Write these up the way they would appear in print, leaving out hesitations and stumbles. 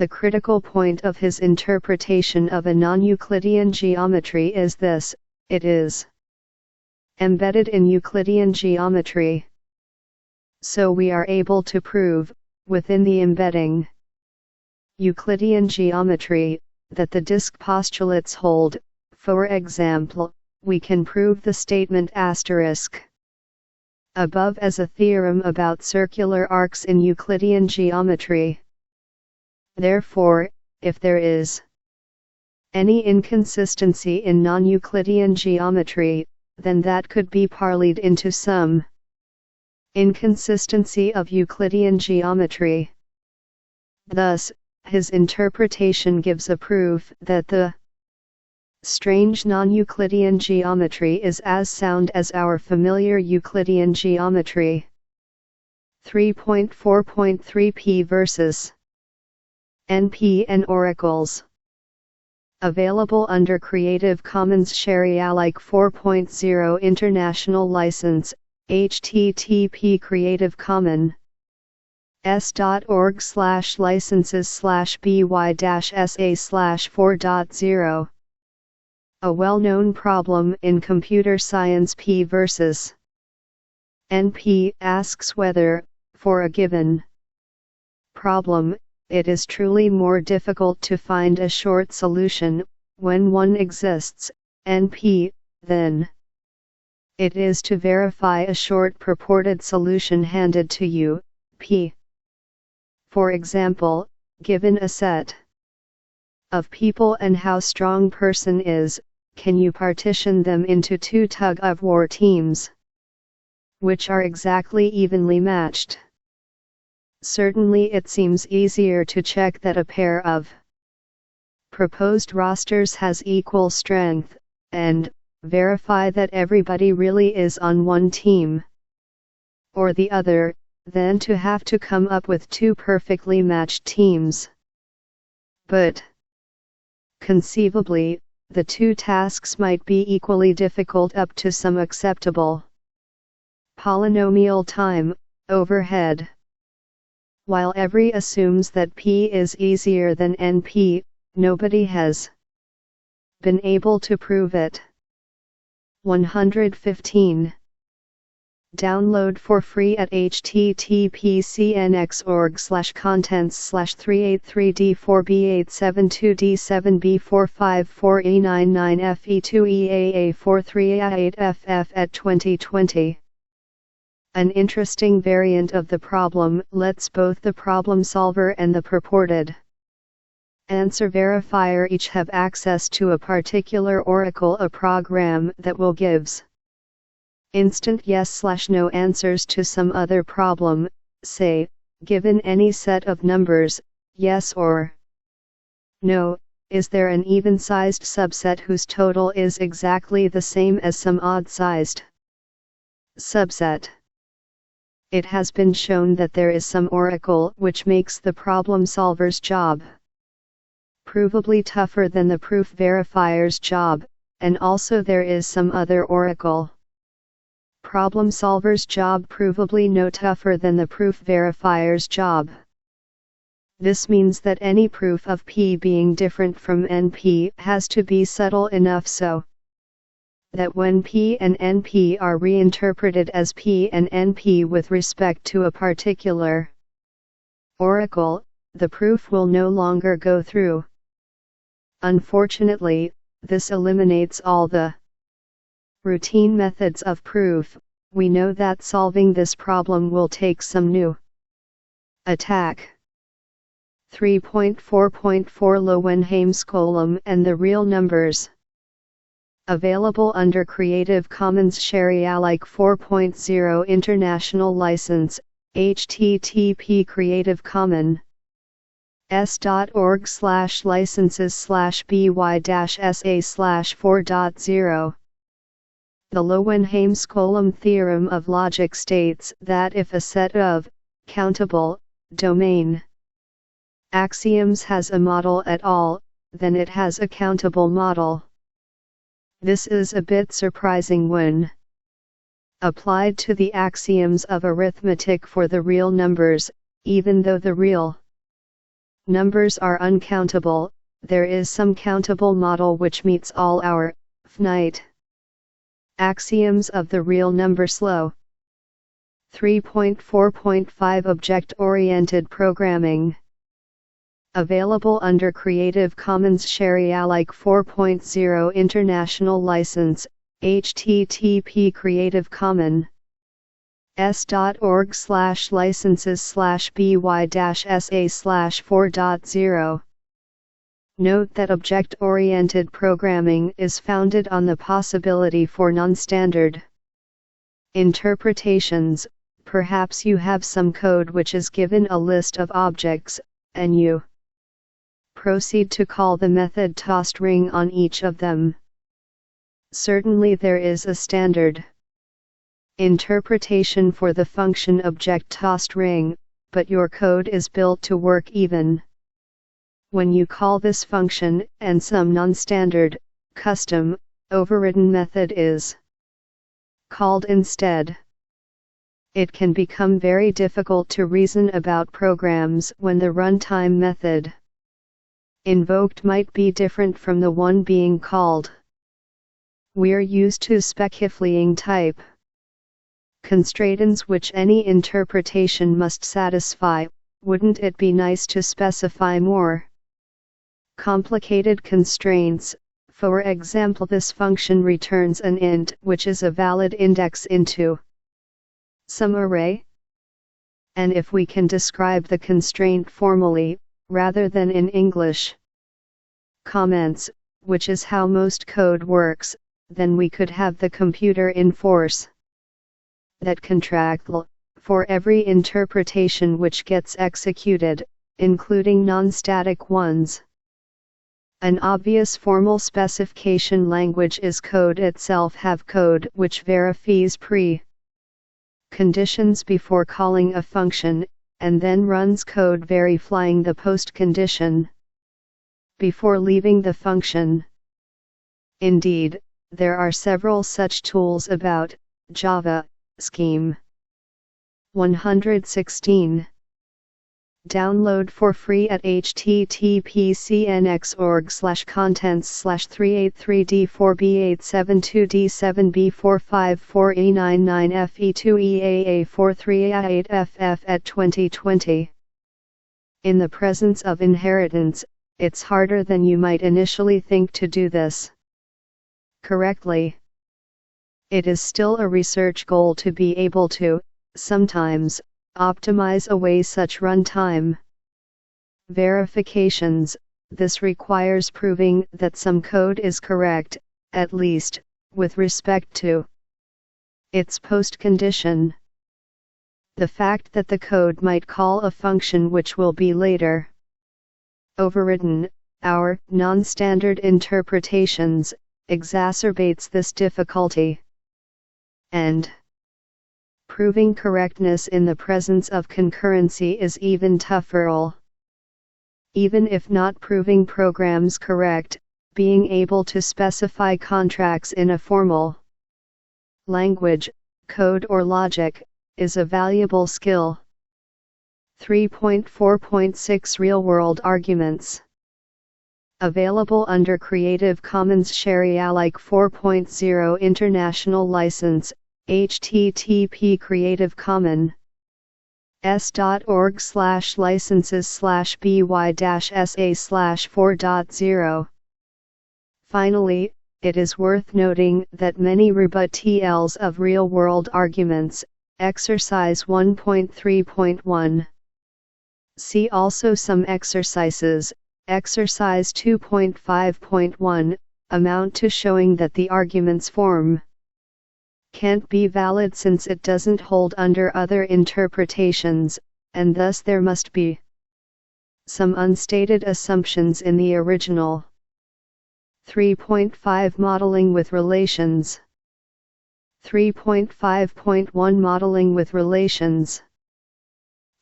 The critical point of his interpretation of a non-Euclidean geometry is this: it is embedded in Euclidean geometry. So we are able to prove, within the embedding Euclidean geometry, that the disk postulates hold. For example, we can prove the statement above as a theorem about circular arcs in Euclidean geometry. Therefore, if there is any inconsistency in non-Euclidean geometry, then that could be parlayed into some inconsistency of Euclidean geometry. Thus, his interpretation gives a proof that the strange non-Euclidean geometry is as sound as our familiar Euclidean geometry. 3.4.3p Verses NP and Oracles. Available under Creative Commons Share-alike 4.0 International License, http Creative Commons s.org/licenses/by-sa/4.0. A well-known problem in computer science. P versus NP asks whether, for a given problem, it is truly more difficult to find a short solution, when one exists, NP, than it is to verify a short purported solution handed to you, P. For example, given a set of people and how strong person is, can you partition them into two tug-of-war teams, which are exactly evenly matched? Certainly it seems easier to check that a pair of proposed rosters has equal strength, and verify that everybody really is on one team or the other, than to have to come up with two perfectly matched teams. But conceivably, the two tasks might be equally difficult up to some acceptable polynomial time overhead. While every assumes that P is easier than NP, nobody has been able to prove it. 115. Download for free at https://383D4B872D7B454E99FE2EAA43A8FF at 2020. An interesting variant of the problem lets both the problem solver and the purported answer verifier each have access to a particular oracle, a program that will gives instant yes/no answers to some other problem, say, given any set of numbers, yes or no, is there an even-sized subset whose total is exactly the same as some odd-sized subset? It has been shown that there is some oracle which makes the problem solver's job provably tougher than the proof verifier's job, and also there is some other oracle problem solver's job provably no tougher than the proof verifier's job. This means that any proof of P being different from NP has to be subtle enough so that when P and NP are reinterpreted as P and NP with respect to a particular oracle, the proof will no longer go through. Unfortunately, this eliminates all the routine methods of proof. We know that solving this problem will take some new attack. 3.4.4 Lowenheimskolum and the real numbers. Available under Creative Commons Share-alike 4.0 International License, http Creative Commons s.org/licenses/by-sa/4.0. The Lowenheimskolum theorem of logic states that if a set of countable domain axioms has a model at all, then it has a countable model. This is a bit surprising when applied to the axioms of arithmetic for the real numbers, even though the real numbers are uncountable, there is some countable model which meets all our finite axioms of the real number slow. 3.4.5 Object-Oriented Programming. Available under Creative Commons Share-alike 4.0 International License, http Creative Commons s.org/licenses/by-sa/4.0. Note that object-oriented programming is founded on the possibility for non-standard interpretations. Perhaps you have some code which is given a list of objects, and you proceed to call the method toString on each of them. Certainly there is a standard interpretation for the function object toString, but your code is built to work even when you call this function, and some non-standard, custom, overridden method is called instead. It can become very difficult to reason about programs when the runtime method invoked might be different from the one being called. We're used to specifying type constraints which any interpretation must satisfy. Wouldn't it be nice to specify more complicated constraints? For example, this function returns an int which is a valid index into some array. And if we can describe the constraint formally, rather than in English comments, which is how most code works, then we could have the computer enforce that contract for every interpretation which gets executed, including non-static ones. An obvious formal specification language is code itself. Have code which verifies conditions before calling a function, and then runs code verifying the post condition before leaving the function. Indeed, there are several such tools about Java. Scheme 116. Download for free at https://383d4b872d7b454e99fe2eaa43a8ff at 2020. In the presence of inheritance, it's harder than you might initially think to do this correctly. It is still a research goal to be able to, sometimes, optimize away such runtime verifications. This requires proving that some code is correct, at least, with respect to its post condition. The fact that the code might call a function which will be later overridden, our non-standard interpretations, exacerbates this difficulty. And proving correctness in the presence of concurrency is even tougher. Even if not proving programs correct, being able to specify contracts in a formal language, code or logic, is a valuable skill. 3.4.6 Real-world arguments. Available under Creative Commons Share-alike 4.0 International License, http Creative Commons s.org/licenses/by-sa/4.0. Finally, it is worth noting that many rebuttals of real-world arguments, exercise 1.3.1. See also some exercises. Exercise 2.5.1, amount to showing that the argument's form can't be valid since it doesn't hold under other interpretations, and thus there must be some unstated assumptions in the original. 3.5 Modeling with relations. 3.5.1 Modeling with relations.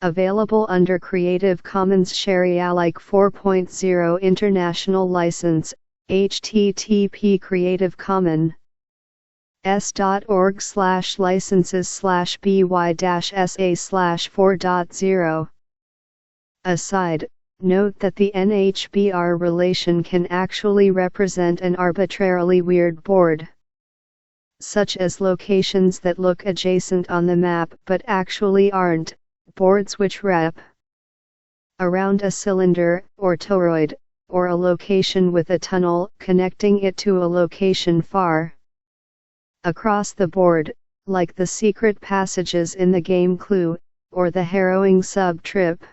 Available under Creative Commons Share-alike 4.0 International License, http Creative Commons s.org/licenses/by-sa/4.0. Aside, Note that the NHBR relation can actually represent an arbitrarily weird board, such as locations that look adjacent on the map but actually aren't, boards which wrap around a cylinder, or toroid, or a location with a tunnel connecting it to a location far across the board, like the secret passages in the game Clue, or the harrowing sub-trip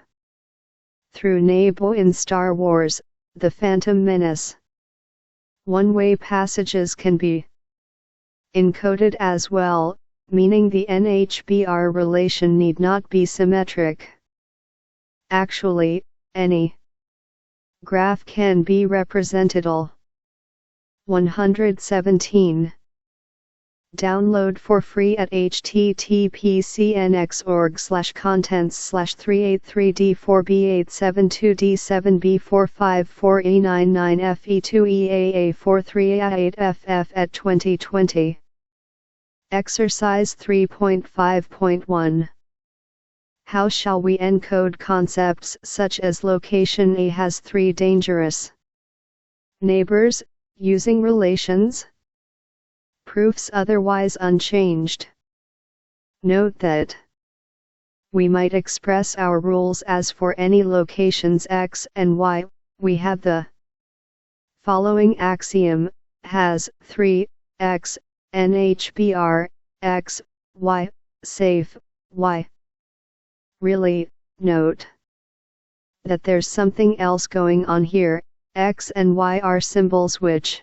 through Naboo in Star Wars, The Phantom Menace. One-way passages can be encoded as well, meaning the NHBR relation need not be symmetric. Actually, any graph can be representable. 117. Download for free at https://383d4b872d7b454e99fe2eaa43a8ff at 2020. Exercise 3.5.1. How shall we encode concepts such as location A has 3 dangerous neighbors, using relations? Proofs otherwise unchanged. Note that we might express our rules as for any locations x and y. We have the following axiom: has 3 x, NHBR, x, y, safe, y. Really, note that there's something else going on here. X and y are symbols which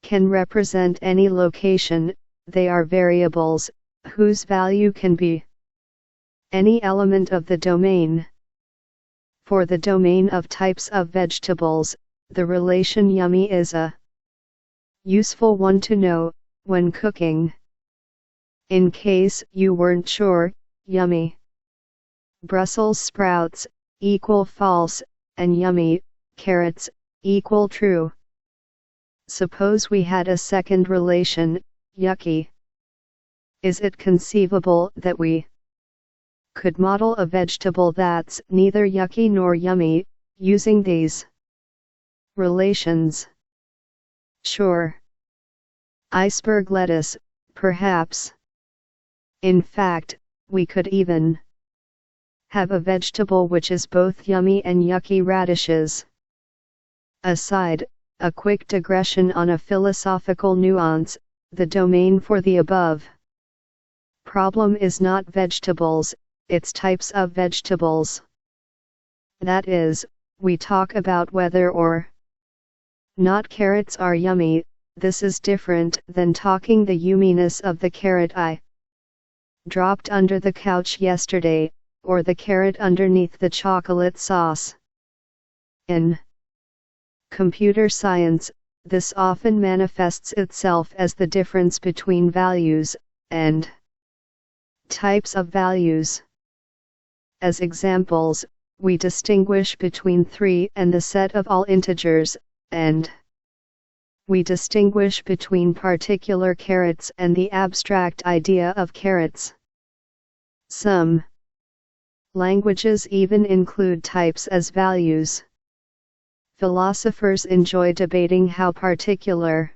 can represent any location. They are variables, whose value can be any element of the domain. For the domain of types of vegetables, the relation yummy is a useful one to know when cooking. In case you weren't sure, yummy Brussels sprouts equal false, and yummy carrots equal true. Suppose we had a second relation, yucky. Is it conceivable that we could model a vegetable that's neither yucky nor yummy, using these relations? Sure. Iceberg lettuce, perhaps. In fact, we could even have a vegetable which is both yummy and yucky: radishes. Aside, a quick digression on a philosophical nuance: the domain for the above problem is not vegetables, it's types of vegetables. That is, we talk about whether or not carrots are yummy. This is different than talking the yumminess of the carrot I dropped under the couch yesterday, or the carrot underneath the chocolate sauce. In computer science, this often manifests itself as the difference between values and types of values. As examples, we distinguish between 3 and the set of all integers, and we distinguish between particular carrots and the abstract idea of carrots. Some languages even include types as values. Philosophers enjoy debating how particular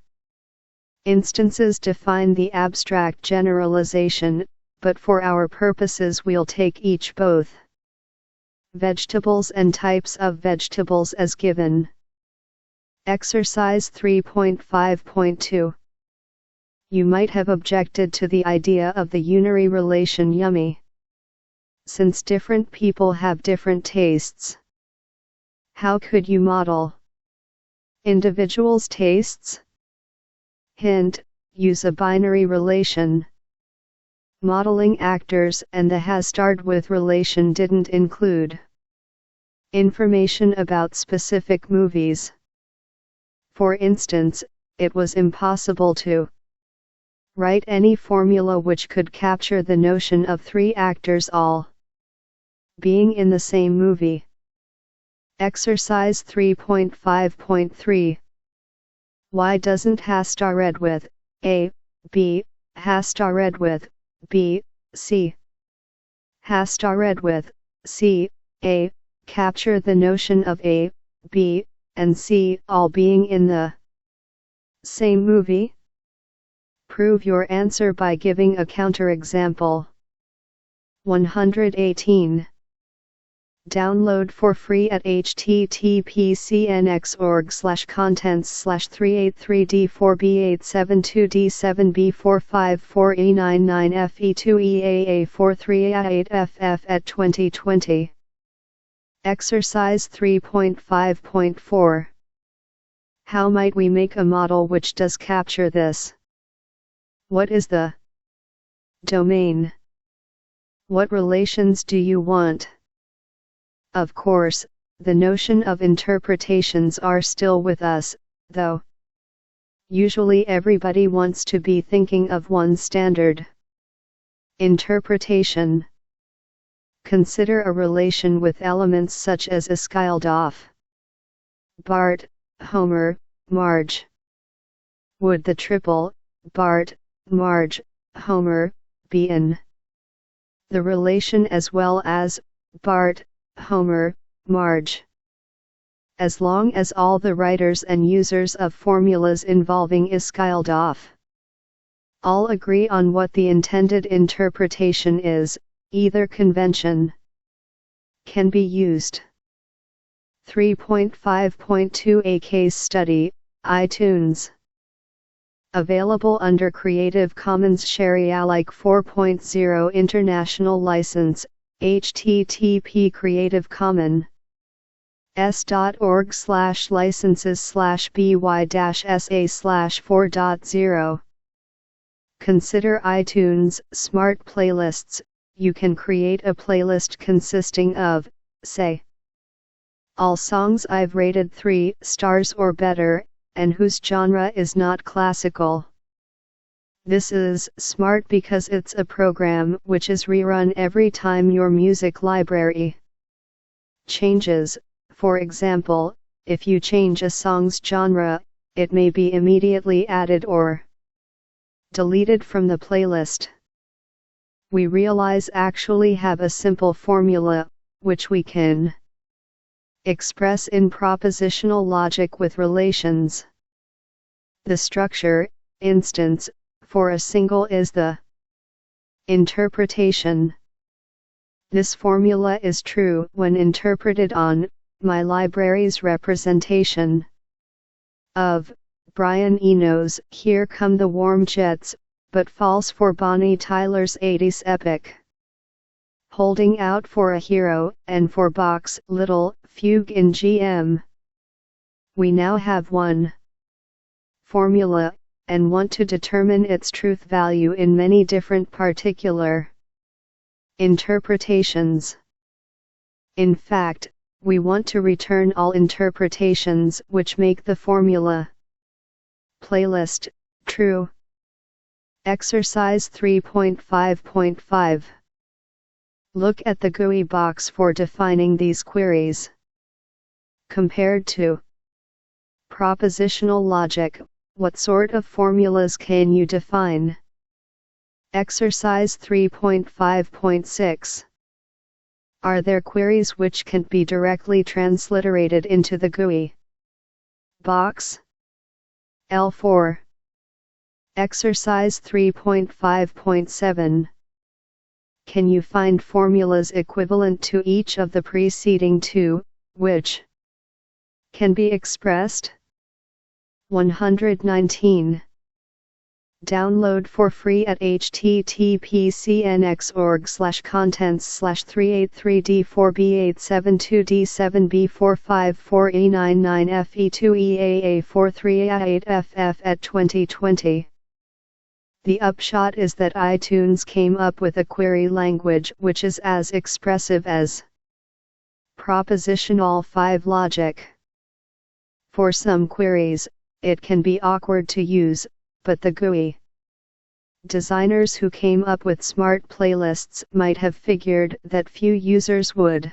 instances define the abstract generalization, but for our purposes we'll take each both vegetables and types of vegetables as given. Exercise 3.5.2. You might have objected to the idea of the unary relation yummy, since different people have different tastes. How could you model individuals' tastes? Hint: use a binary relation. Modeling actors and the has starred with relation didn't include information about specific movies. For instance, it was impossible to write any formula which could capture the notion of 3 actors all being in the same movie. Exercise 3.5.3. Why doesn't has starred with A, B, has starred with B, C? Has starred with C, A, Capture the notion of A, B, and C all being in the same movie? Prove your answer by giving a counterexample. 118. Download for free at https://383d4b872d7b454e99fe2eaa43a8ff at 2020. Exercise 3.5.4. How might we make a model which does capture this? What is the domain? What relations do you want? Of course, the notion of interpretations are still with us, though. Usually everybody wants to be thinking of one standard interpretation. Consider a relation with elements such as Iskildov, Bart, Homer, Marge. Would the triple, Bart, Marge, Homer, be in the relation as well as Bart, Homer, Marge? As long as all the writers and users of formulas involving Iskildov all agree on what the intended interpretation is, either convention can be used. 3.5.2 A case study, iTunes. Available under Creative Commons Sharealike 4.0 International License, http Creative Commons s.org/licenses/by-sa/4.0. Consider iTunes Smart Playlists. You can create a playlist consisting of, say, all songs I've rated 3 stars or better, and whose genre is not classical. This is smart because it's a program which is rerun every time your music library changes. For example, if you change a song's genre, it may be immediately added or deleted from the playlist. We realize actually have a simple formula, which we can express in propositional logic with relations. The structure, instance, for a single is the interpretation. This formula is true when interpreted on my library's representation of Brian Eno's Here Come the Warm Jets, but false for Bonnie Tyler's 80s epic Holding Out for a Hero, and for Bach's Little Fugue in GM. We now have one formula, and want to determine its truth value in many different particular interpretations. In fact, we want to return all interpretations which make the formula playlist true. Exercise 3.5.5. Look at the GUI box for defining these queries. Compared to propositional logic, what sort of formulas can you define? Exercise 3.5.6. Are there queries which can't be directly transliterated into the GUI box? L4. Exercise 3.5.7. Can you find formulas equivalent to each of the preceding two, which can be expressed? 119. Download for free at https://383d4b872d7b454e99fe2eaa43a8ff at 2020. The upshot is that iTunes came up with a query language which is as expressive as propositional 5 logic. For some queries, it can be awkward to use, but the GUI designers who came up with smart playlists might have figured that few users would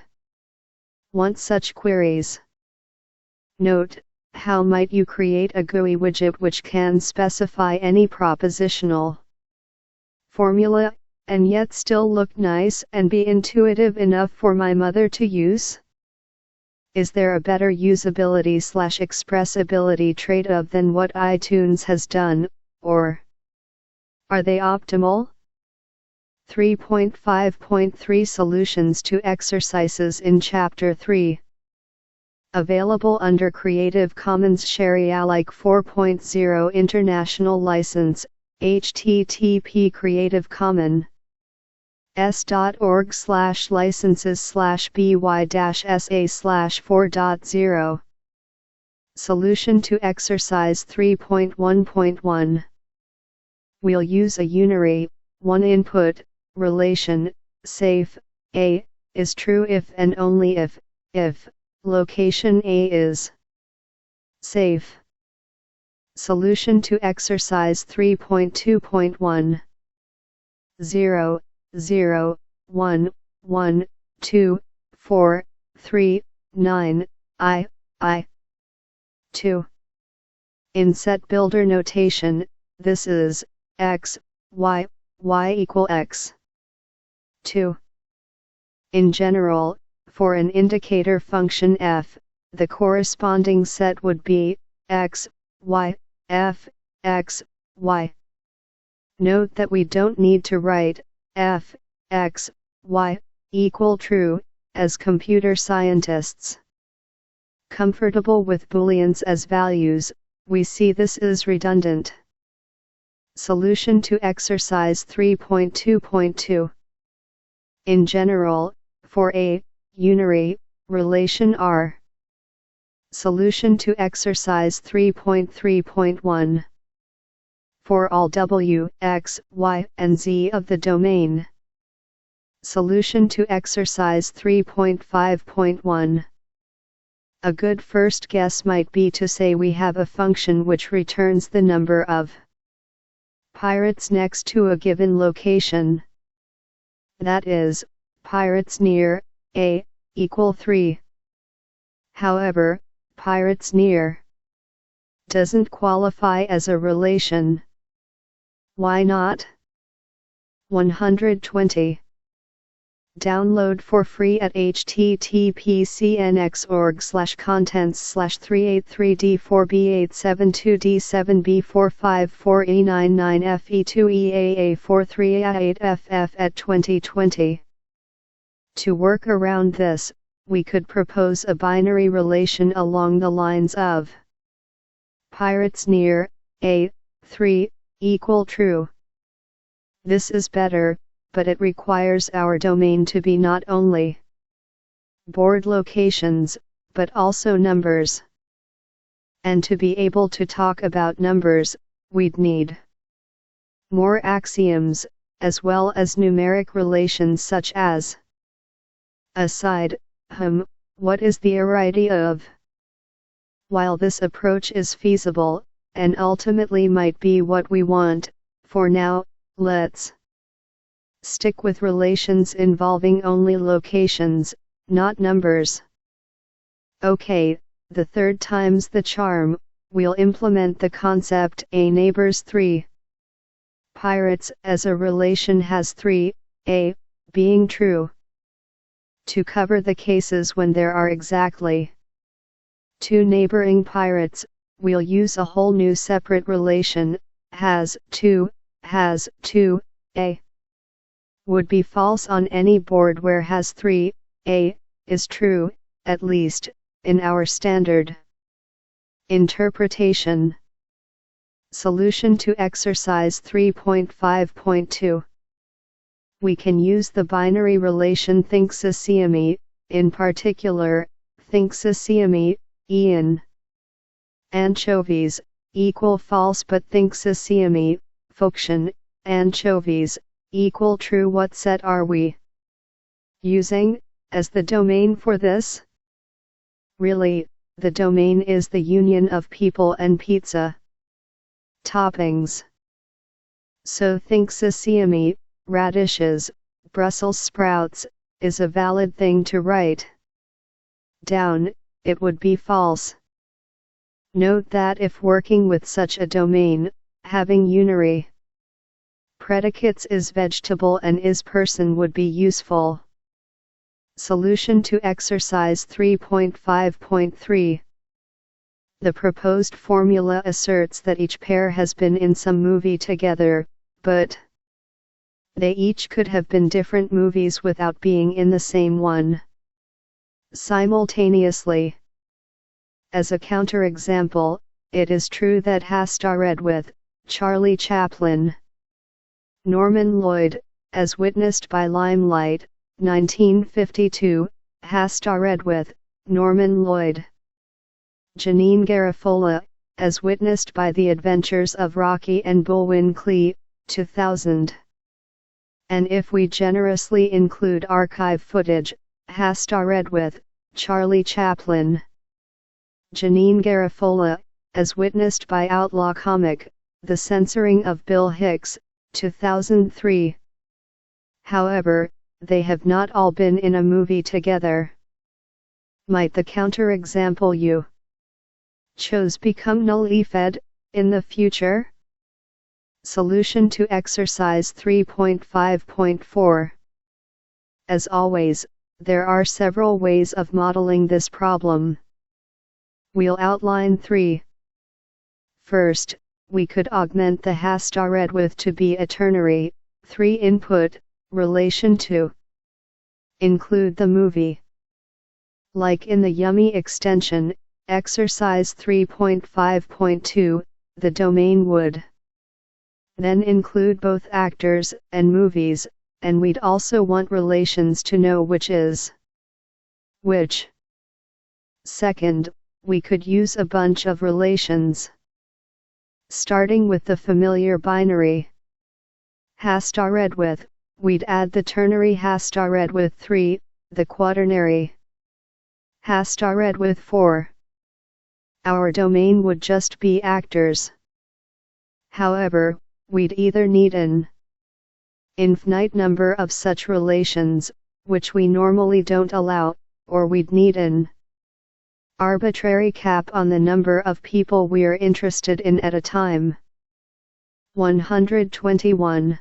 want such queries. Note, how might you create a GUI widget which can specify any propositional formula, and yet still look nice and be intuitive enough for my mother to use? Is there a better usability/expressibility trade-off than what iTunes has done, or are they optimal? 3.5.3 Solutions to exercises in Chapter 3. Available under Creative Commons Sharealike 4.0 International License, http Creative Commons s.org/licenses/by-sa/4.0. Solution to exercise 3.1.1. We'll use a unary, one input, relation, safe, A, is true if and only if, location A is safe. Solution to exercise 3.2.1. 0, 0, 1, 1, 2, 4, 3, 9, I. 2. In set builder notation, this is x, y equal x. 2. In general, for an indicator function f, the corresponding set would be x, y, f, x, y. Note that we don't need to write f, x, y, equal true, as computer scientists. Comfortable with booleans as values, we see this is redundant. Solution to exercise 3.2.2. In general, for a unary relation R. Solution to exercise 3.3.1. For all w, x, y, and z of the domain. Solution to exercise 3.5.1. A good first guess might be to say we have a function which returns the number of pirates next to a given location. That is, pirates near A equal 3. However, pirates near doesn't qualify as a relation. Why not? 120. Download for free at https://383d4b872d7b454e99fe2eaa43a8ff at 2020. To work around this, we could propose a binary relation along the lines of pirates near A 3 equal true. This is better, but it requires our domain to be not only board locations, but also numbers. And to be able to talk about numbers, we'd need more axioms, as well as numeric relations such as aside, what is the arity of? While this approach is feasible, and ultimately might be what we want, for now, let's stick with relations involving only locations, not numbers. Okay, the third time's the charm, we'll implement the concept A neighbors 3. Pirates as a relation has 3, A, being true. To cover the cases when there are exactly 2 neighboring pirates, we'll use a whole new separate relation, has 2, A. Would be false on any board where has 3, A, is true, at least, in our standard interpretation. Solution to exercise 3.5.2. We can use the binary relation thinksasiami, in particular, thinksasiami, Ian. Anchovies, equal false but thinksasiami, function, anchovies, equal true. What set are we using as the domain for this? Really, the domain is the union of people and pizza toppings. So thinksasiami, radishes, Brussels sprouts, is a valid thing to write down. It would be false. Note that if working with such a domain, having unary predicates is vegetable and is person would be useful. Solution to exercise 3.5.3. The proposed formula asserts that each pair has been in some movie together, but they each could have been different movies without being in the same one simultaneously. As a counterexample, it is true that has starred with Charlie Chaplin, Norman Lloyd, as witnessed by Limelight, 1952, has starred with Norman Lloyd, Janine Garofalo, as witnessed by The Adventures of Rocky and Bullwinkle, 2000. And if we generously include archive footage, has starred with Charlie Chaplin, Janine Garofalo, as witnessed by Outlaw Comic, The Censoring of Bill Hicks, 2003. However, they have not all been in a movie together. Might the counterexample you chose become nullified in the future? Solution to exercise 3.5.4. As always, there are several ways of modeling this problem. We'll outline 3. First, we could augment the has starred with to be a ternary, 3-input, relation to include the movie. Like in the Yummy extension, exercise 3.5.2, the domain would then include both actors and movies, and we'd also want relations to know which is which. Second, we could use a bunch of relations. Starting with the familiar binary has starred with, we'd add the ternary has starred with 3, the quaternary has starred with 4. Our domain would just be actors. However, we'd either need an infinite number of such relations, which we normally don't allow, or we'd need an arbitrary cap on the number of people we're interested in at a time. 121.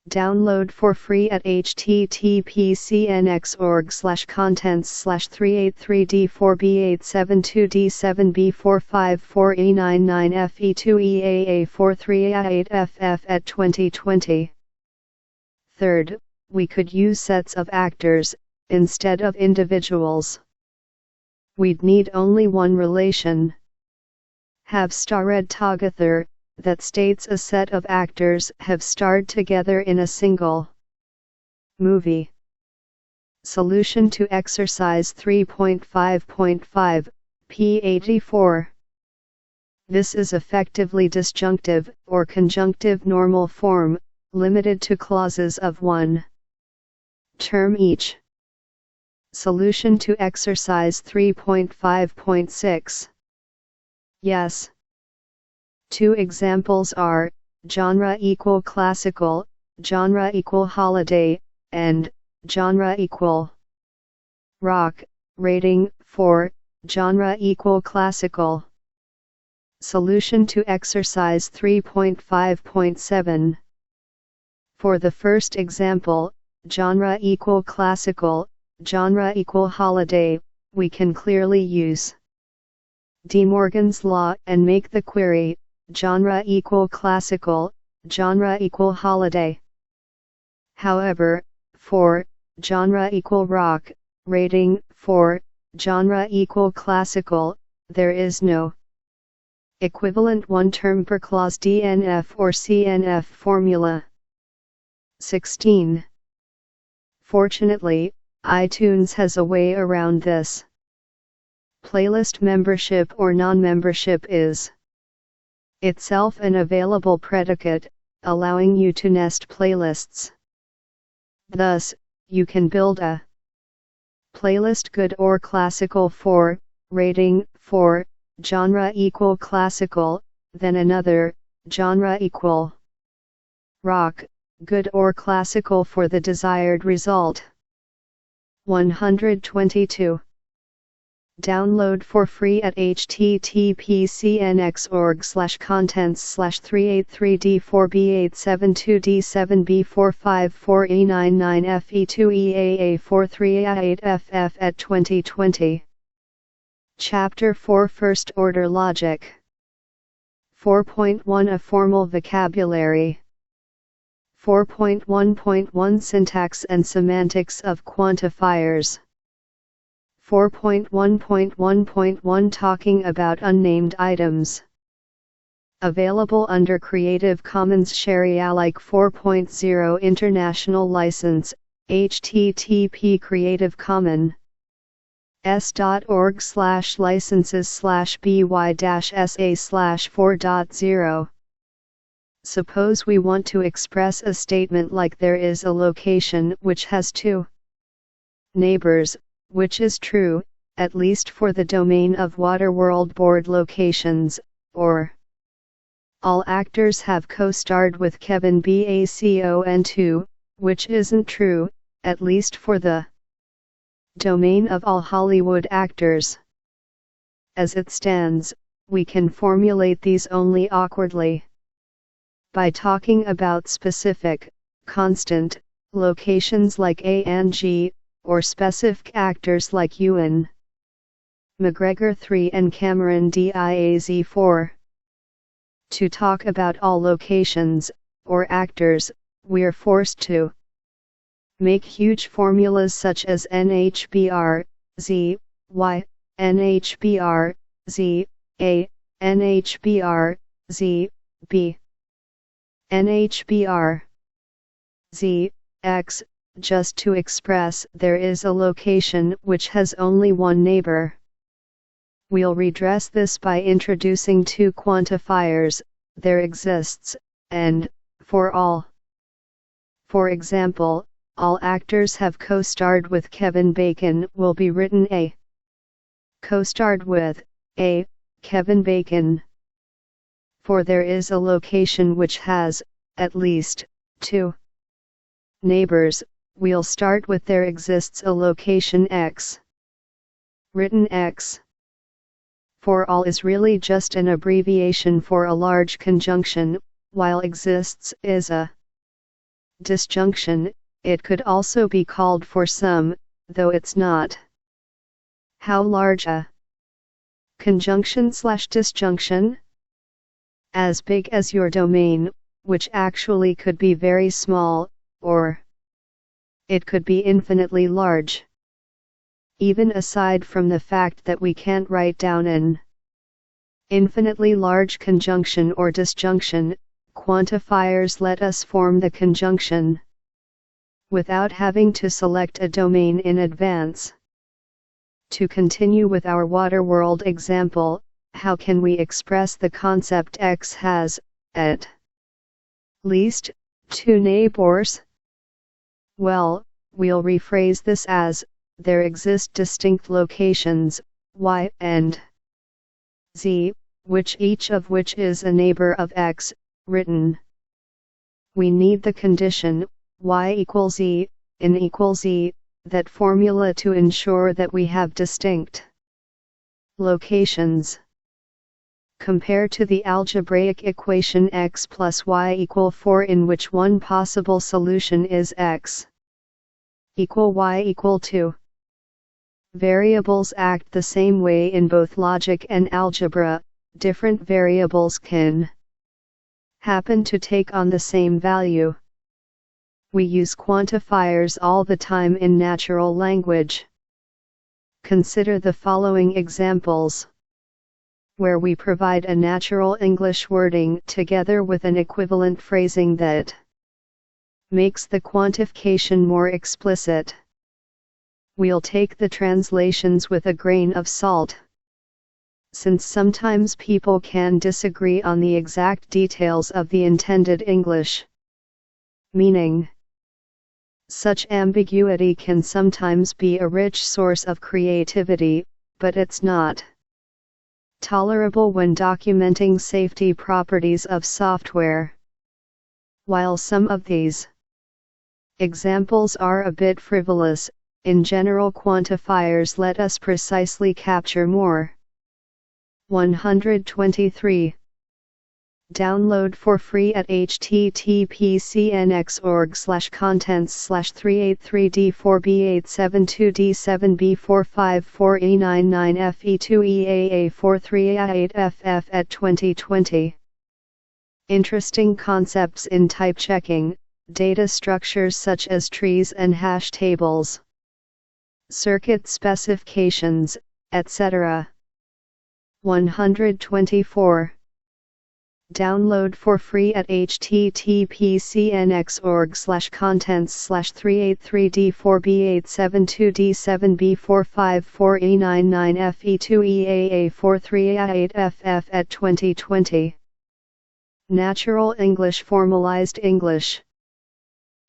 Download for free at https://383D4B8722D7B454E99FE2EAA43A8FF at 2020. Third, we could use sets of actors, instead of individuals. We'd need only one relation. Have starred together, that states a set of actors have starred together in a single movie. Solution to exercise 3.5.5, p84. This is effectively disjunctive or conjunctive normal form, limited to clauses of one term each. Solution to exercise 3.5.6. Yes. Two examples are, genre equal classical, genre equal holiday, and genre equal rock, rating 4, genre equal classical. Solution to exercise 3.5.7. For the first example, genre equal classical, genre equal holiday, we can clearly use De Morgan's law and make the query, genre equal classical, genre equal holiday. However, for genre equal rock, rating 4, genre equal classical, there is no equivalent one-term per clause DNF or CNF formula. 16. Fortunately, iTunes has a way around this. Playlist membership or non-membership is itself an available predicate, allowing you to nest playlists. Thus, you can build a playlist good or classical for, rating 4, genre equal classical, then another, genre equal rock, good or classical for the desired result. 122. Download for free at https://383D4B872D7B454E99FE2EAA43A8FF at 2020. Chapter 4 First Order Logic 4.1 A Formal Vocabulary 4.1.1 Syntax and Semantics of Quantifiers 4.1.1.1 Talking about unnamed items. Available under Creative Commons Sharealike 4.0 International License, http Creative Commons s.org/licenses/by-sa/4.0. Suppose we want to express a statement like there is a location which has two neighbors, which is true, at least for the domain of Waterworld board locations, or all actors have co-starred with Kevin Bacon, which isn't true, at least for the domain of all Hollywood actors. As it stands, we can formulate these only awkwardly by talking about specific, constant, locations like A and G, or specific actors like Ewan McGregor 3 and Cameron Diaz 4. To talk about all locations, or actors, we're forced to make huge formulas such as NHBR, Z, Y, NHBR, Z, A, NHBR, Z, B, NHBR, Z, X, just to express there is a location which has only one neighbor. We'll redress this by introducing two quantifiers, there exists, and, for all. For example, all actors have co-starred with Kevin Bacon will be written A. Co-starred with, A, Kevin Bacon. For there is a location which has, at least, two neighbors, we'll start with there exists a location X. Written X. For all is really just an abbreviation for a large conjunction, while exists is a disjunction. It could also be called for some, though it's not. How large a conjunction/disjunction? As big as your domain, which actually could be very small, or it could be infinitely large. Even aside from the fact that we can't write down an infinitely large conjunction or disjunction, quantifiers let us form the conjunction without having to select a domain in advance. To continue with our Waterworld example, how can we express the concept X has, at least, two neighbors? Well, we'll rephrase this as, there exist distinct locations, Y and Z, each of which is a neighbor of X, written. We need the condition, Y equals Z, in equals Z, that formula to ensure that we have distinct locations. Compare to the algebraic equation x plus y equal 4 in which one possible solution is x equal y equal 2. Variables act the same way in both logic and algebra. Different variables can happen to take on the same value. We use quantifiers all the time in natural language. Consider the following examples, where we provide a natural English wording together with an equivalent phrasing that makes the quantification more explicit. We'll take the translations with a grain of salt, since sometimes people can disagree on the exact details of the intended English meaning. Such ambiguity can sometimes be a rich source of creativity, but it's not tolerable when documenting safety properties of software. While some of these examples are a bit frivolous, in general quantifiers let us precisely capture more. 123. Download for free at https://383d4b872d7b454e99fe2eaa43a8ff at 2020. Interesting concepts in type checking, data structures such as trees and hash tables, circuit specifications, etc. 124. Download for free at https://383d4b872d7b454e99fe2eaa43a8ff at 2020. Natural English Formalized English.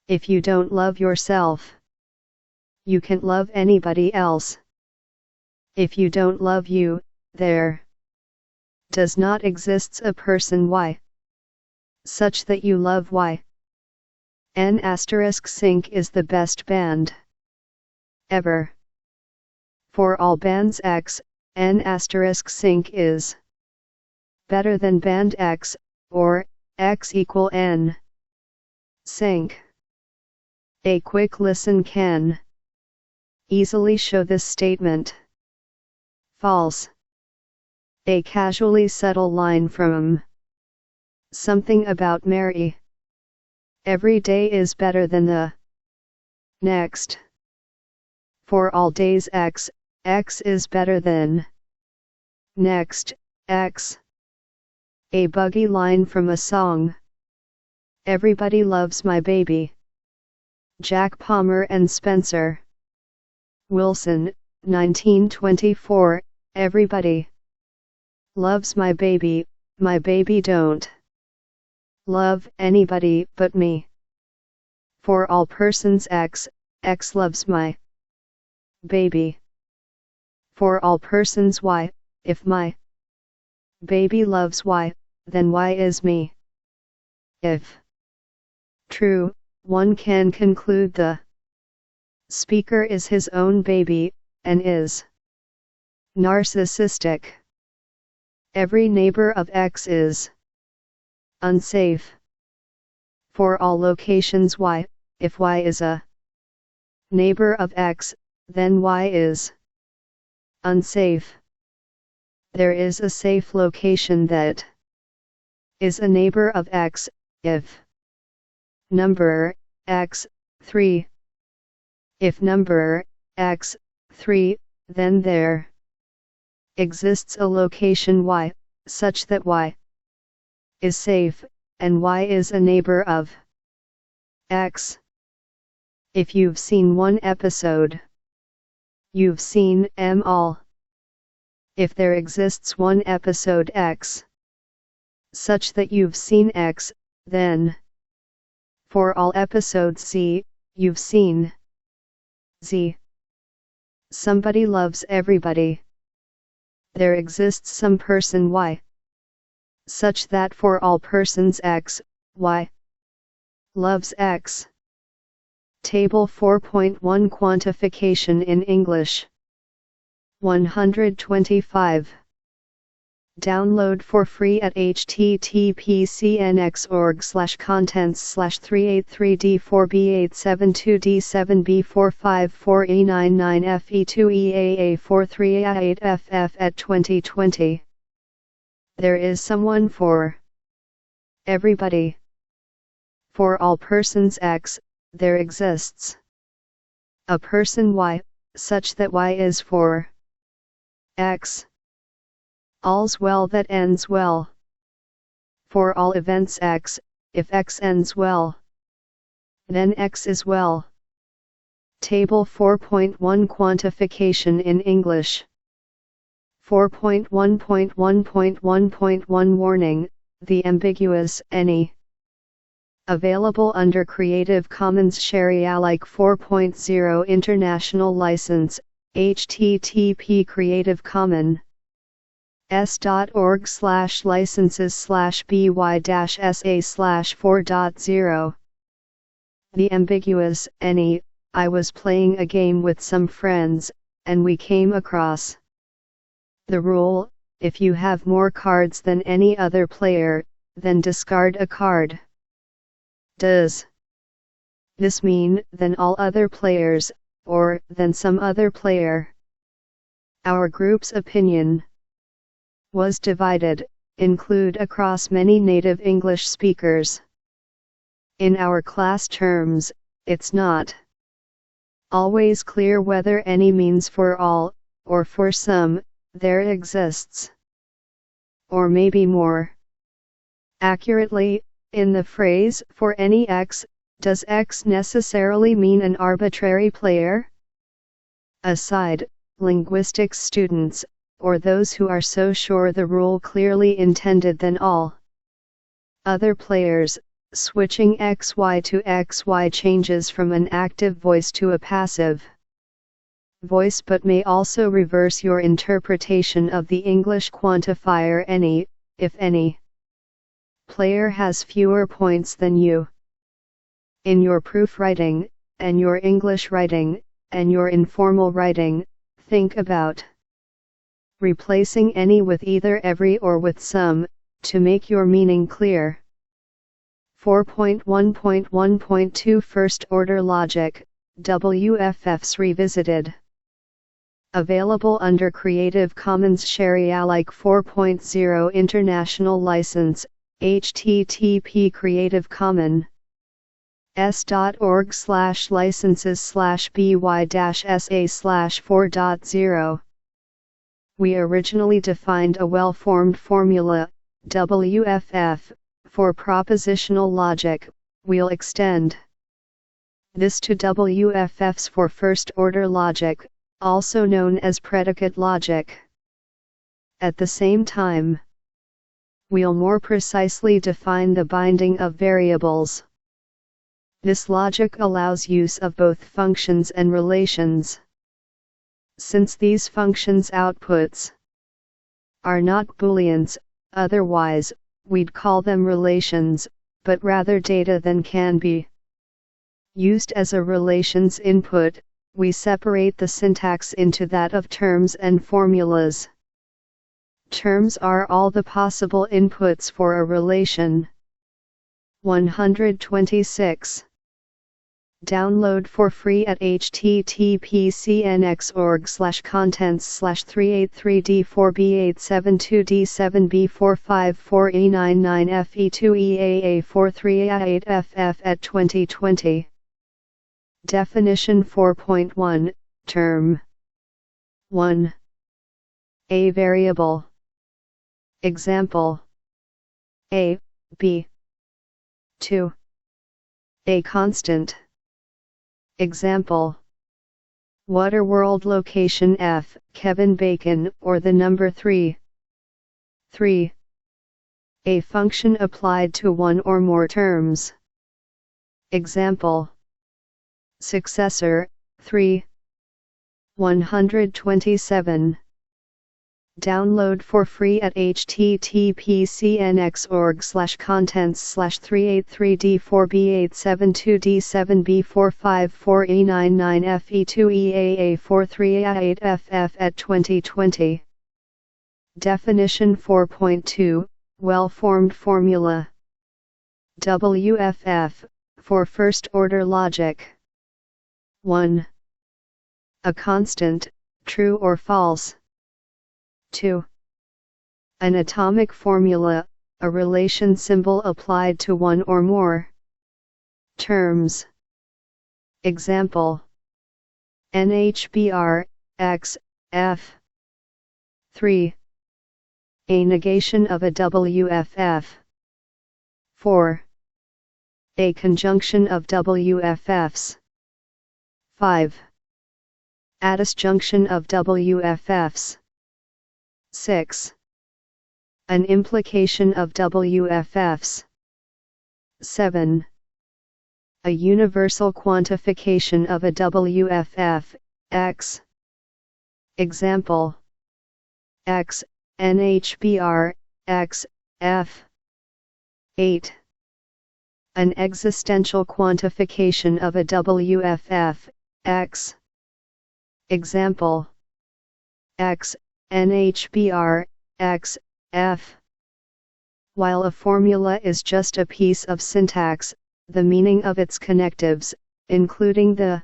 If you don't love yourself, you can't love anybody else. If you don't love you, there does not exist a person Y such that you love Y. N*sync is the best band ever. For all bands X, N*sync is better than band X, or X equal N sync. A quick listen can easily show this statement false. A casually subtle line from something about Mary. Every day is better than the next. For all days X, X is better than next, X. A buggy line from a song. Everybody loves my baby. Jack Palmer and Spencer Wilson, 1924. Everybody loves my baby don't love anybody but me. For all persons X, X loves my baby. For all persons Y, if my baby loves Y, then Y is me. If true, one can conclude the speaker is his own baby, and is narcissistic. Every neighbor of X is unsafe. For all locations Y, if Y is a neighbor of X, then Y is unsafe. There is a safe location that is a neighbor of X, if number X, 3. If number X, 3, then there exists a location Y, such that Y is safe, and Y is a neighbor of X. If you've seen one episode, you've seen them all. If there exists one episode X, such that you've seen X, then for all episodes Z, you've seen Z. Somebody loves everybody. There exists some person Y, such that for all persons X, Y loves X. Table 4.1 Quantification in English. 125. Download for free at https://383d4b872d7b454e99fe2eaa43a8ff at 2020. There is someone for everybody. For all persons X, there exists a person Y, such that Y is for X. All's well that ends well. For all events X, if X ends well, then X is well. Table 4.1 Quantification in English. 4.1.1.1.1 Warning, the ambiguous any. Available under Creative Commons Share-alike 4.0 International License, http Creative Commons s.org/licenses/by-sa/4.0. The ambiguous any I was playing a game with some friends, and we came across the rule: if you have more cards than any other player, then discard a card. Does this mean than all other players, or than some other player? Our group's opinion was divided, include across many native English speakers. In our class terms, it's not always clear whether any means for all, or for some. There exists, or maybe more accurately, in the phrase for any X, does X necessarily mean an arbitrary player? Aside, linguistics students, or those who are so sure the rule clearly intended than all other players, switching XY to XY changes from an active voice to a passive voice, but may also reverse your interpretation of the English quantifier any, if any player has fewer points than you. In your proofwriting, and your English writing, and your informal writing, think about replacing any with either every or with some, to make your meaning clear. 4.1.1.2 First Order Logic, WFFs Revisited. Available under Creative Commons Sharealike 4.0 International License, http Creative Commons s.org/licenses/by-sa/4.0. We originally defined a well-formed formula, WFF, for propositional logic. We'll extend this to WFFs for first-order logic, also known as predicate logic. At the same time, we'll more precisely define the binding of variables. This logic allows use of both functions and relations. Since these functions' outputs are not Booleans, otherwise, we'd call them relations, but rather data than can be used as a relations input, we separate the syntax into that of terms and formulas. Terms are all the possible inputs for a relation. 126. Download for free at https://383d4b872d7b454e99fe2eaa43a8ff at 2020. Definition 4.1, Term 1. A variable. Example: A, B. 2. A constant. Example: Waterworld location F, Kevin Bacon, or the number 3. 3. A function applied to one or more terms. Example: Successor, 3. 127. Download for free at https://383d4b872d7b454e99fe2eaa43a8ff at 2020. Definition 4.2, Well-formed formula. WFF, for first-order logic. 1. A constant, true or false. 2. An atomic formula, a relation symbol applied to one or more terms. Example: NHBR, X, F. 3. A negation of a WFF. 4. A conjunction of WFFs. 5. A disjunction of WFFs. 6. An implication of WFFs. 7. A universal quantification of a WFF, X. Example: X, NHBR, X, F. 8. An existential quantification of a WFF, x. Example: x, NHBR, x, f. While a formula is just a piece of syntax, the meaning of its connectives, including the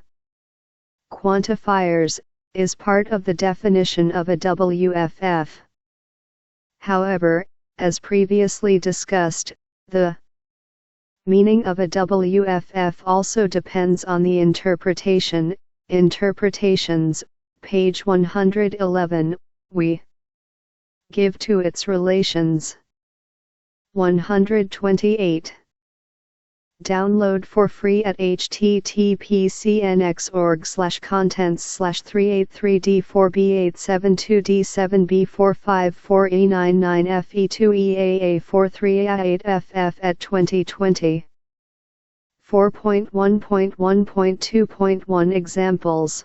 quantifiers, is part of the definition of a WFF. However, as previously discussed, the meaning of a WFF also depends on the interpretation. Interpretations, page 111, we give to its relations. 128. Download for free at https://383d4b872d7b454e99fe2eaa43a8ff at 2020. 4.1.1.2.1 Examples.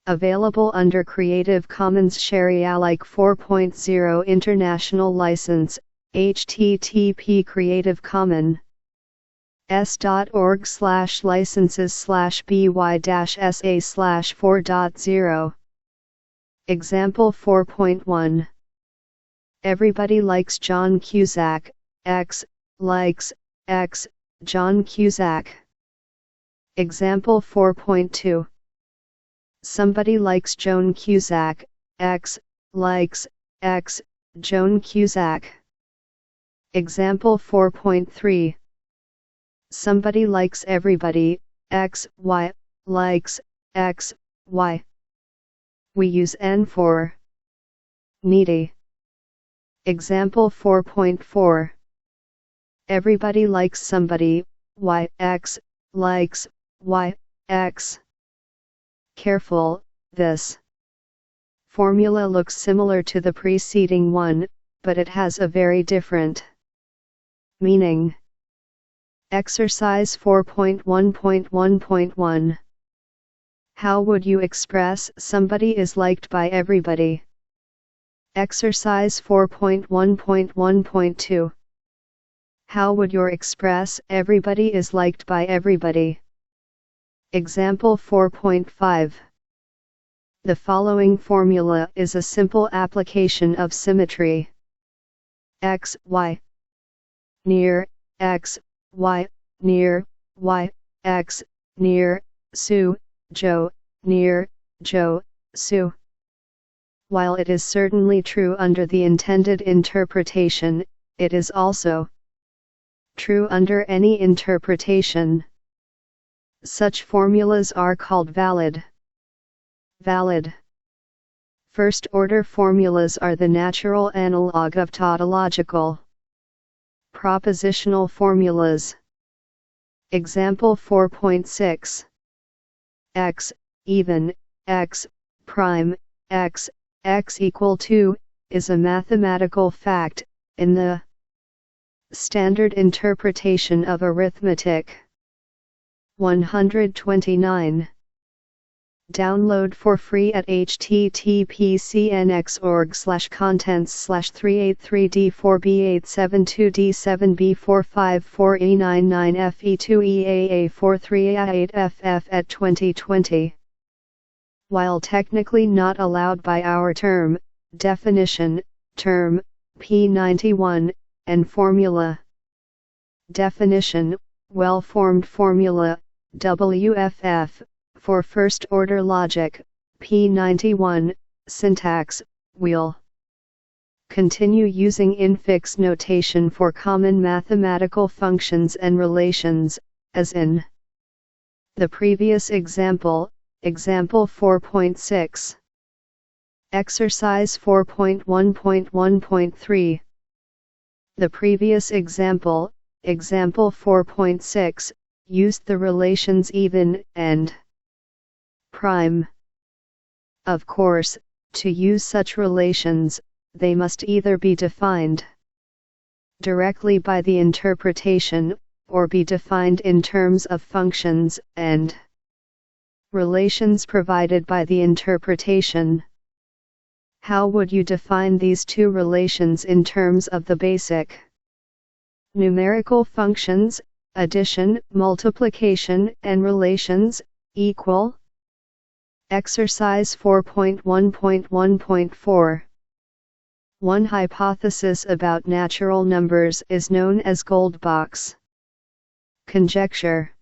Available under Creative Commons Share-alike 4.0 International License, http Creative Commons s.org/licenses/by-sa/4.0. Example 4.1. Everybody likes John Cusack, X, likes, X, John Cusack. Example 4.2. Somebody likes Joan Cusack, X, likes, X, Joan Cusack. Example 4.3. Somebody likes everybody, X, Y, likes, X, Y. We use N for needy. Example 4.4. Everybody likes somebody, Y, X, likes, Y, X. Careful, this formula looks similar to the preceding one, but it has a very different meaning. Exercise 4.1.1.1. How would you express somebody is liked by everybody? Exercise 4.1.1.2. How would you express everybody is liked by everybody? Example 4.5. The following formula is a simple application of symmetry. X, Y. Near, X, Y, near, Y, X, near, Sue, Joe, near, Joe, Sue. While it is certainly true under the intended interpretation, it is also true under any interpretation. Such formulas are called valid. Valid. First-order formulas are the natural analog of tautological propositional formulas. Example 4.6. X, even, X, prime, X, X equal to, is a mathematical fact, in the standard interpretation of arithmetic. 129. Download for free at https://383d4b872d7b454e99fe2eaa43a8ff at 2020. While technically not allowed by our term, definition, term, P91, and formula. Definition, well-formed formula, WFF, for first-order logic, P91, syntax, we'll continue using infix notation for common mathematical functions and relations, as in the previous example, example 4.6. Exercise 4.1.1.3. The previous example, example 4.6, used the relations even and prime. Of course, to use such relations, they must either be defined directly by the interpretation, or be defined in terms of functions and relations provided by the interpretation. How would you define these two relations in terms of the basic numerical functions, addition, multiplication, and relations, equal. Exercise 4.1.1.4. One hypothesis about natural numbers is known as Goldbach's conjecture.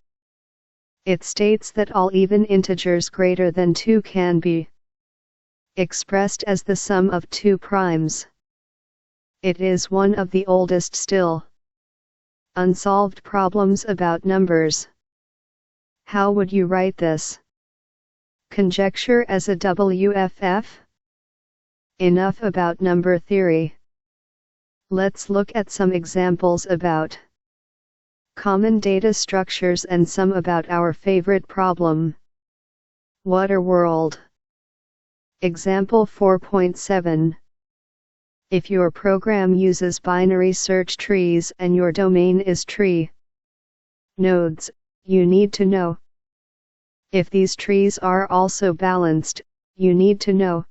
It states that all even integers greater than 2 can be expressed as the sum of 2 primes. It is one of the oldest still unsolved problems about numbers. How would you write this conjecture as a WFF? Enough about number theory. Let's look at some examples about common data structures and some about our favorite problem. Water world. Example 4.7. If your program uses binary search trees and your domain is tree nodes, you need to know if these trees are also balanced. You need to know.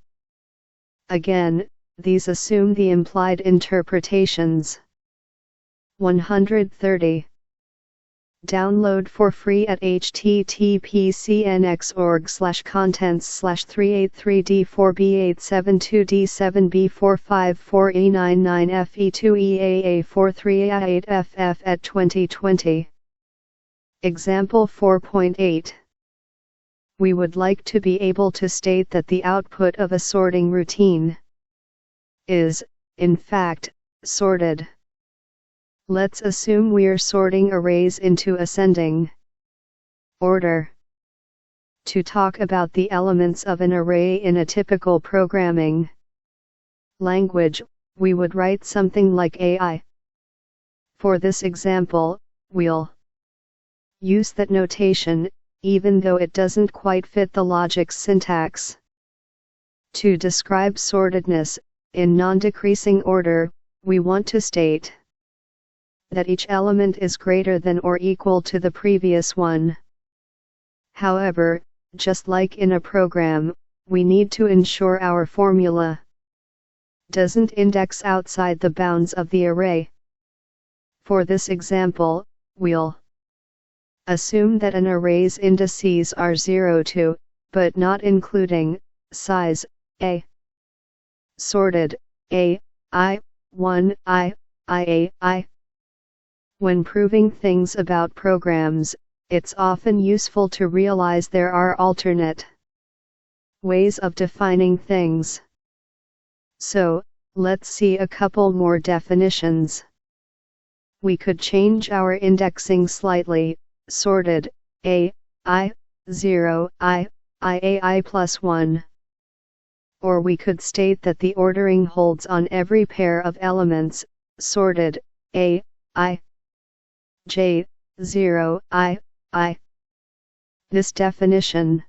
Again, these assume the implied interpretations. 130. Download for free at https://383d4b8722d7b454e99fe2eaa43a8ff at 2020. Example 4.8. We would like to be able to state that the output of a sorting routine is, in fact, sorted. Let's assume we're sorting arrays into ascending order. To talk about the elements of an array in a typical programming language, we would write something like AI. For this example, we'll use that notation, even though it doesn't quite fit the logic's syntax. To describe sortedness, in non-decreasing order, we want to state that each element is greater than or equal to the previous one. However, just like in a program, we need to ensure our formula doesn't index outside the bounds of the array. For this example, we'll assume that an array's indices are 0 to, but not including, size, a. Sorted, a, I, 1, I, I. When proving things about programs, it's often useful to realize there are alternate ways of defining things. So, let's see a couple more definitions. We could change our indexing slightly. Sorted, a, I, 0, I plus 1. Or we could state that the ordering holds on every pair of elements. Sorted, a, I, j, 0, I. This definition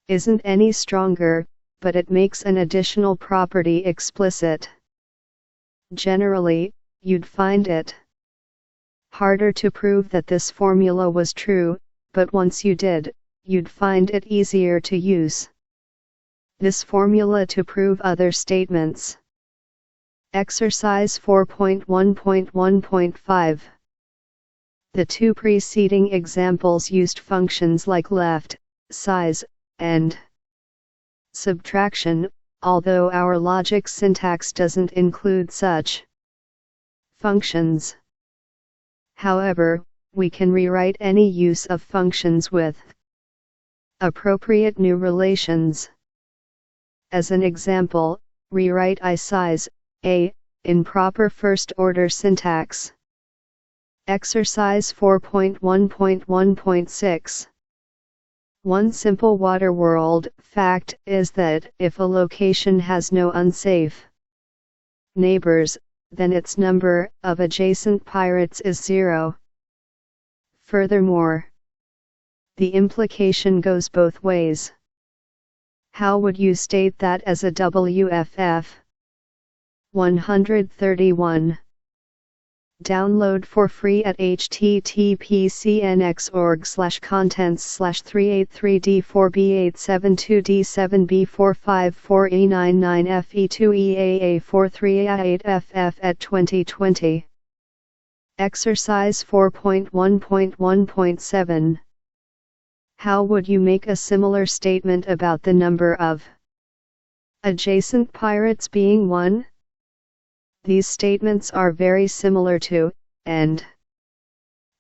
isn't any stronger, but it makes an additional property explicit. Generally, you'd find it harder to prove that this formula was true, but once you did, you'd find it easier to use this formula to prove other statements. Exercise 4.1.1.5. The two preceding examples used functions like left, size, and subtraction, although our logic syntax doesn't include such functions. However, we can rewrite any use of functions with appropriate new relations. As an example, rewrite isize, a, in proper first-order syntax. Exercise 4.1.1.6. One simple water world fact is that if a location has no unsafe neighbors, then its number of adjacent pirates is 0. Furthermore, the implication goes both ways. How would you state that as a WFF? 131. Download for free at https://383d4b8722d7b454e99fe2eaa43a8ff at 2020. Exercise 4.1.1.7. How would you make a similar statement about the number of adjacent pirates being 1? These statements are very similar to, and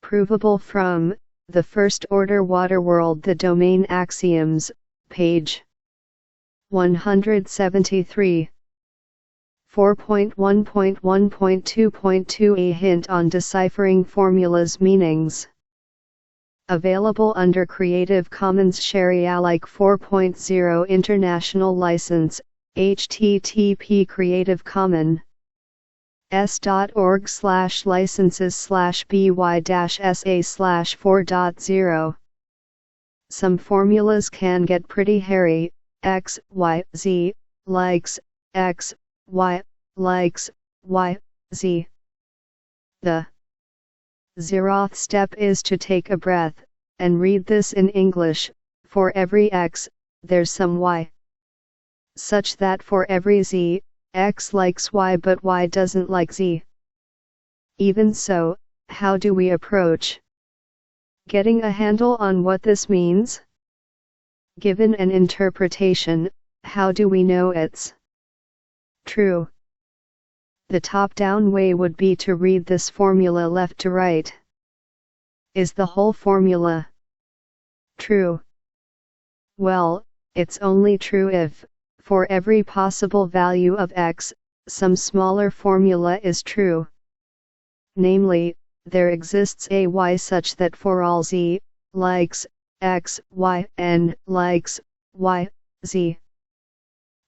provable from, the First Order Waterworld. The Domain Axioms, page 173. 4.1.1.2.2 A hint on deciphering formulas' meanings. Available under Creative Commons Share-alike 4.0 International License, http Creative Commons s.org/licenses/by-sa/4.0. Some formulas can get pretty hairy. X, Y, Z, likes, X, Y, likes, Y, Z. The 0th step is to take a breath, and read this in English. For every X, there's some Y. Such that for every Z, X likes Y but Y doesn't like Z. Even so, how do we approach getting a handle on what this means? Given an interpretation, how do we know it's true? The top-down way would be to read this formula left to right. Is the whole formula true? Well, it's only true if, for every possible value of X, some smaller formula is true. Namely, there exists a Y such that for all Z, likes, X, Y, N, likes, Y, Z.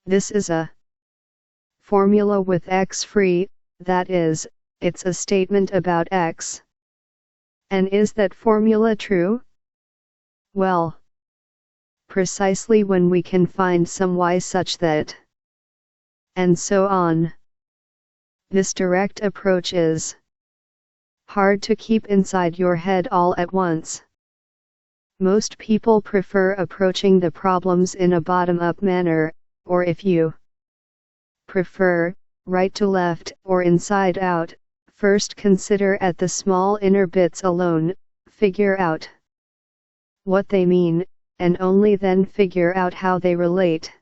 This is a formula with X free, that is, it's a statement about X. And is that formula true? Well, precisely when we can find some Y such that, and so on. This direct approach is hard to keep inside your head all at once. Most people prefer approaching the problems in a bottom-up manner, or if you prefer, right to left or inside out. First consider at the small inner bits alone, figure out what they mean, and only then figure out how they relate.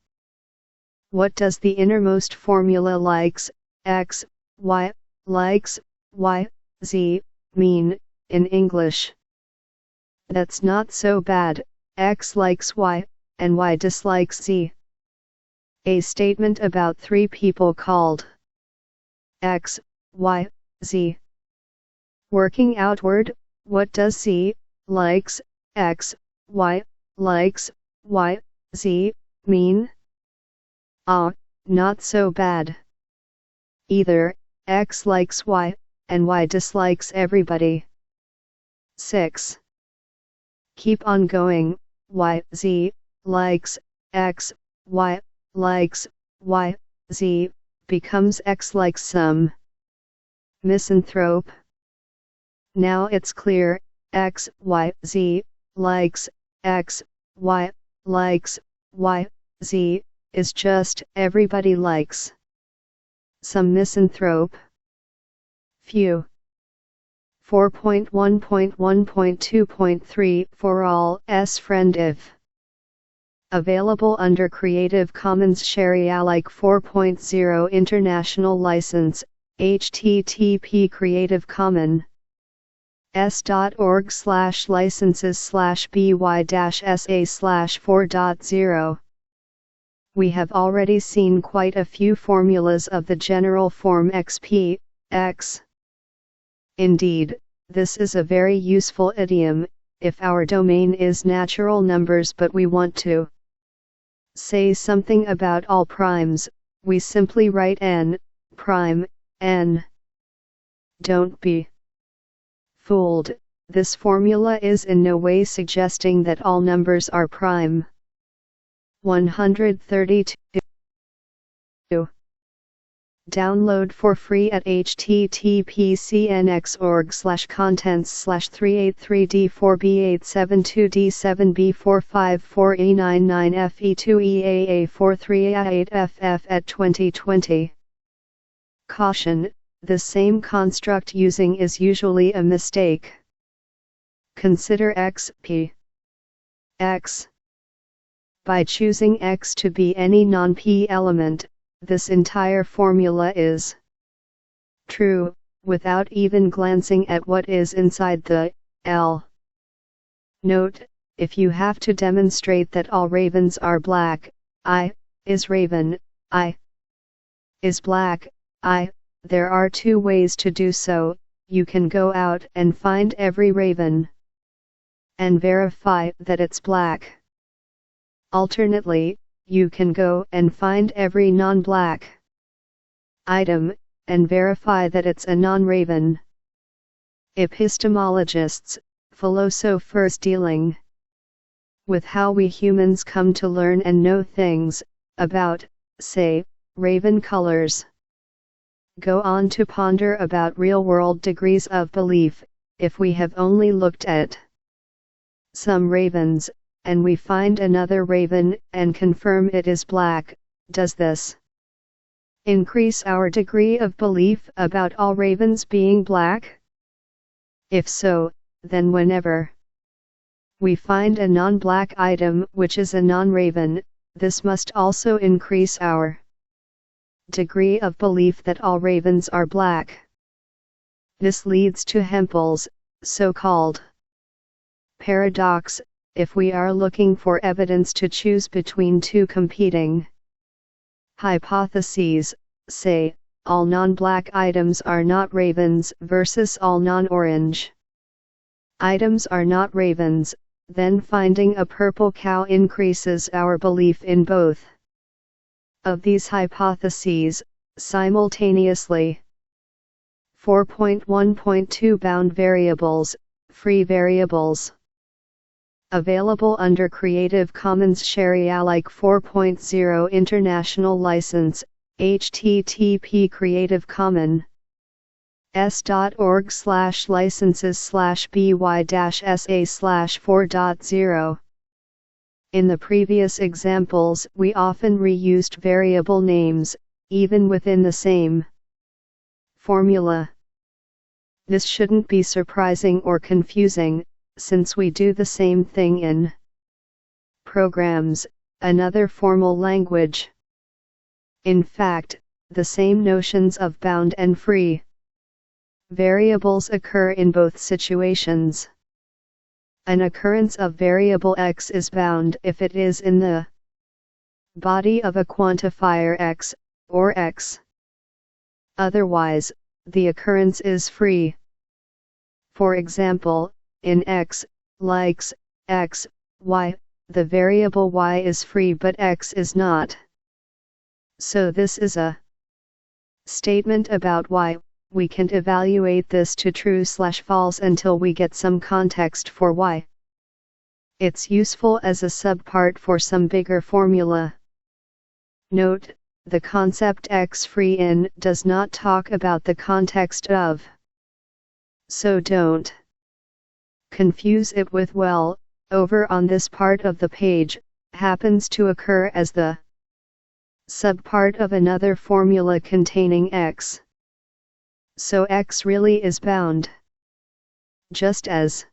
What does the innermost formula likes, X, Y, likes, Y, Z, mean, in English? That's not so bad. X likes Y, and Y dislikes Z. A statement about three people called X, Y, Z. Working outward, what does Z, likes, X, Y, likes, Y, Z, mean? Ah, not so bad. Either, X likes Y, and Y dislikes everybody. 6. Keep on going. Y, Z, likes, X, Y, likes, Y, Z, becomes X likes some misanthrope. Now it's clear, X, Y, Z, likes, X, Y, likes, Y, Z, is just everybody likes some misanthrope. Few. 4.1.1.2.3 For all, S friend if. Available under Creative Commons Share-alike 4.0 International License, http Creative Commons s.org/licenses/by-sa/4.0. We have already seen quite a few formulas of the general form XP, X. Indeed, this is a very useful idiom, if our domain is natural numbers but we want to say something about all primes, we simply write n, prime, n. Don't be fooled, this formula is in no way suggesting that all numbers are prime. 132. Download for free at https://383D4B872D7B454E99FE2EAA43A8FF at 2020. Caution, the same construct using is usually a mistake. Consider XP x. By choosing x to be any non-p element, this entire formula is true, without even glancing at what is inside the L. Note, if you have to demonstrate that all ravens are black, I is raven, I is black, there are two ways to do so. You can go out and find every raven and verify that it's black. Alternately, you can go and find every non-black item and verify that it's a non-raven. Epistemologists, philosophers dealing with how we humans come to learn and know things about, say, raven colors, go on to ponder about real-world degrees of belief. If we have only looked at some ravens, and we find another raven and confirm it is black, does this increase our degree of belief about all ravens being black? If so, then whenever we find a non-black item which is a non-raven, this must also increase our degree of belief that all ravens are black. This leads to Hempel's so-called paradox. If we are looking for evidence to choose between two competing hypotheses, say, all non-black items are not ravens versus all non-orange items are not ravens, then finding a purple cow increases our belief in both of these hypotheses simultaneously. 4.1.2 Bound variables, free variables. Available under Creative Commons Sharealike 4.0 International License, http creativecommons.org/licenses/by-sa/4.0. In the previous examples, we often reused variable names, even within the same formula. This shouldn't be surprising or confusing, since we do the same thing in programs, another formal language. In fact, the same notions of bound and free variables occur in both situations. An occurrence of variable x is bound if it is in the body of a quantifier x, or x. Otherwise, the occurrence is free. For example, in x, likes, x, y, the variable y is free but x is not. So this is a statement about y. We can't evaluate this to true/false until we get some context for y. It's useful as a subpart for some bigger formula. Note, the concept x free in does not talk about the context of. So don't confuse it with well, over on this part of the page, happens to occur as the subpart of another formula containing x. So x really is bound. Just as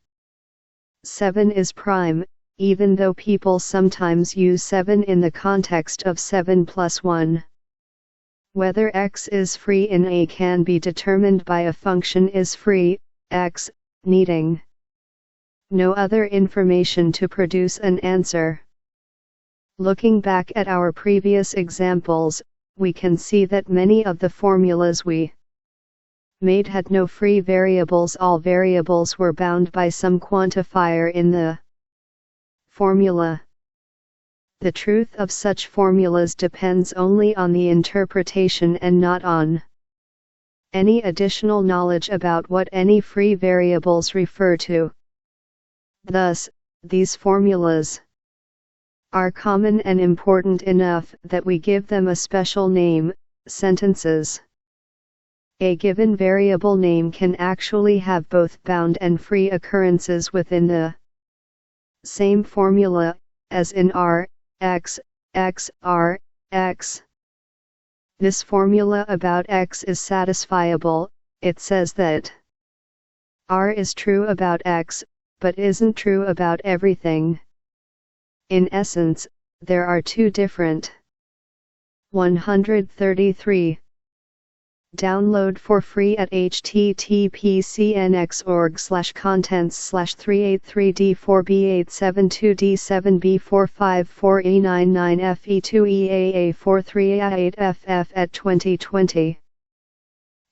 7 is prime, even though people sometimes use 7 in the context of 7 plus 1. Whether x is free in A can be determined by a function is free, x, needing no other information to produce an answer. Looking back at our previous examples, we can see that many of the formulas we made had no free variables. All variables were bound by some quantifier in the formula. The truth of such formulas depends only on the interpretation and not on any additional knowledge about what any free variables refer to. Thus, these formulas are common and important enough that we give them a special name, sentences. A given variable name can actually have both bound and free occurrences within the same formula, as in R, X, X, R, X. This formula about X is satisfiable. It says that R is true about X, but isn't true about everything. In essence, there are two different. 133. Download for free at https://383d4b872d7b454e99fe2eaa43a8ff at 2020.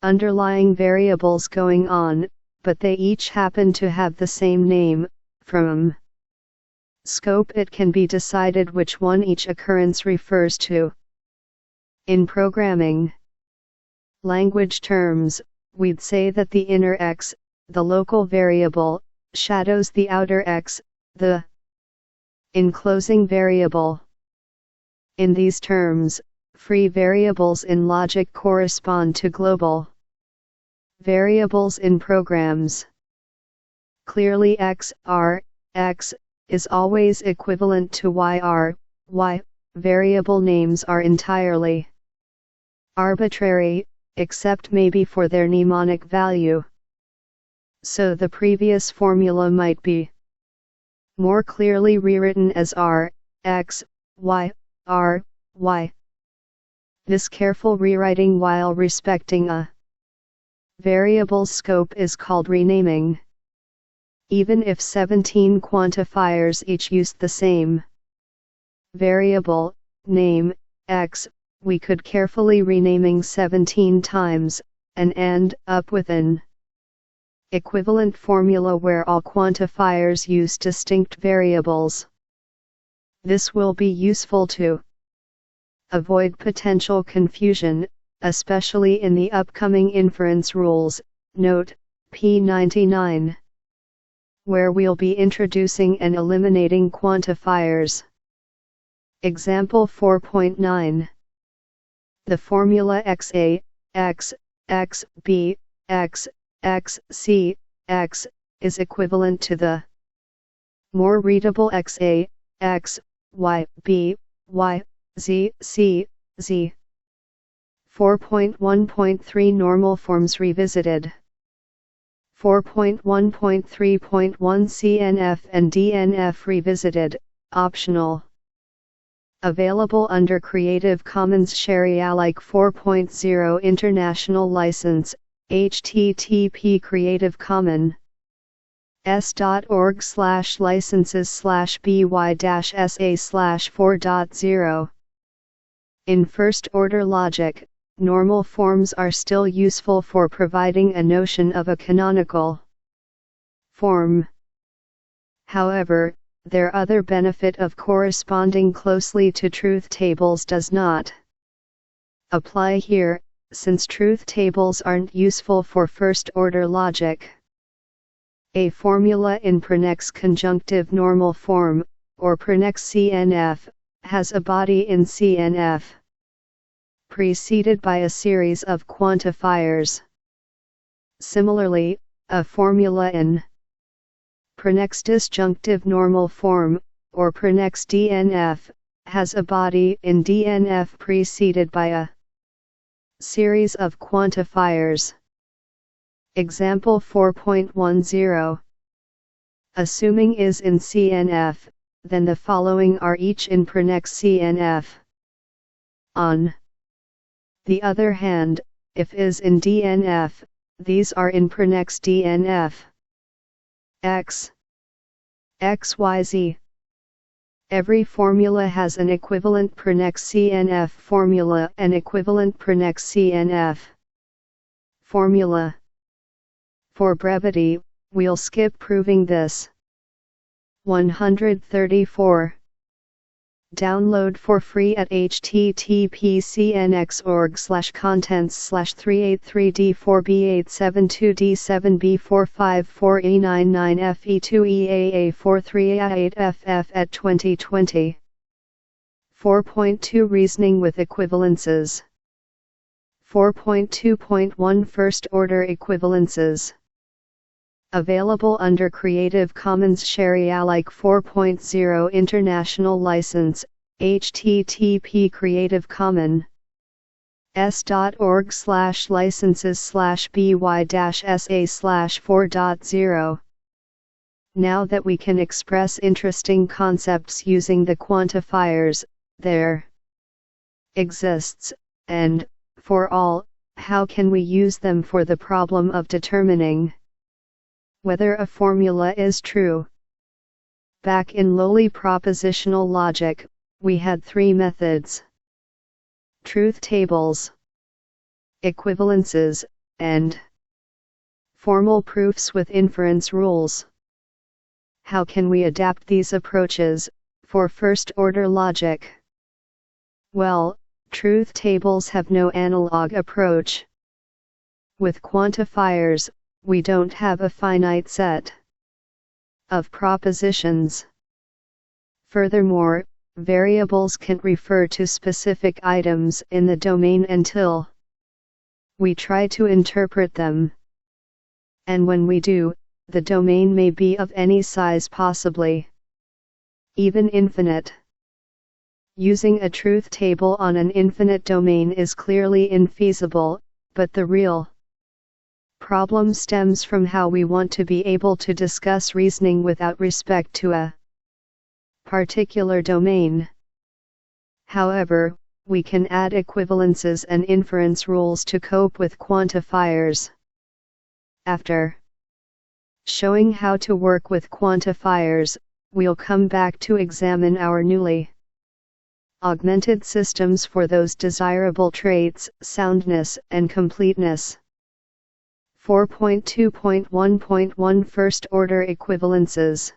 Underlying variables going on, but they each happen to have the same name. From scope, it can be decided which one each occurrence refers to. In programming language terms, we'd say that the inner x, the local variable, shadows the outer x, the enclosing variable. In these terms, free variables in logic correspond to global variables in programs. Clearly x is always equivalent to y. Variable names are entirely arbitrary, except maybe for their mnemonic value. So the previous formula might be more clearly rewritten as x, y. This careful rewriting while respecting a variable's scope is called renaming. Even if 17 quantifiers each used the same variable name, x, we could carefully renaming 17 times, and end up with an equivalent formula where all quantifiers use distinct variables. This will be useful to avoid potential confusion, especially in the upcoming inference rules, note P99, where we'll be introducing and eliminating quantifiers. Example 4.9. The formula xa, x, x, b, x, x, c, x, is equivalent to the more readable xa, x, y, b, y, z, c, z. 4.1.3 Normal Forms Revisited. 4.1.3.1 CNF and DNF Revisited, optional. Available under Creative Commons Share-alike 4.0 International License, http Creative Commons s.org/licenses/by-sa/4.0. In first-order logic, normal forms are still useful for providing a notion of a canonical form. However, their other benefit of corresponding closely to truth tables does not apply here, since truth tables aren't useful for first-order logic. A formula in Pronex's conjunctive normal form, or Pronex CNF, has a body in CNF, preceded by a series of quantifiers. Similarly, a formula in Pronex disjunctive normal form, or Pronex DNF, has a body in DNF preceded by a series of quantifiers. Example 4.10. Assuming is in CNF, then the following are each in Pronex CNF. On the other hand, if is in DNF, these are in Pronex DNF. X, X, Y, Z. Every formula has an equivalent Pronex CNF formula and equivalent Pronex CNF formula. For brevity, we'll skip proving this. 134. Download for free at https://383d4b872d7b454e99fe2eaa43a8ff at 2020. 4.2 Reasoning with equivalences. 4.2.1 First order equivalences. Available under Creative Commons Share-alike 4.0 International License, http Creative Commons s.org/licenses/by-sa/4.0. Now that we can express interesting concepts using the quantifiers, there exists, and, for all, how can we use them for the problem of determining whether a formula is true? Back in lowly propositional logic, we had three methods: truth tables, equivalences, and formal proofs with inference rules. How can we adapt these approaches for first-order logic? Well, truth tables have no analog approach. With quantifiers, we don't have a finite set of propositions. Furthermore, variables can't refer to specific items in the domain until we try to interpret them. And when we do, the domain may be of any size, possibly even infinite. Using a truth table on an infinite domain is clearly infeasible, but the real problem stems from how we want to be able to discuss reasoning without respect to a particular domain. However, we can add equivalences and inference rules to cope with quantifiers. After showing how to work with quantifiers, we'll come back to examine our newly augmented systems for those desirable traits, soundness and completeness. 4.2.1.1 First Order Equivalences.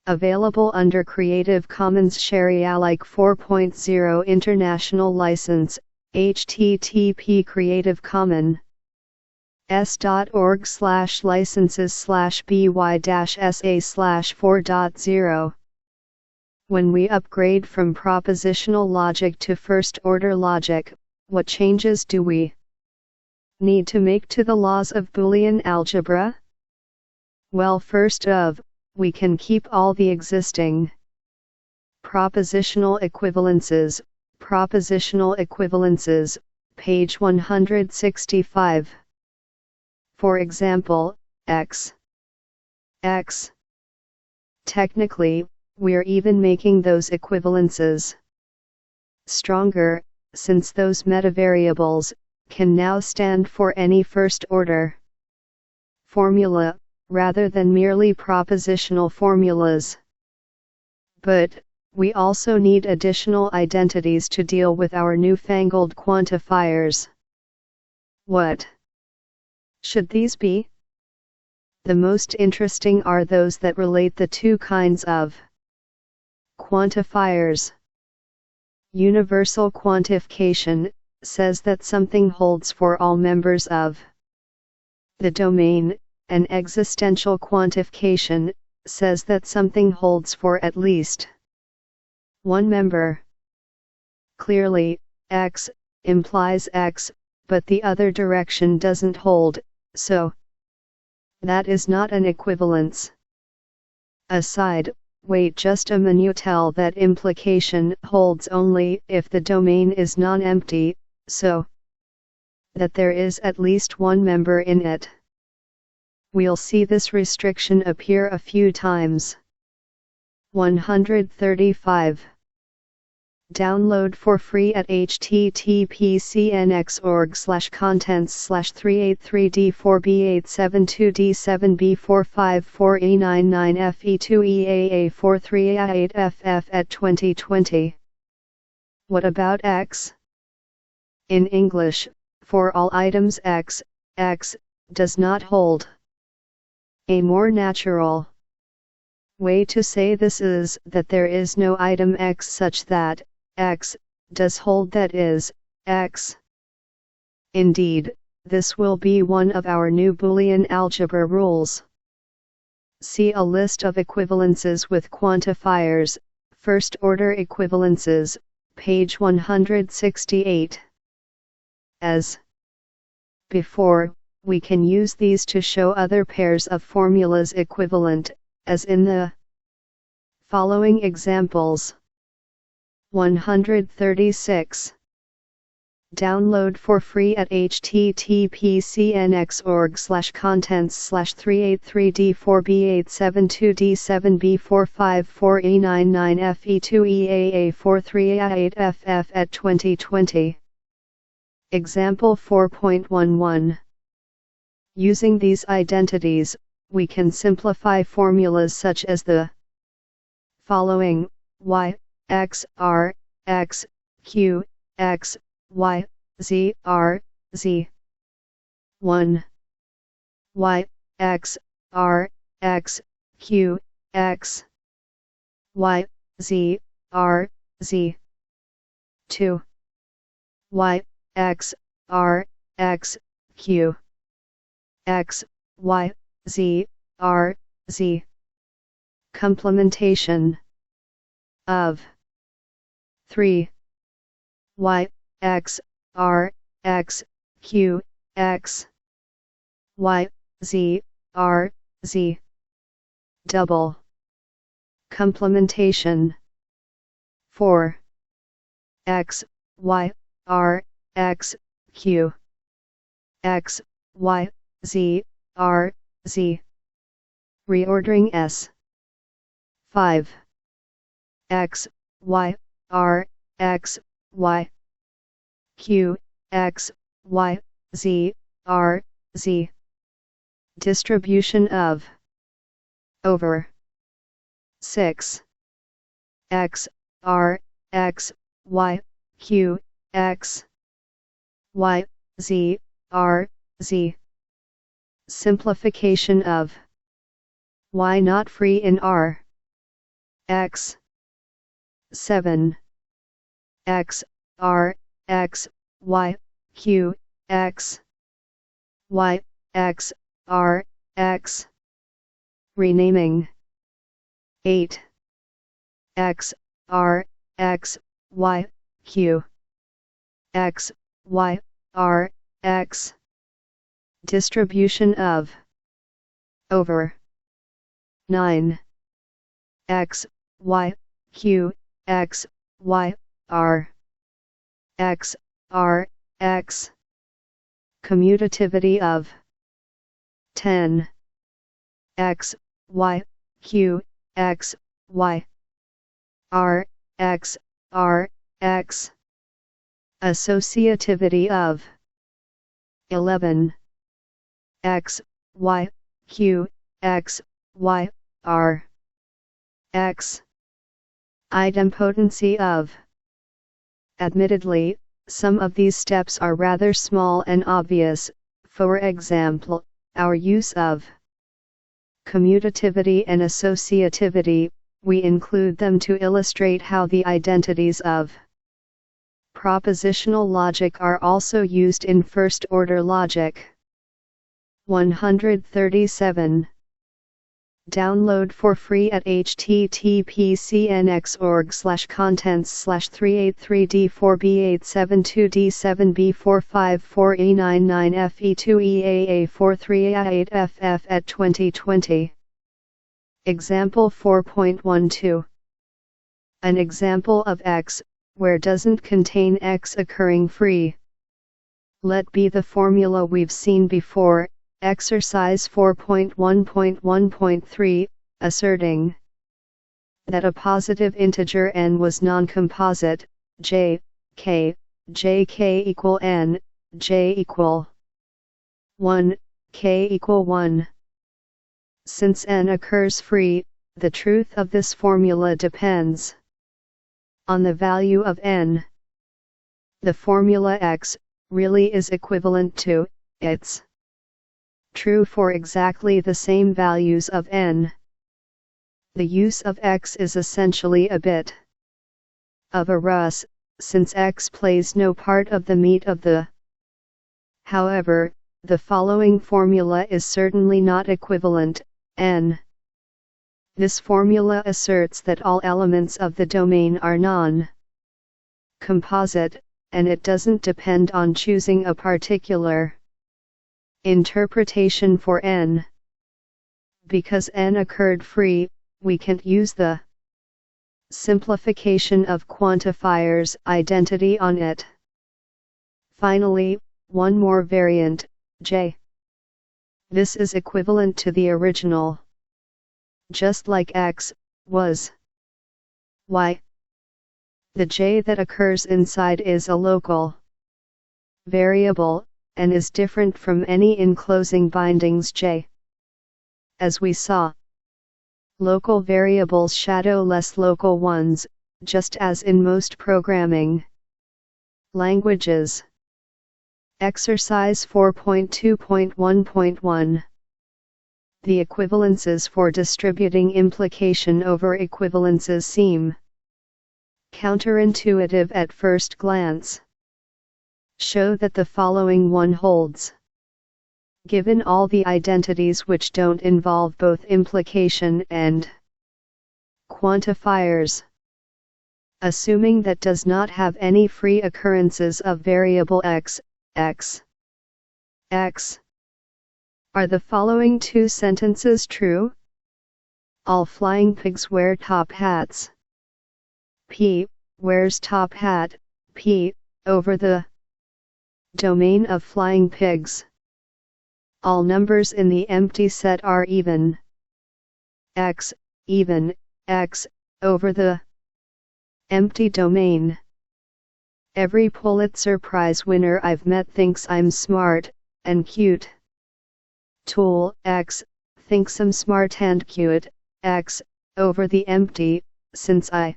Available under Creative Commons Share-alike 4.0 International License, http Creative Commons s.org/licenses/by-sa/4.0. When we upgrade from propositional logic to first-order logic, what changes do we need to make to the laws of Boolean algebra? Well, first of, we can keep all the existing propositional equivalences. Propositional equivalences, page 165. For example, x. Technically, we're even making those equivalences stronger, since those metavariables can now stand for any first-order formula, rather than merely propositional formulas. But we also need additional identities to deal with our newfangled quantifiers. What should these be? The most interesting are those that relate the two kinds of quantifiers. Universal quantification says that something holds for all members of the domain, and existential quantification says that something holds for at least one member. Clearly, x implies x, but the other direction doesn't hold, so that is not an equivalence. Aside, wait just a minute, tell that implication holds only if the domain is non-empty, so that there is at least one member in it. We'll see this restriction appear a few times. 135. Download for free at https://383d4b872d7b454e99fe2eaa43a8ff at 2020. What about x? In English, for all items x does not hold. A more natural way to say this is that there is no item x such that x does hold, that is, x. Indeed, this will be one of our new Boolean algebra rules. See a list of equivalences with quantifiers, first-order equivalences, page 168. As before, we can use these to show other pairs of formulas equivalent, as in the following examples. 136. Download for free at https://383D4B872D7B454E99FE2EAA43A8FF at 2020. Example 4.11. Using these identities, we can simplify formulas such as the following: y, x, r, x, q, x, y, z, r, z. 1. Y, x, r, x, q, x, y, z, r, z. 2. Y, x, r, x, q, x, y, z, r, z. Complementation of 3. Y, x, r, x, q, x, y, z, r, z. Double complementation 4. X, y, r, x, q, x, y, z, r, z. Reordering S. 5. X, y, r, x, y, q, x, y, z, r, z. Distribution of over 6. X, r, x, y, q, x, y, z, r, z. Simplification of y not free in R. X. 7. X, r, x, y, q, x, y, x, r, x. Renaming 8. X, r, x, y, q, x, y, r, x. Distribution of over 9. X, y, q, x, y, r, x, r, x. Commutativity of 10. X, y, q, x, y, r, x, r, x. Associativity of 11. X, y, q, x, y, r, x. Idempotency of. Admittedly, some of these steps are rather small and obvious, for example, our use of commutativity and associativity. We include them to illustrate how the identities of propositional logic are also used in first-order logic. 137. Download for free at https://383D4B872D7B454E99FE2EAA43A8FF at 2020. Example 4.12. An example of X, where doesn't contain X occurring free. Let be the formula we've seen before, exercise 4.1.1.3, asserting that a positive integer n was non-composite, j, k equal n, j equal 1, k equal 1. Since n occurs free, the truth of this formula depends on the value of n. The formula X really is equivalent to it's true for exactly the same values of n. The use of X is essentially a bit of a ruse, since X plays no part of the meat of the. However, the following formula is certainly not equivalent, n. This formula asserts that all elements of the domain are non-composite, and it doesn't depend on choosing a particular interpretation for n. Because n occurred free, we can't use the simplification of quantifier's identity on it. Finally, one more variant, J. This is equivalent to the original. Just like X was Y. The J that occurs inside is a local variable, and is different from any enclosing bindings J. As we saw, local variables shadow less local ones, just as in most programming languages. Exercise 4.2.1.1. The equivalences for distributing implication over equivalences seem counterintuitive at first glance. Show that the following one holds. Given all the identities which don't involve both implication and quantifiers. Assuming that does not have any free occurrences of variable x, x. Are the following two sentences true? All flying pigs wear top hats. P wears top hat, P, over the domain of flying pigs. All numbers in the empty set are even. X, even, X, over the empty domain. Every Pulitzer Prize winner I've met thinks I'm smart and cute. Tool, X, thinks I'm smart and cute, X, over the empty, since I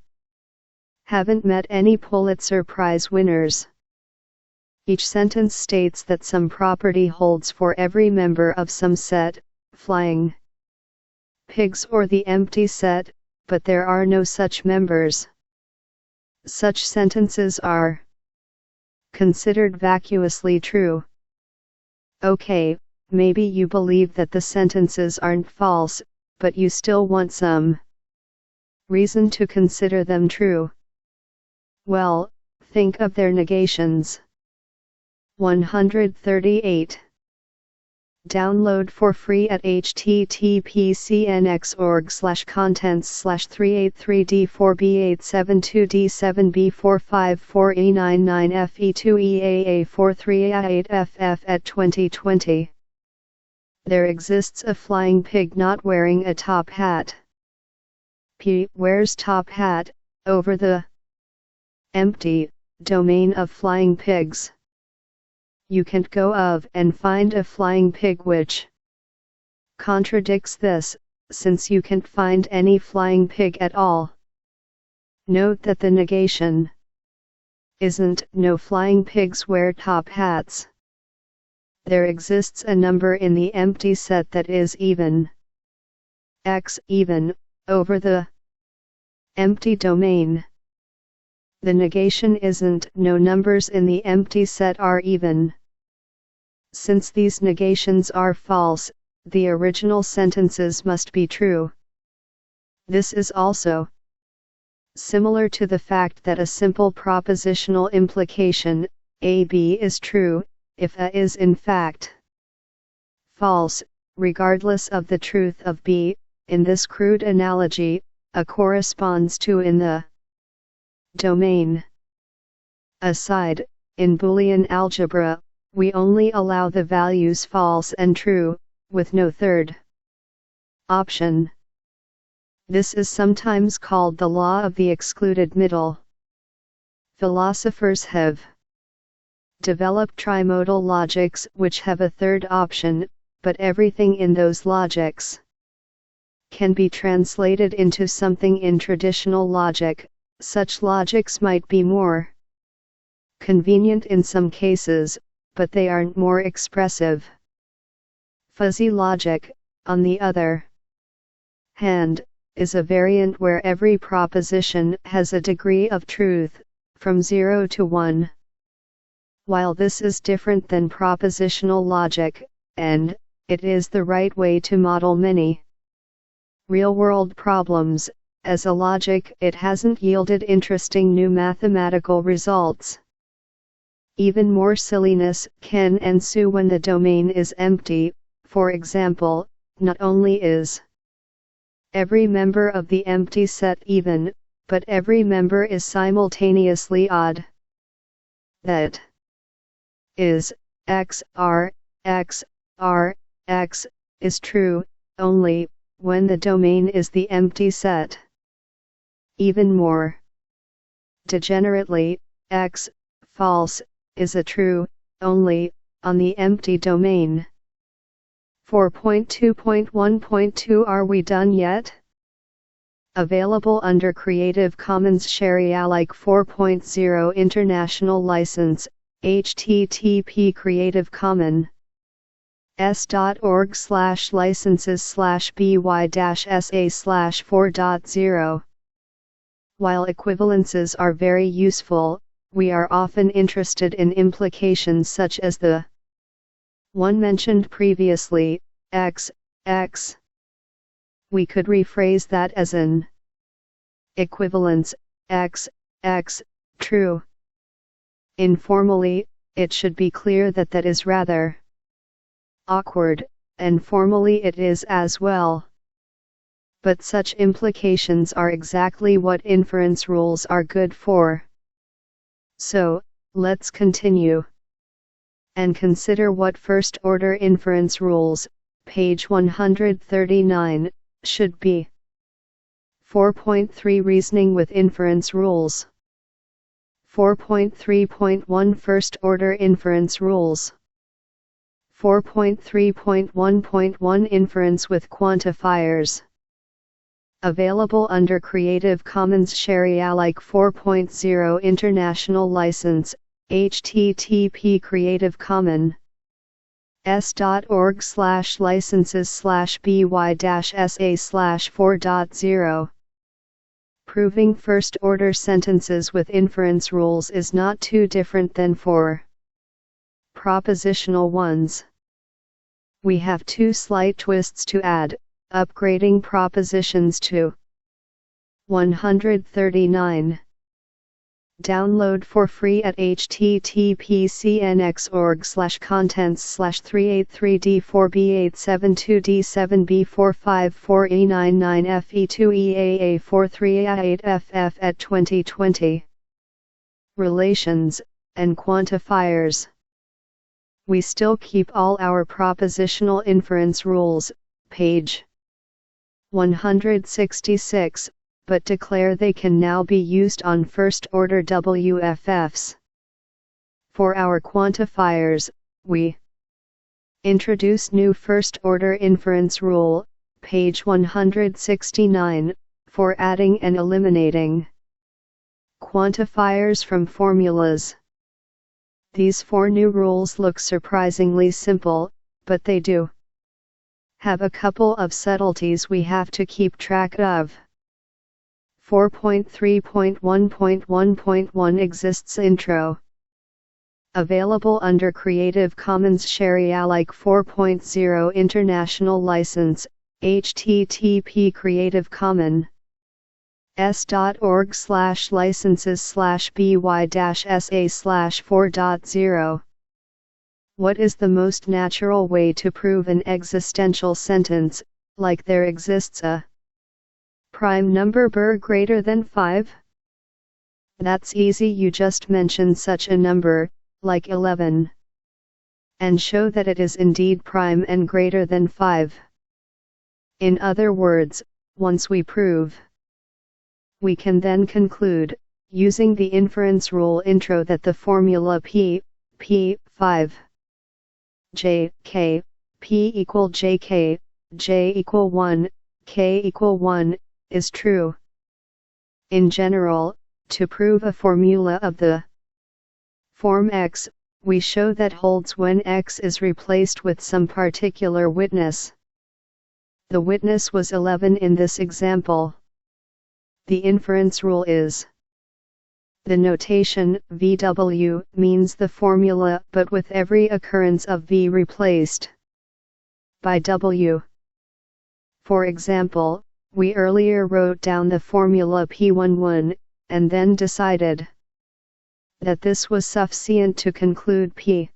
haven't met any Pulitzer Prize winners. Each sentence states that some property holds for every member of some set, flying pigs or the empty set, but there are no such members. Such sentences are considered vacuously true. Okay, maybe you believe that the sentences aren't false, but you still want some reason to consider them true. Well, think of their negations. 138. Download for free at https://383d4b872d7b454e99fe2eaa43a8ff at 2020. There exists a flying pig not wearing a top hat. P wears top hat, over the empty domain of flying pigs. You can't go of and find a flying pig which contradicts this, since you can't find any flying pig at all. Note that the negation isn't no flying pigs wear top hats. There exists a number in the empty set that is even. X even, over the empty domain. The negation isn't no numbers in the empty set are even. Since these negations are false, the original sentences must be true. This is also similar to the fact that a simple propositional implication, AB is true, if A is in fact false, regardless of the truth of B. In this crude analogy, A corresponds to in the domain. Aside, in Boolean algebra, we only allow the values false and true, with no third option. This is sometimes called the law of the excluded middle. Philosophers have developed trimodal logics which have a third option, but everything in those logics can be translated into something in traditional logic. Such logics might be more convenient in some cases, but they aren't more expressive. Fuzzy logic, on the other hand, is a variant where every proposition has a degree of truth, from 0 to 1. While this is different than propositional logic, and it is the right way to model many real-world problems, as a logic it hasn't yielded interesting new mathematical results. Even more silliness can ensue when the domain is empty. For example, not only is every member of the empty set even, but every member is simultaneously odd. That is x r x r x is true only when the domain is the empty set. Even more degenerately, x false is a true only on the empty domain. 4.2.1.2 Are we done yet? Available under Creative Commons Share-alike 4.0 International License, http Creative Commons s.org/licenses/by-sa/4.0. While equivalences are very useful, we are often interested in implications such as the one mentioned previously, x, x. We could rephrase that as an equivalence, x, x, true. Informally, it should be clear that that is rather awkward, and formally it is as well. But such implications are exactly what inference rules are good for. So, let's continue and consider what first-order inference rules, page 139, should be. 4.3 Reasoning with inference rules. 4.3.1 First-order inference rules. 4.3.1.1 Inference with quantifiers. Available under Creative Commons Share-alike 4.0 International License, http Creative Commons s.org/licenses/by-sa/4.0. Proving first-order sentences with inference rules is not too different than for propositional ones. We have two slight twists to add, upgrading propositions to 139. Download for free at https://383d4b872d7b454e99fe2eaa43a8ff at 2020. Relations and quantifiers. We still keep all our propositional inference rules, page 166, but declare they can now be used on first-order WFFs. For our quantifiers, we introduce new first-order inference rule, page 169, for adding and eliminating quantifiers from formulas. These four new rules look surprisingly simple, but they do have a couple of subtleties we have to keep track of. 4.3.1.1.1 Exists Intro. Available under Creative Commons Share-alike 4.0 International License, http Creative Commons s.org/licenses/by-sa/4.0. What is the most natural way to prove an existential sentence, like there exists a prime number greater than 5? That's easy. You just mention such a number, like 11, and show that it is indeed prime and greater than 5. In other words, once we prove, we can then conclude, using the inference rule intro, that the formula P 5 J K P equal J K J equal 1 K equal 1 is true. In general, to prove a formula of the form X, we show that holds when X is replaced with some particular witness. The witness was 11 in this example. The inference rule is: the notation VW means the formula but with every occurrence of V replaced by W. For example, we earlier wrote down the formula P11, and then decided that this was sufficient to conclude P.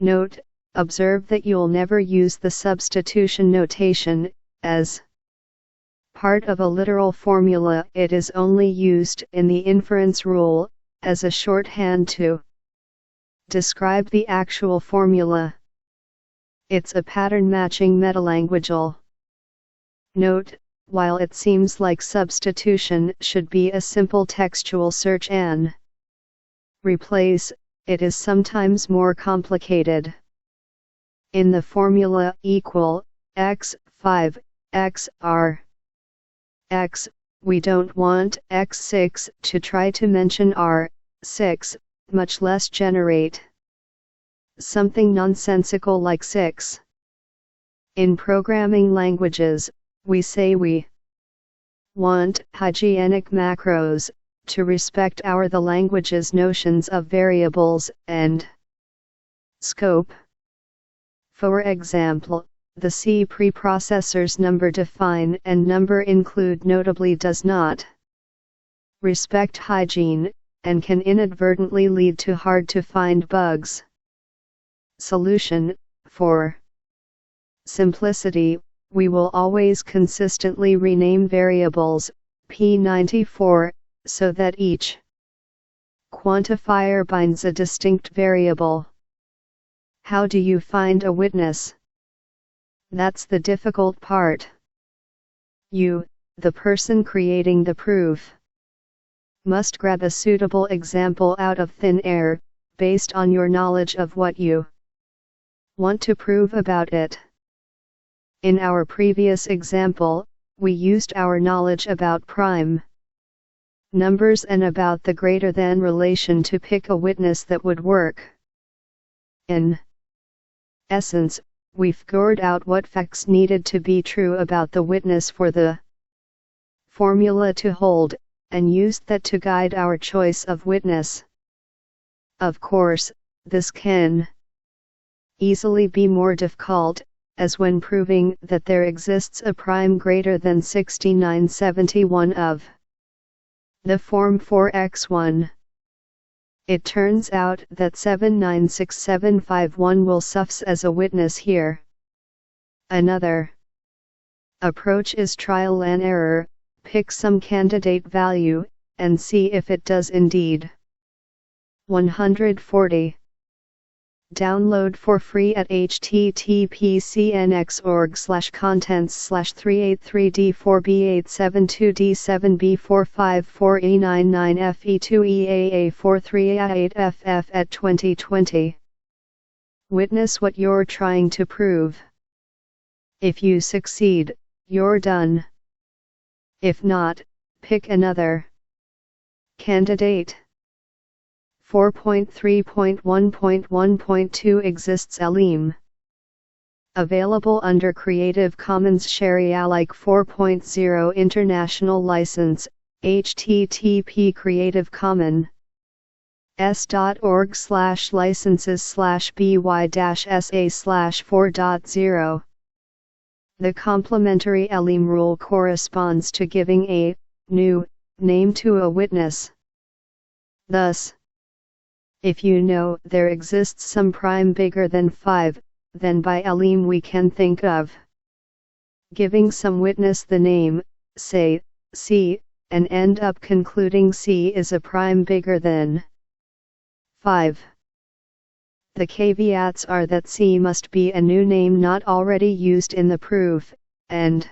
Note: observe that you'll never use the substitution notation as part of a literal formula. It is only used in the inference rule as a shorthand to describe the actual formula. It's a pattern-matching metalanguageal. Note, while it seems like substitution should be a simple textual search and replace, it is sometimes more complicated. In the formula equal x 5 x r x, we don't want x6 to try to mention r6, much less generate something nonsensical like 6. In programming languages, we say we want hygienic macros to respect the language's notions of variables and scope. For example, the C preprocessor's number define and number include notably does not respect hygiene, and can inadvertently lead to hard-to-find bugs. Solution: for simplicity, we will always consistently rename variables P94, so that each quantifier binds a distinct variable. How do you find a witness? That's the difficult part. You, the person creating the proof, must grab a suitable example out of thin air, based on your knowledge of what you want to prove about it. In our previous example, we used our knowledge about prime numbers and about the greater than relation to pick a witness that would work. In essence, we figured out what facts needed to be true about the witness for the formula to hold, and used that to guide our choice of witness. Of course, this can easily be more difficult, as when proving that there exists a prime greater than 6971 of the form 4x1. It turns out that 796751 will suffice as a witness here. Another approach is trial and error. Pick some candidate value, and see if it does indeed. 140. Download for free at https://383d4b872d7b454e99fe2eaa43a8ff at 2020. Witness what you're trying to prove. If you succeed, you're done. If not, pick another candidate. 4.3.1.1.2 exists Elim. Available under Creative Commons Share-alike 4.0 International License, http Creative Commons s.org/licenses/by-sa/4.0. The complementary Elim rule corresponds to giving a new name to a witness. Thus, if you know there exists some prime bigger than 5, then by Elim we can think of giving some witness the name, say, C, and end up concluding C is a prime bigger than 5. The caveats are that C must be a new name not already used in the proof, and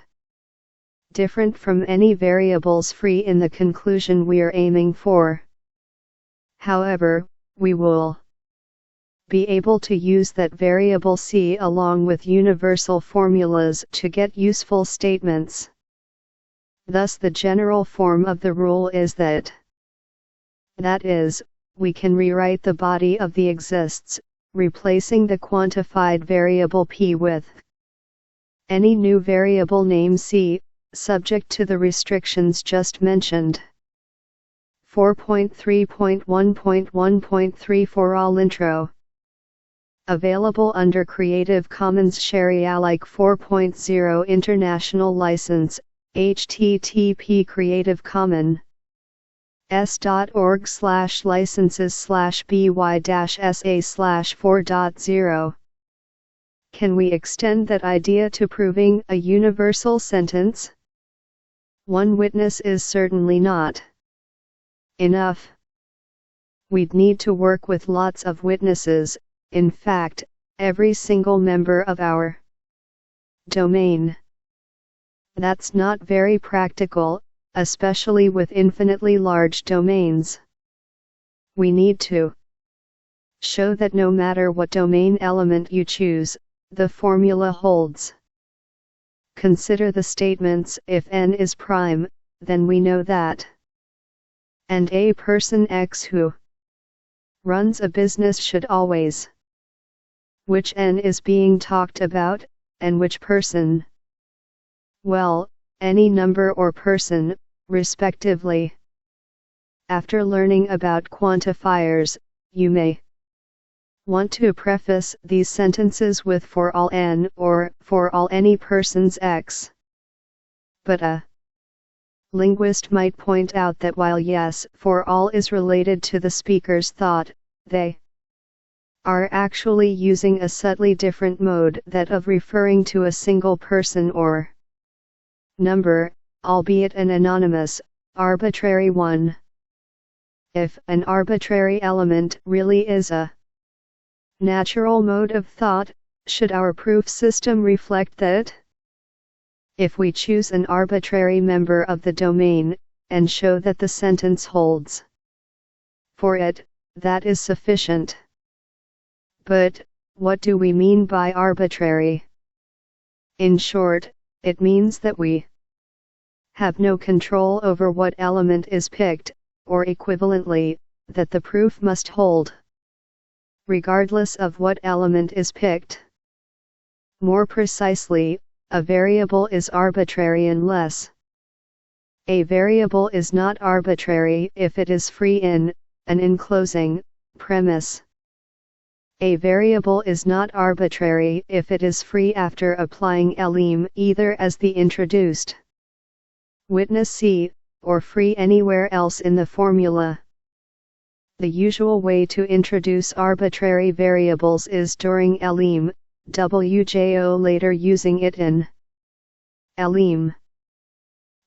different from any variables free in the conclusion we're aiming for. However, we will be able to use that variable C along with universal formulas to get useful statements. Thus the general form of the rule is that is, we can rewrite the body of the exists, replacing the quantified variable P with any new variable name C, subject to the restrictions just mentioned. 4.3.1.1.3 for all intro. Available under Creative Commons Share-alike 4.0 International License, http Creative Commons s.org/licenses/by-sa/4.0. Can we extend that idea to proving a universal sentence? One witness is certainly not enough. we'd need to work with lots of witnesses, in fact, every single member of our domain. That's not very practical, especially with infinitely large domains. We need to show that no matter what domain element you choose, the formula holds. Consider the statements: if n is prime, then we know that, and a person X who runs a business should always. Which n is being talked about, and which person? Well, any number or person, respectively. After learning about quantifiers, you may want to preface these sentences with for all n or for all any persons X. But a linguist might point out that while yes, for all is related to the speaker's thought, they are actually using a subtly different mode, that of referring to a single person or number, albeit an anonymous, arbitrary one. If an arbitrary element really is a natural mode of thought, should our proof system reflect that? If we choose an arbitrary member of the domain, and show that the sentence holds for it, that is sufficient. But, what do we mean by arbitrary? In short, it means that we have no control over what element is picked, or equivalently, that the proof must hold regardless of what element is picked. More precisely, a variable is arbitrary unless a variable is not arbitrary if it is free in an enclosing premise. A variable is not arbitrary if it is free after applying elim either as the introduced witness C, or free anywhere else in the formula. The usual way to introduce arbitrary variables is during elim, wjo later using it in elim.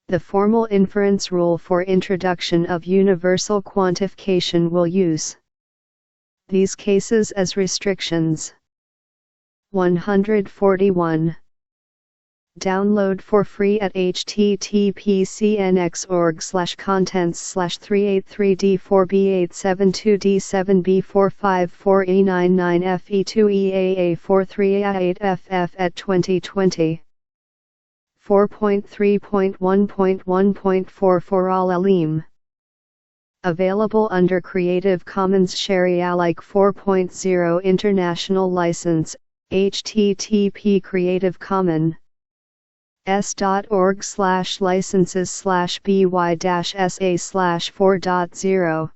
The formal inference rule for introduction of universal quantification will use these cases as restrictions. 141. Download for free at https://383d4b872d7b454e99fe2eaa43a8ff at 2020. 4.3.1.1.4 For all elim. Available under Creative Commons Share-alike 4.0 International License, http Creative Commons s.org/licenses/by-sa/4.0.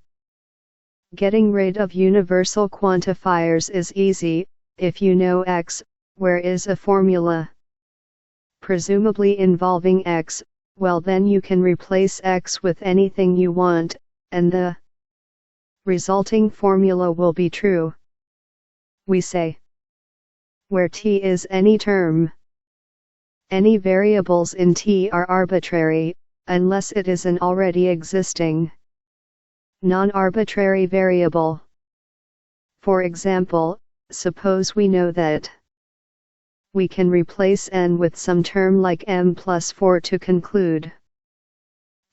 Getting rid of universal quantifiers is easy, if you know X, where is a formula presumably involving X, well then you can replace X with anything you want, and the resulting formula will be true. We say where T is any term. Any variables in T are arbitrary, unless it is an already existing non-arbitrary variable. For example, suppose we know that we can replace n with some term like m plus 4 to conclude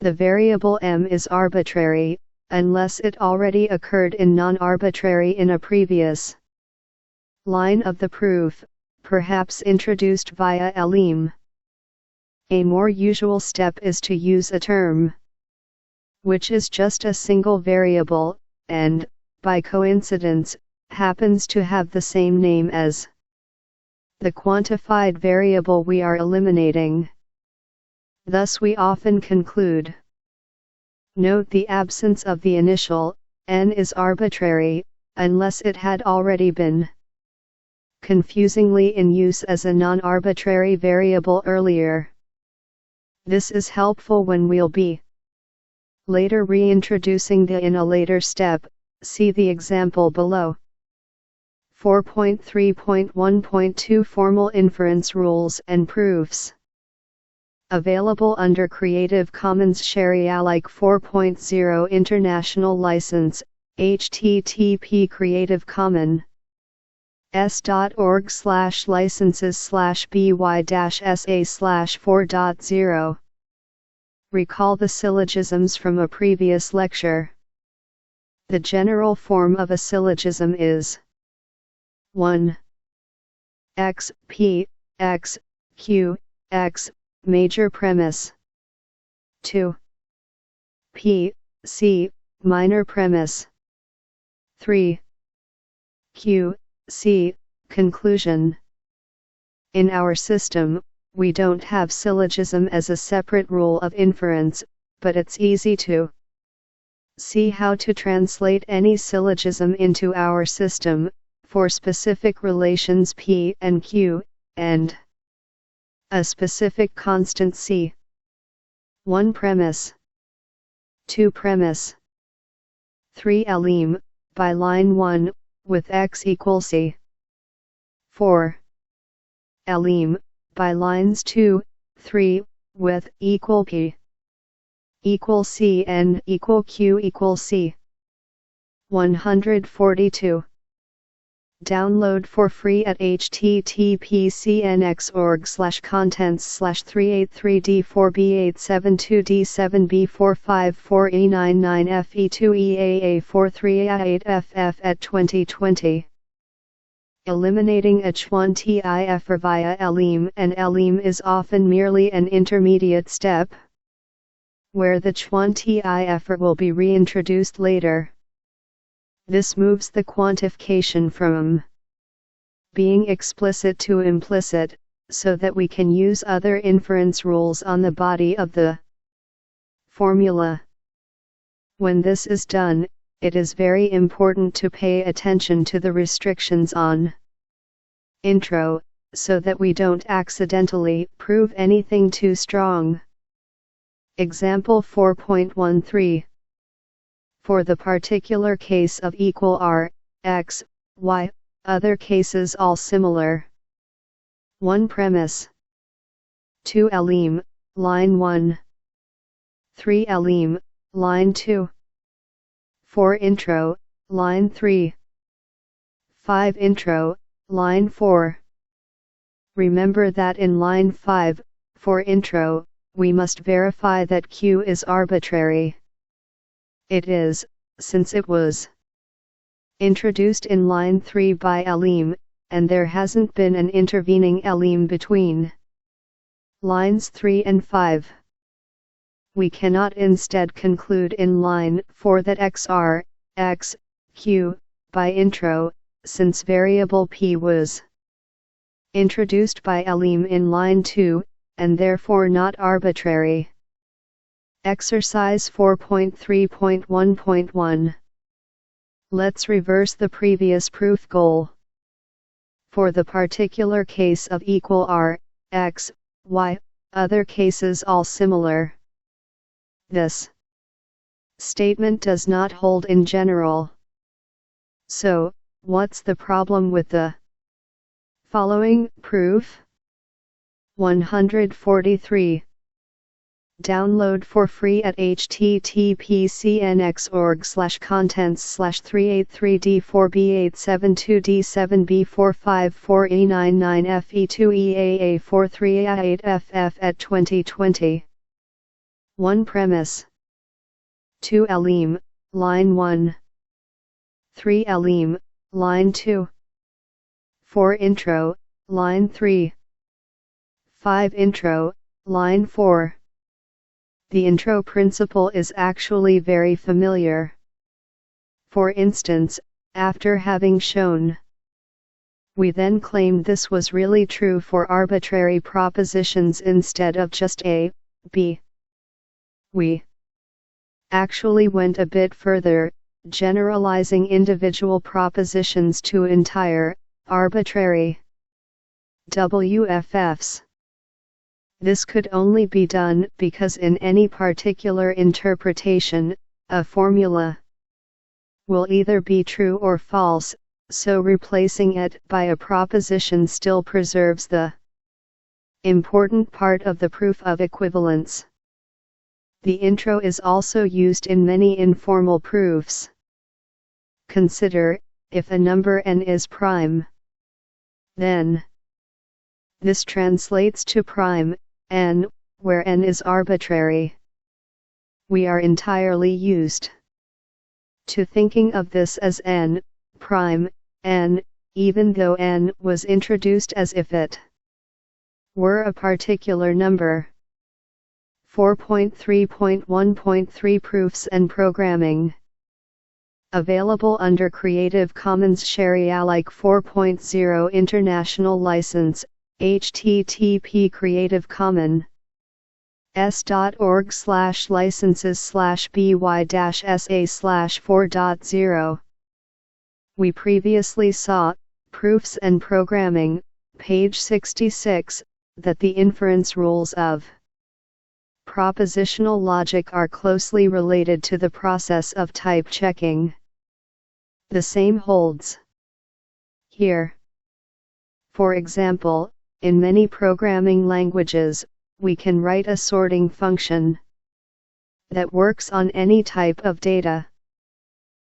the variable m is arbitrary, unless it already occurred in non-arbitrary in a previous line of the proof, perhaps introduced via elim. A more usual step is to use a term which is just a single variable, and, by coincidence, happens to have the same name as the quantified variable we are eliminating. Thus we often conclude. Note the absence of the initial, n is arbitrary, unless it had already been confusingly in use as a non-arbitrary variable earlier. This is helpful when we'll be later reintroducing the in a later step, see the example below. 4.3.1.2 Formal Inference Rules and Proofs. Available under Creative Commons Share-alike 4.0 International License, http Creative Commons s.org/licenses/by-sa/4.0. Recall the syllogisms from a previous lecture. The general form of a syllogism is 1. X, P, X, Q, X, major premise. 2. P, C, minor premise. 3. Q, C, conclusion. In our system, we don't have syllogism as a separate rule of inference, but it's easy to see how to translate any syllogism into our system, for specific relations P and Q, and a specific constant C. 1 premise. 2 premise. 3 elim, by line 1, with X equals C. 4 elim, by lines 2, 3, with equal P equal C and equal Q equal C. 142. Download for free at https://383d4b872d7b454e99fe2eaa43a8ff at 2020. Eliminating h1tifr via elim, and elim is often merely an intermediate step, where the ch1tifr will be reintroduced later. This moves the quantification from being explicit to implicit, so that we can use other inference rules on the body of the formula. When this is done, it is very important to pay attention to the restrictions on intro, so that we don't accidentally prove anything too strong. Example 4.13. For the particular case of equal R, X, Y, other cases all similar. 1 premise. 2 elim, line 1. 3 elim, line 2. 4 intro, line 3. 5 intro, line 4. Remember that in line 5, for intro, we must verify that Q is arbitrary. It is, since it was introduced in line 3 by elim, and there hasn't been an intervening elim between lines 3 and 5. We cannot instead conclude in line 4 that XR, X, Q, by intro, since variable P was introduced by elim in line 2, and therefore not arbitrary. Exercise 4.3.1.1. Let's reverse the previous proof goal. For the particular case of equal R, X, Y, other cases all similar. This statement does not hold in general. So, what's the problem with the following proof? 143. Download for free at https://383d4b872d7b454e99fe2eaa43a8ff at 2020. 1 premise. 2 elim, line 1. 3 elim, line 2. 4 intro, line 3. 5 intro, line 4. The intro principle is actually very familiar. For instance, after having shown, we then claimed this was really true for arbitrary propositions instead of just A, B. We actually went a bit further, generalizing individual propositions to entire, arbitrary WFFs. This could only be done because in any particular interpretation, a formula will either be true or false, so replacing it by a proposition still preserves the important part of the proof of equivalence. The intro is also used in many informal proofs. Consider, if a number n is prime, then this translates to prime n, where n is arbitrary. We are entirely used to thinking of this as n, prime, n, even though n was introduced as if it were a particular number. 4.3.1.3 Proofs and Programming. Available under Creative Commons Share-alike 4.0 International License, http Creative Commons s.org/licenses/by-sa/4.0. We previously saw, Proofs and Programming, page 66, that the inference rules of propositional logic are closely related to the process of type checking. The same holds here. For example, in many programming languages, we can write a sorting function that works on any type of data.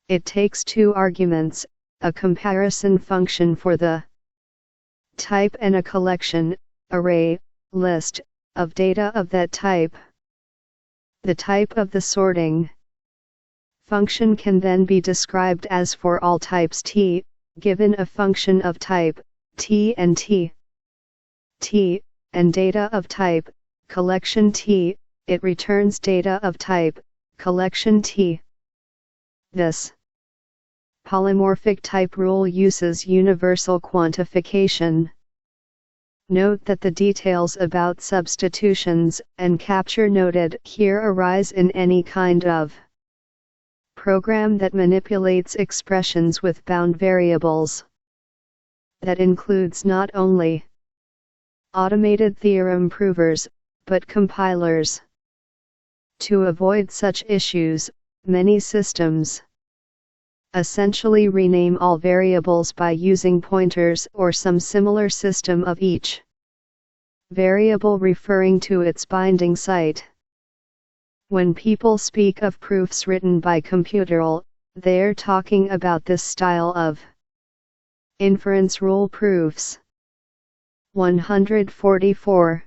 It takes two arguments, a comparison function for the type and a collection, array, list, of data of that type. The type of the sorting function can then be described as for all types T, given a function of type, T and T, and data of type, collection T, it returns data of type, collection T. This polymorphic type rule uses universal quantification. Note that the details about substitutions and capture noted here arise in any kind of program that manipulates expressions with bound variables. That includes not only automated theorem provers, but compilers. To avoid such issues, many systems essentially rename all variables by using pointers or some similar system of each variable referring to its binding site. When people speak of proofs written by computer, they're talking about this style of inference rule proofs. 144.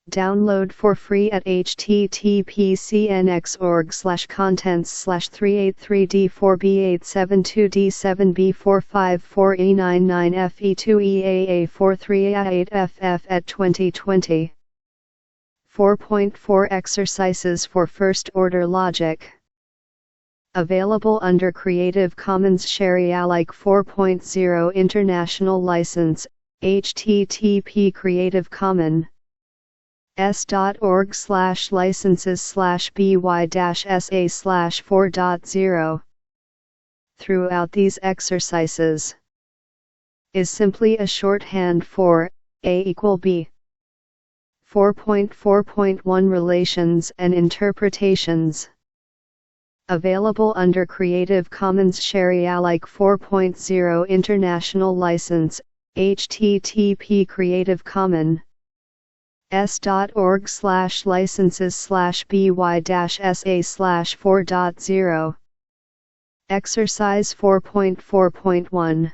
Download for free at https://383D4B8722D7B454E99FE2EAA43A8FF at 2020. 4.4 Exercises for First-Order Logic. Available under Creative Commons Share-alike 4.0 International License, http Creative Commons s.org/licenses/by-sa/4.0. Throughout these exercises is simply a shorthand for A equal B. 4.4.1 Relations and Interpretations. Available under Creative Commons Share-alike 4.0 International License, http Creative Commons s.org/licenses/by-sa/4.0. Exercise 4.4.1.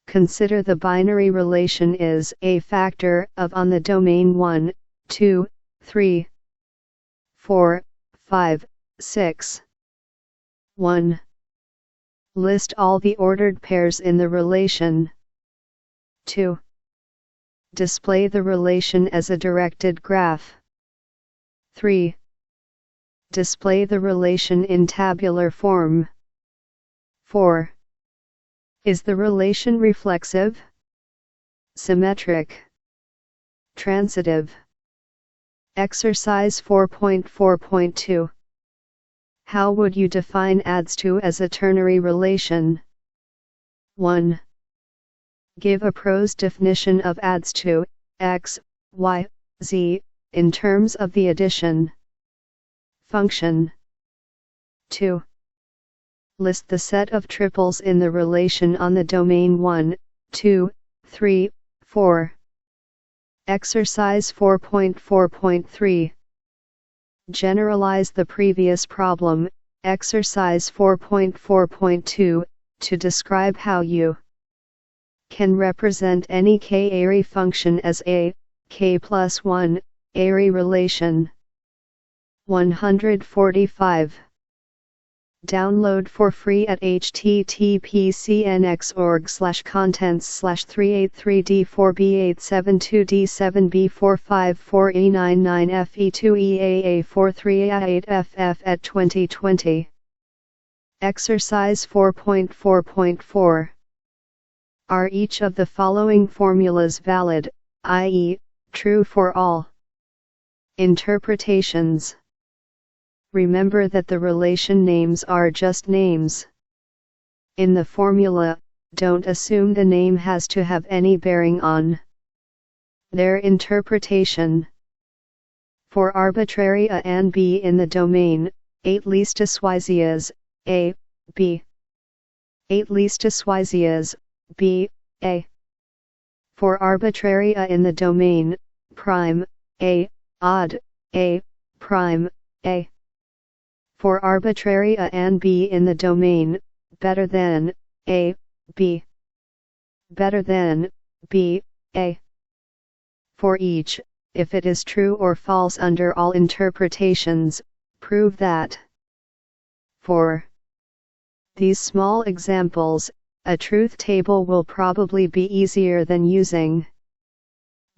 Consider the binary relation is a factor of on the domain 1, 2, 3, 4, 5, 6. 1. List all the ordered pairs in the relation. 2. Display the relation as a directed graph. 3. Display the relation in tabular form. 4. Is the relation reflexive, symmetric, transitive? Exercise 4.4.2. How would you define adds to as a ternary relation? 1. Give a prose definition of adds to, x, y, z, in terms of the addition function. 2. List the set of triples in the relation on the domain 1, 2, 3, 4. Exercise 4.4.3. Generalize the previous problem, Exercise 4.4.2, to describe how you can represent any k-ary function as a k plus 1 ary relation. 145. Download for free at https://383d4b872d7b454e99fe2eaa43a8ff at 2020. Exercise 4.4.4. Are each of the following formulas valid, i.e., true for all interpretations? Remember that the relation names are just names. In the formula, don't assume the name has to have any bearing on their interpretation. For arbitrary a and b in the domain, 8 leastaswisias, a, b. 8 leastaswisias, b, a. For arbitrary a in the domain, prime, a, odd, a, prime, a. For arbitrary a and b in the domain, better than, a, b. Better than, b, a. For each, if it is true or false under all interpretations, prove that. For these small examples, a truth table will probably be easier than using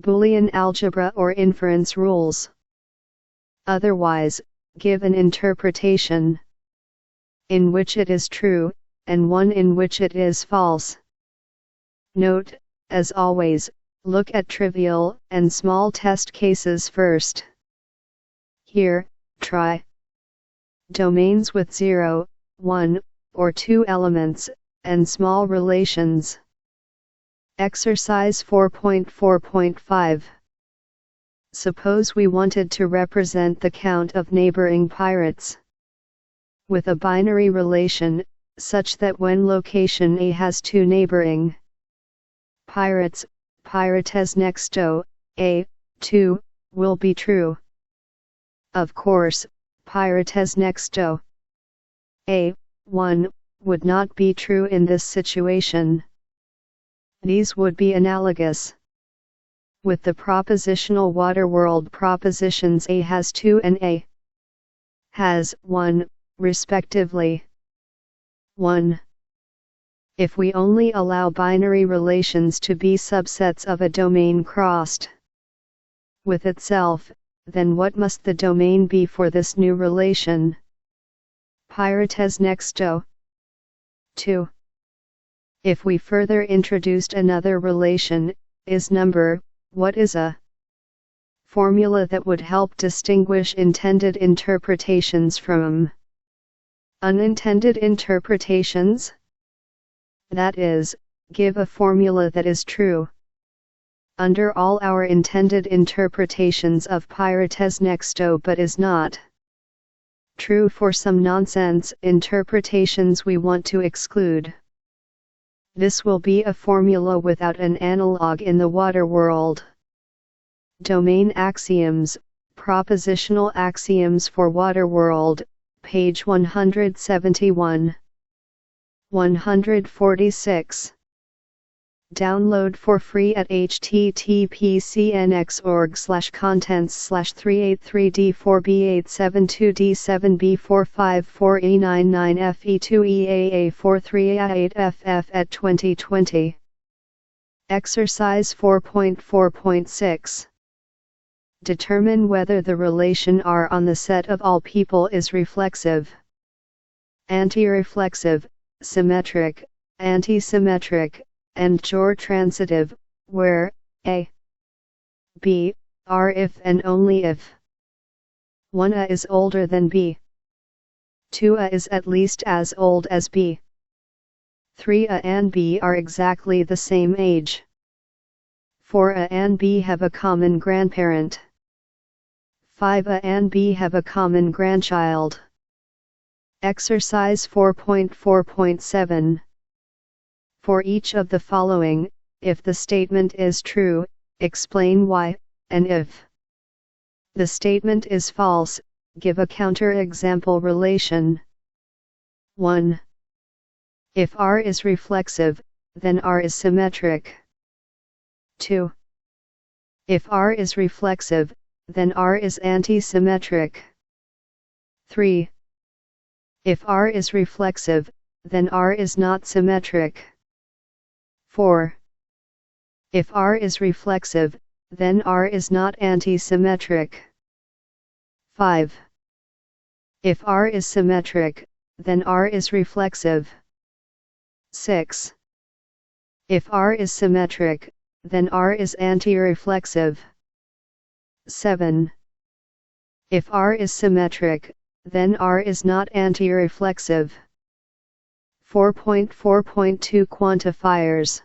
Boolean algebra or inference rules. Otherwise, give an interpretation in which it is true, and one in which it is false. Note, as always, look at trivial and small test cases first. Here, try domains with 0, 1, or 2 elements, and small relations. Exercise 4.4.5. Suppose we wanted to represent the count of neighboring pirates with a binary relation, such that when location A has 2 neighboring pirates, pirates next to A, 2, will be true. Of course, pirates next to A, 1, would not be true in this situation. These would be analogous with the propositional Waterworld propositions A has 2 and A has 1, respectively. 1. If we only allow binary relations to be subsets of a domain crossed with itself, then what must the domain be for this new relation? Pirates next to 2. If we further introduced another relation, is number, what is a formula that would help distinguish intended interpretations from unintended interpretations? That is, give a formula that is true under all our intended interpretations of pirates next to but is not true for some nonsense interpretations we want to exclude. This will be a formula without an analog in the Waterworld. Domain axioms, propositional axioms for Waterworld, page 171. 146. Download for free at https://383d4b872d7b454e99fe2eaa43a8ff at 2020. Exercise 4.4.6. Determine whether the relation R on the set of all people is reflexive, anti-reflexive, symmetric, anti-symmetric, and or transitive, where A, B, are if and only if 1A is older than B, 2A is at least as old as B, 3A and B are exactly the same age, 4A and B have a common grandparent, 5A and B have a common grandchild. Exercise 4.4.7. For each of the following, if the statement is true, explain why, and if the statement is false, give a counterexample relation. 1. If R is reflexive, then R is symmetric. 2. If R is reflexive, then R is anti-symmetric. 3. If R is reflexive, then R is not symmetric. 4. If R is reflexive, then R is not anti-symmetric. 5. If R is symmetric, then R is reflexive. 6. If R is symmetric, then R is anti-reflexive. 7. If R is symmetric, then R is not anti-reflexive. 4.4.2 Quantifiers.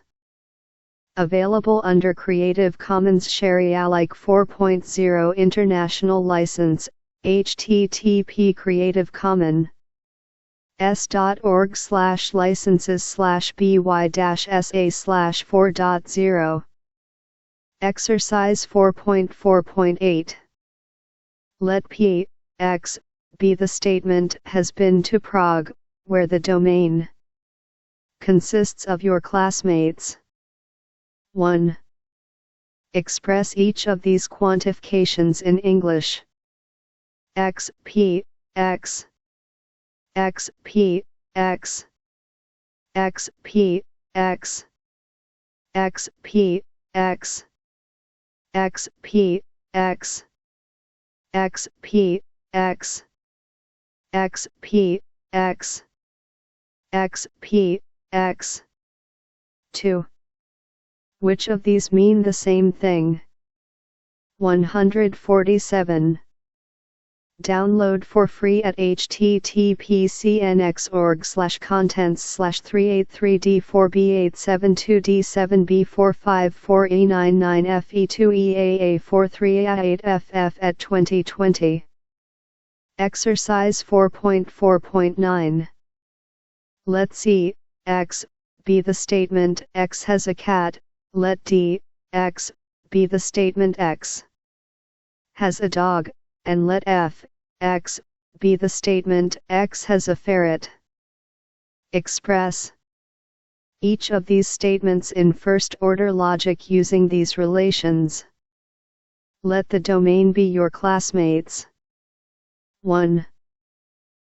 Available under Creative Commons Share-alike 4.0 International License, http Creative Commons s.org/licenses/by-sa/4.0. Exercise 4.4.8. Let P, X, be the statement has been to Prague, where the domain consists of your classmates. 1. Express each of these quantifications in English. X, P, X. X, P, X. X, P, X. X, P, X. X, P, X. X, P, X. X, P, X. X, P, X. 2. Which of these mean the same thing? 147. Download for free at https://383D4B872D7B454E99FE2EAA43A8FF at 2020. Exercise 4.4.9. Let C, X, be the statement X has a cat. Let D, X, be the statement X has a dog, and let F, X, be the statement X has a ferret. Express each of these statements in first-order logic using these relations. Let the domain be your classmates. 1.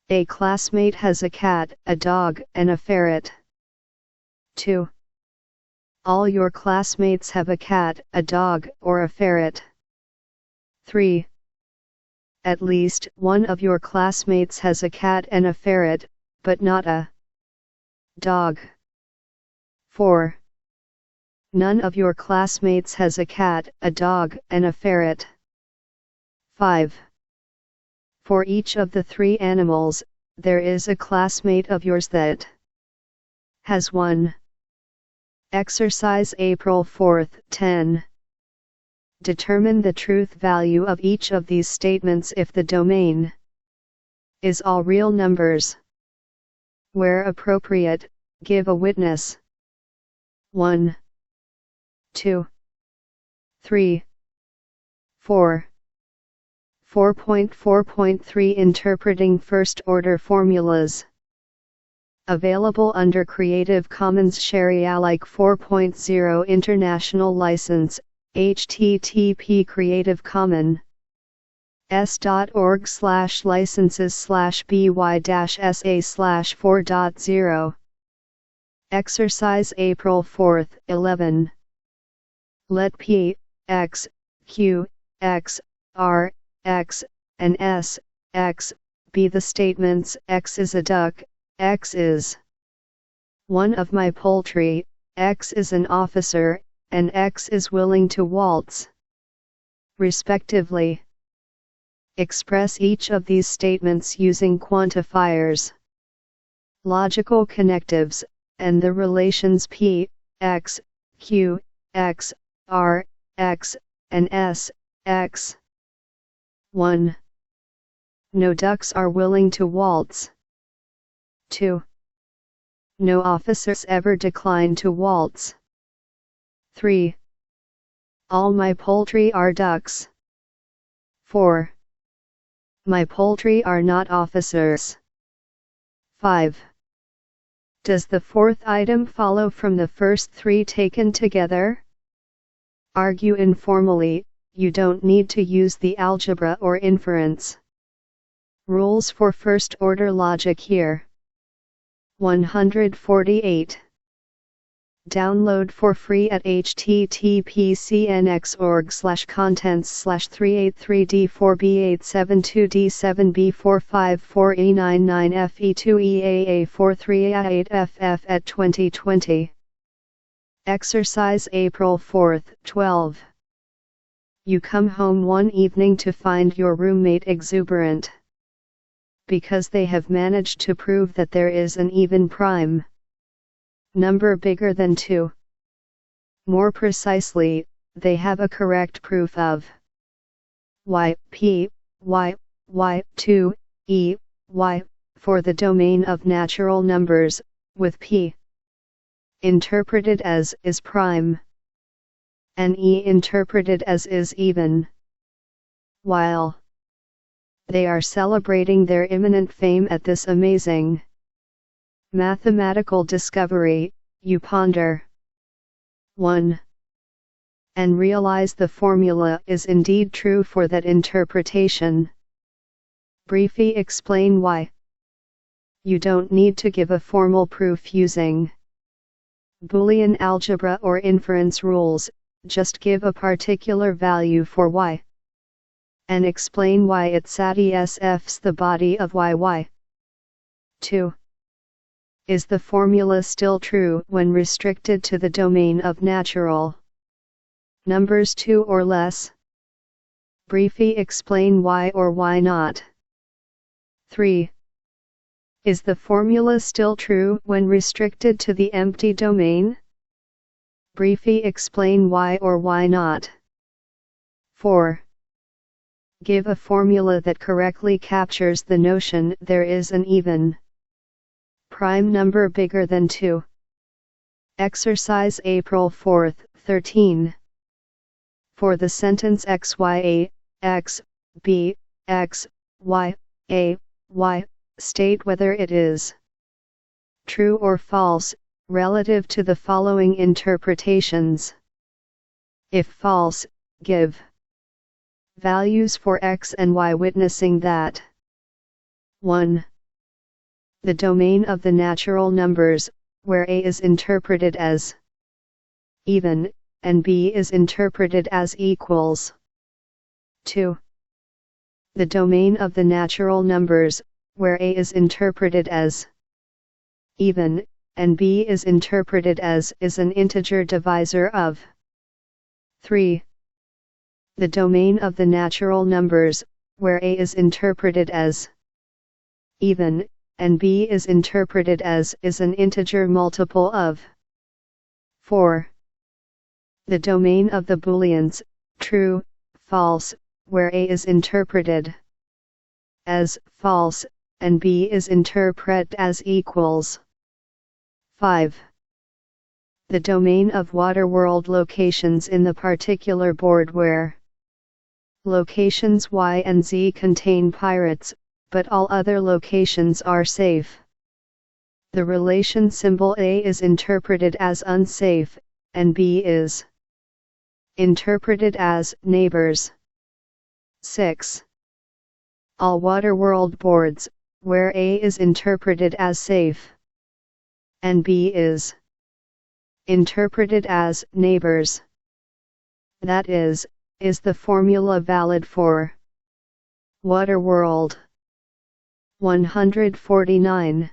A classmate has a cat, a dog, and a ferret. 2. All your classmates have a cat, a dog, or a ferret. 3. At least one of your classmates has a cat and a ferret, but not a dog. 4. None of your classmates has a cat, a dog, and a ferret. 5. For each of the three animals, there is a classmate of yours that has one. Exercise April 4, 10. Determine the truth value of each of these statements if the domain is all real numbers. Where appropriate, give a witness. 1, 2, 3, 4. 4.4.3 Interpreting first-order formulas. Available under Creative Commons Share-alike 4.0 International License, http Creative Commons s.org/licenses/by-sa/4.0. Exercise April 4, 11. Let P, X, Q, X, R, X, and S, X, be the statements X is a duck, X is one of my poultry, X is an officer, and X is willing to waltz, respectively. Express each of these statements using quantifiers, logical connectives, and the relations P, X, Q, X, R, X, and S, X. 1. No ducks are willing to waltz. 2. No officers ever decline to waltz. 3. All my poultry are ducks. 4. My poultry are not officers. 5. Does the fourth item follow from the first three taken together? Argue informally, you don't need to use the algebra or inference rules for first-order logic here. 148. Download for free at https://383D4B872D7B454E99FE2EAA43A8FF at 2020. Exercise April 4, 12. You come home one evening to find your roommate exuberant because they have managed to prove that there is an even prime number bigger than 2. More precisely, they have a correct proof of y, p, y, y, 2, e, y, for the domain of natural numbers, with p interpreted as is prime, and e interpreted as is even. While they are celebrating their imminent fame at this amazing mathematical discovery, you ponder 1. And realize the formula is indeed true for that interpretation. Briefly explain why. You don't need to give a formal proof using Boolean algebra or inference rules, just give a particular value for y. And explain why it satisfies the body of y. 2. Is the formula still true when restricted to the domain of natural numbers 2 or less? Briefly explain why or why not. 3. Is the formula still true when restricted to the empty domain? Briefly explain why or why not. 4. Give a formula that correctly captures the notion there is an even prime number bigger than 2. Exercise April 4, 13. For the sentence XYA, X, B, X, Y, A, Y, state whether it is true or false, relative to the following interpretations. If false, give values for X and Y witnessing that 1. The domain of the natural numbers, where A is interpreted as even, and B is interpreted as equals. 2. The domain of the natural numbers, where A is interpreted as even, and B is interpreted as is an integer divisor of 3. The domain of the natural numbers, where A is interpreted as even, and B is interpreted as is an integer multiple of 4. The domain of the booleans, true, false, where A is interpreted as false, and B is interpreted as equals. 5. The domain of Waterworld locations in the particular board where locations Y and Z contain pirates, but all other locations are safe. The relation symbol A is interpreted as unsafe, and B is interpreted as neighbors. 6. All Waterworld boards, where A is interpreted as safe, and B is interpreted as neighbors. That is the formula valid for Waterworld. 149.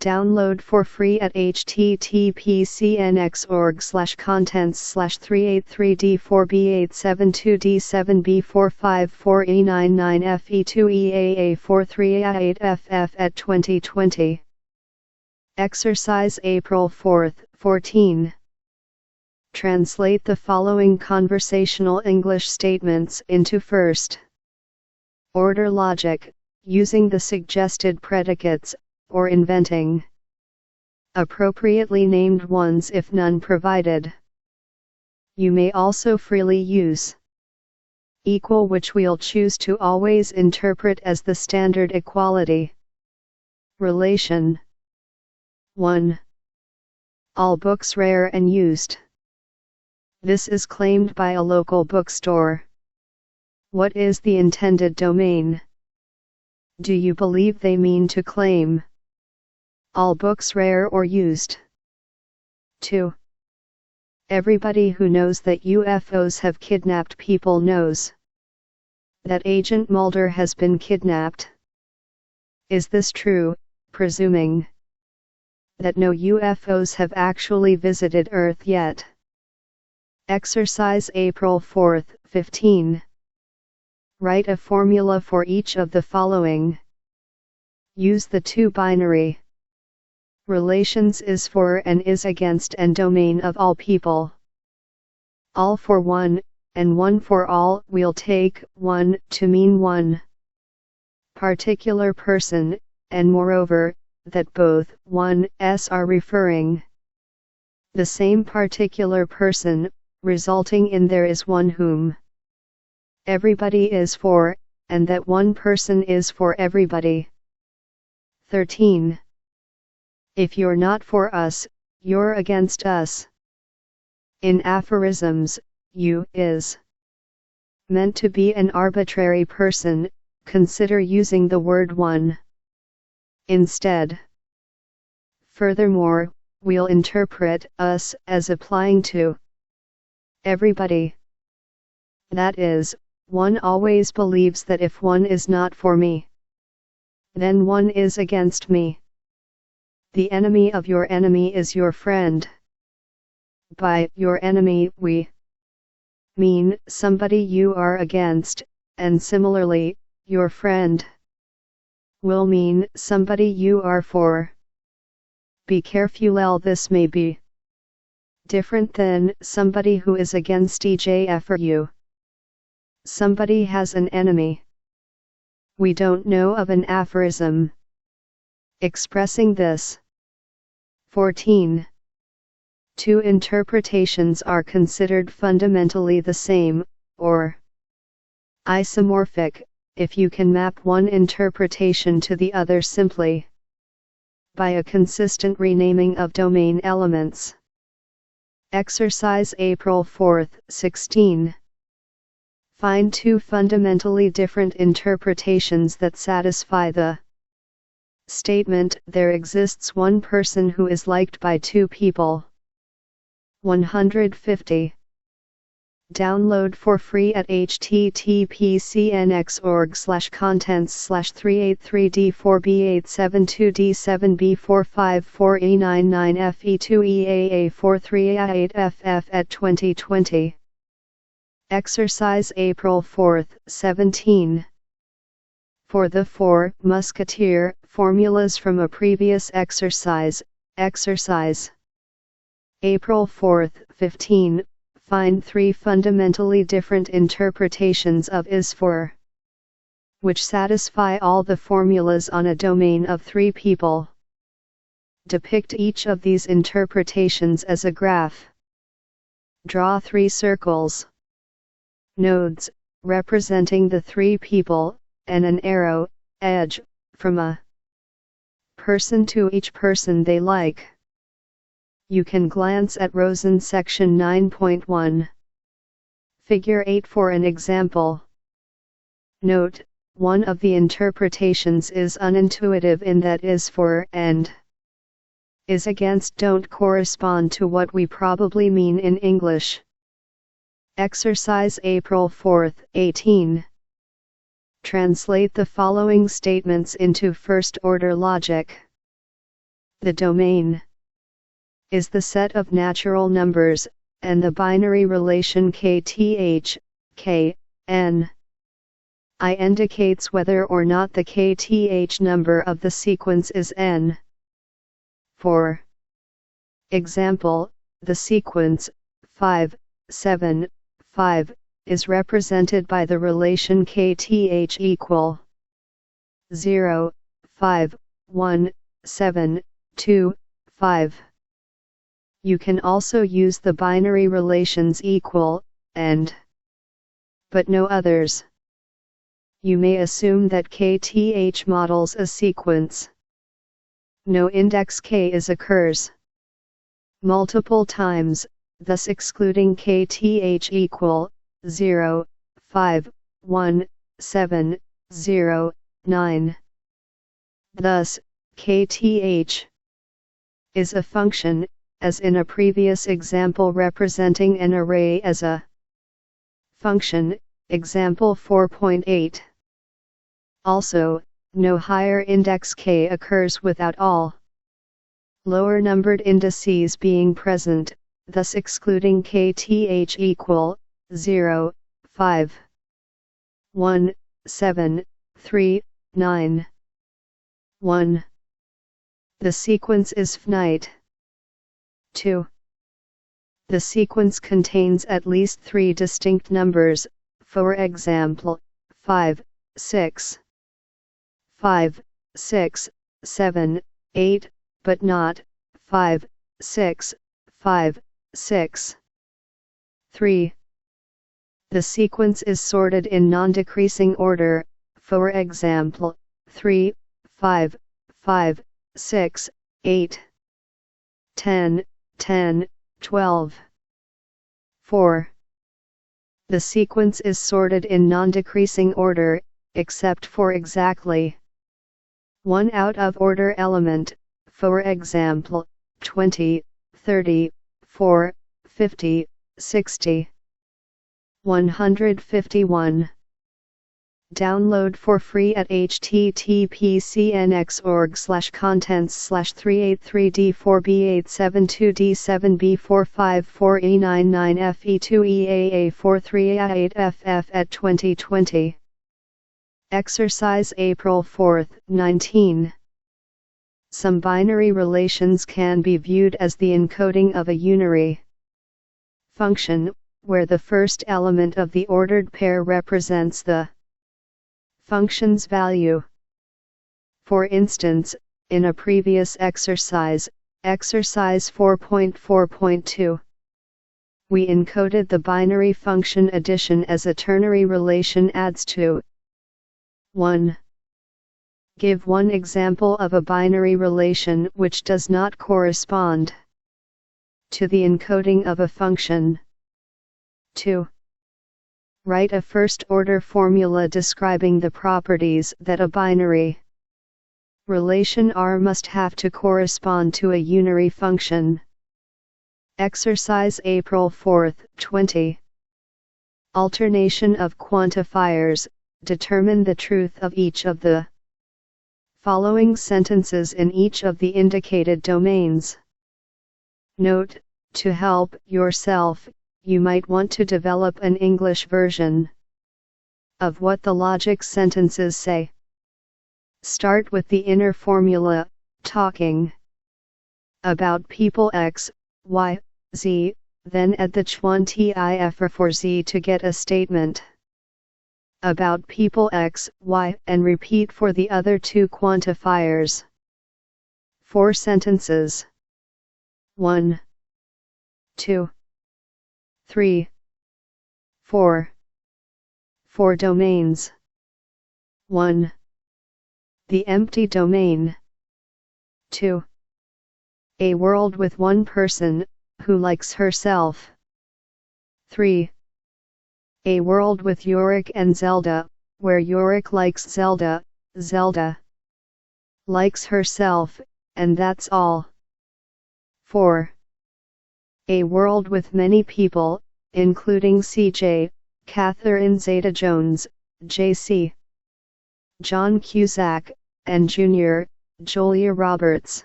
Download for free at https://383D4B872D7B454E99FE2EAA43A8FF at 2020. Exercise April 4, 14. Translate the following conversational English statements into first-order logic, using the suggested predicates, or inventing appropriately named ones if none provided. You may also freely use equal, which we'll choose to always interpret as the standard equality relation. 1. All books rare and used. This is claimed by a local bookstore. What is the intended domain? Do you believe they mean to claim all books rare or used? 2. Everybody who knows that UFOs have kidnapped people knows that Agent Mulder has been kidnapped. Is this true, presuming that no UFOs have actually visited Earth yet? Exercise April 4, 15. Write a formula for each of the following. Use the two binary relations is for and is against and domain of all people. All for one, and one for all. We'll take one to mean one particular person, and moreover, that both ones are referring the same particular person, resulting in there is one whom everybody is for, and that one person is for everybody. 13. If you're not for us, you're against us. In aphorisms, you is meant to be an arbitrary person. Consider using the word one instead. Furthermore, we'll interpret us as applying to everybody. That is, one always believes that if one is not for me, then one is against me. The enemy of your enemy is your friend. By your enemy we mean somebody you are against, and similarly, your friend will mean somebody you are for. Be careful, this may be different than somebody who is against EJF or you. Somebody has an enemy. We don't know of an aphorism expressing this. 14. Two interpretations are considered fundamentally the same, or isomorphic, if you can map one interpretation to the other simply by a consistent renaming of domain elements. Exercise April 4, 16. Find two fundamentally different interpretations that satisfy the statement, there exists one person who is liked by two people. 150. Download for free at https://383d4b872d7b454e99fe2eaa43a8ff at 2020. Exercise April 4, 17. For the Four Musketeer formulas from a previous exercise, exercise April 4, 15, find three fundamentally different interpretations of is for, which satisfy all the formulas on a domain of three people. Depict each of these interpretations as a graph. Draw three circles, nodes, representing the three people, and an arrow, edge, from a person to each person they like. You can glance at Rosen section 9.1. Figure 8 for an example. Note, one of the interpretations is unintuitive in that is for and is against don't correspond to what we probably mean in English. Exercise April 4, 18. Translate the following statements into first-order logic. The domain is the set of natural numbers, and the binary relation kth, k, n. I indicates whether or not the kth number of the sequence is n. For example, the sequence 5, 7, 5 is represented by the relation kth equal 0, 5, 1, 7, 2, 5. You can also use the binary relations equal, and, but no others. You may assume that kth models a sequence no index k occurs multiple times, thus excluding kth equal 0, 5, 1, 7, 0, 9. Thus, kth is a function, as in a previous example representing an array as a function, example 4.8. Also, no higher index k occurs without all lower numbered indices being present, thus excluding kth equal 0, 5, 1, 7, 3, 9, 1. The sequence is finite. 2. The sequence contains at least 3 distinct numbers, for example, 5, 6, 5, 6, 7, 8, but not 5, 6, 5, 6. 3. The sequence is sorted in non-decreasing order, for example, 3, 5, 5, 6, 8, 10, 10, 12. 4. The sequence is sorted in non-decreasing order, except for exactly one out-of-order element, for example, 20, 30, 4, 50, 60. 151. Download for free at https://383D4B872D7B454E99FE2EAA43A8FF at 2020. Exercise April 4, 19. Some binary relations can be viewed as the encoding of a unary function, where the first element of the ordered pair represents the function's value. For instance, in a previous exercise, exercise 4.4.2, we encoded the binary function addition as a ternary relation adds to 1. Give one example of a binary relation which does not correspond to the encoding of a function. 2. Write a first-order formula describing the properties that a binary relation R must have to correspond to a unary function. Exercise April 4, 20. Alternation of quantifiers. Determine the truth of each of the following sentences in each of the indicated domains. Note: to help yourself, you might want to develop an English version of what the logic sentences say. Start with the inner formula, talking about people X, Y, Z, then add the quantifier for Z to get a statement about people X, Y, and repeat for the other two quantifiers. 4 sentences. 1, 2, 3, 4. 4 domains. 1. The empty domain. 2. A world with one person, who likes herself. 3. A world with Yorick and Zelda, where Yorick likes Zelda, Zelda likes herself, and that's all. 4. A world with many people, including CJ, Catherine Zeta-Jones, JC, John Cusack, and Jr., Julia Roberts.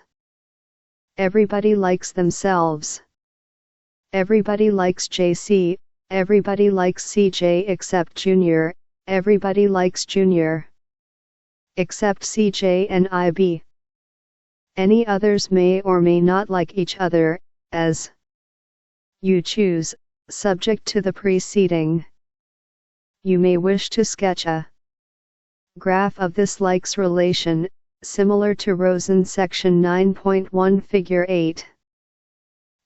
Everybody likes themselves. Everybody likes JC, everybody likes CJ except Jr., everybody likes Jr. except CJ and IB. Any others may or may not like each other, as you choose, subject to the preceding. You may wish to sketch a graph of this likes relation, similar to Rosen section 9.1 figure 8.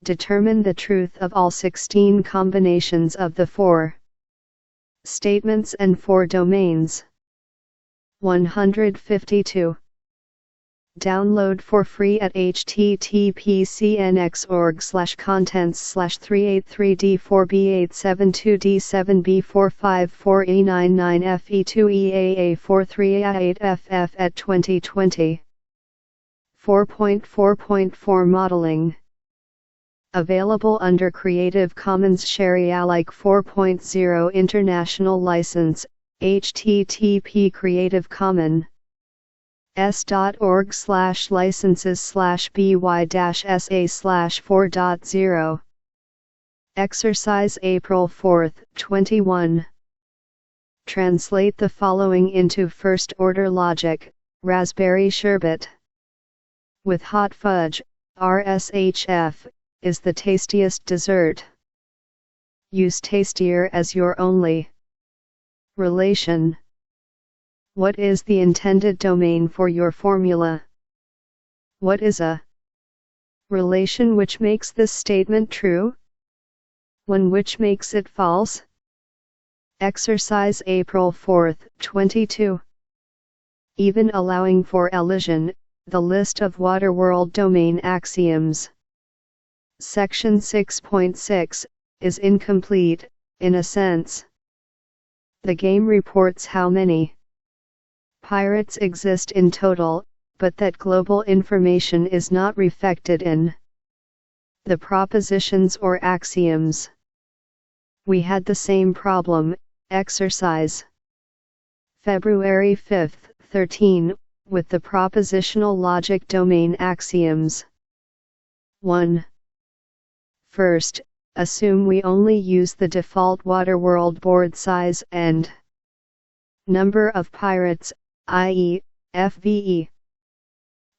Determine the truth of all 16 combinations of the 4 statements and 4 domains. 152. Download for free at https://383d4b872d7b454e99fe2eaa43a8ff at 2020. 4.4.4 Modeling. Available under Creative Commons Share-alike 4.0 International License, http Creative Commons. s.org/licenses/by-sa/4.0. Exercise April 4, 21. Translate the following into first-order logic: raspberry sherbet. With hot fudge, RSHF, is the tastiest dessert. Use tastier as your only relation. What is the intended domain for your formula? What is a relation which makes this statement true? One which makes it false? Exercise April 4, 22. Even allowing for elision, the list of Waterworld domain axioms. Section 6.6 is incomplete, in a sense. The game reports how many pirates exist in total, but that global information is not reflected in the propositions or axioms. We had the same problem. Exercise February 5, 13, with the propositional logic domain axioms. 1. First, assume we only use the default Waterworld board size and number of pirates, i.e., FVE.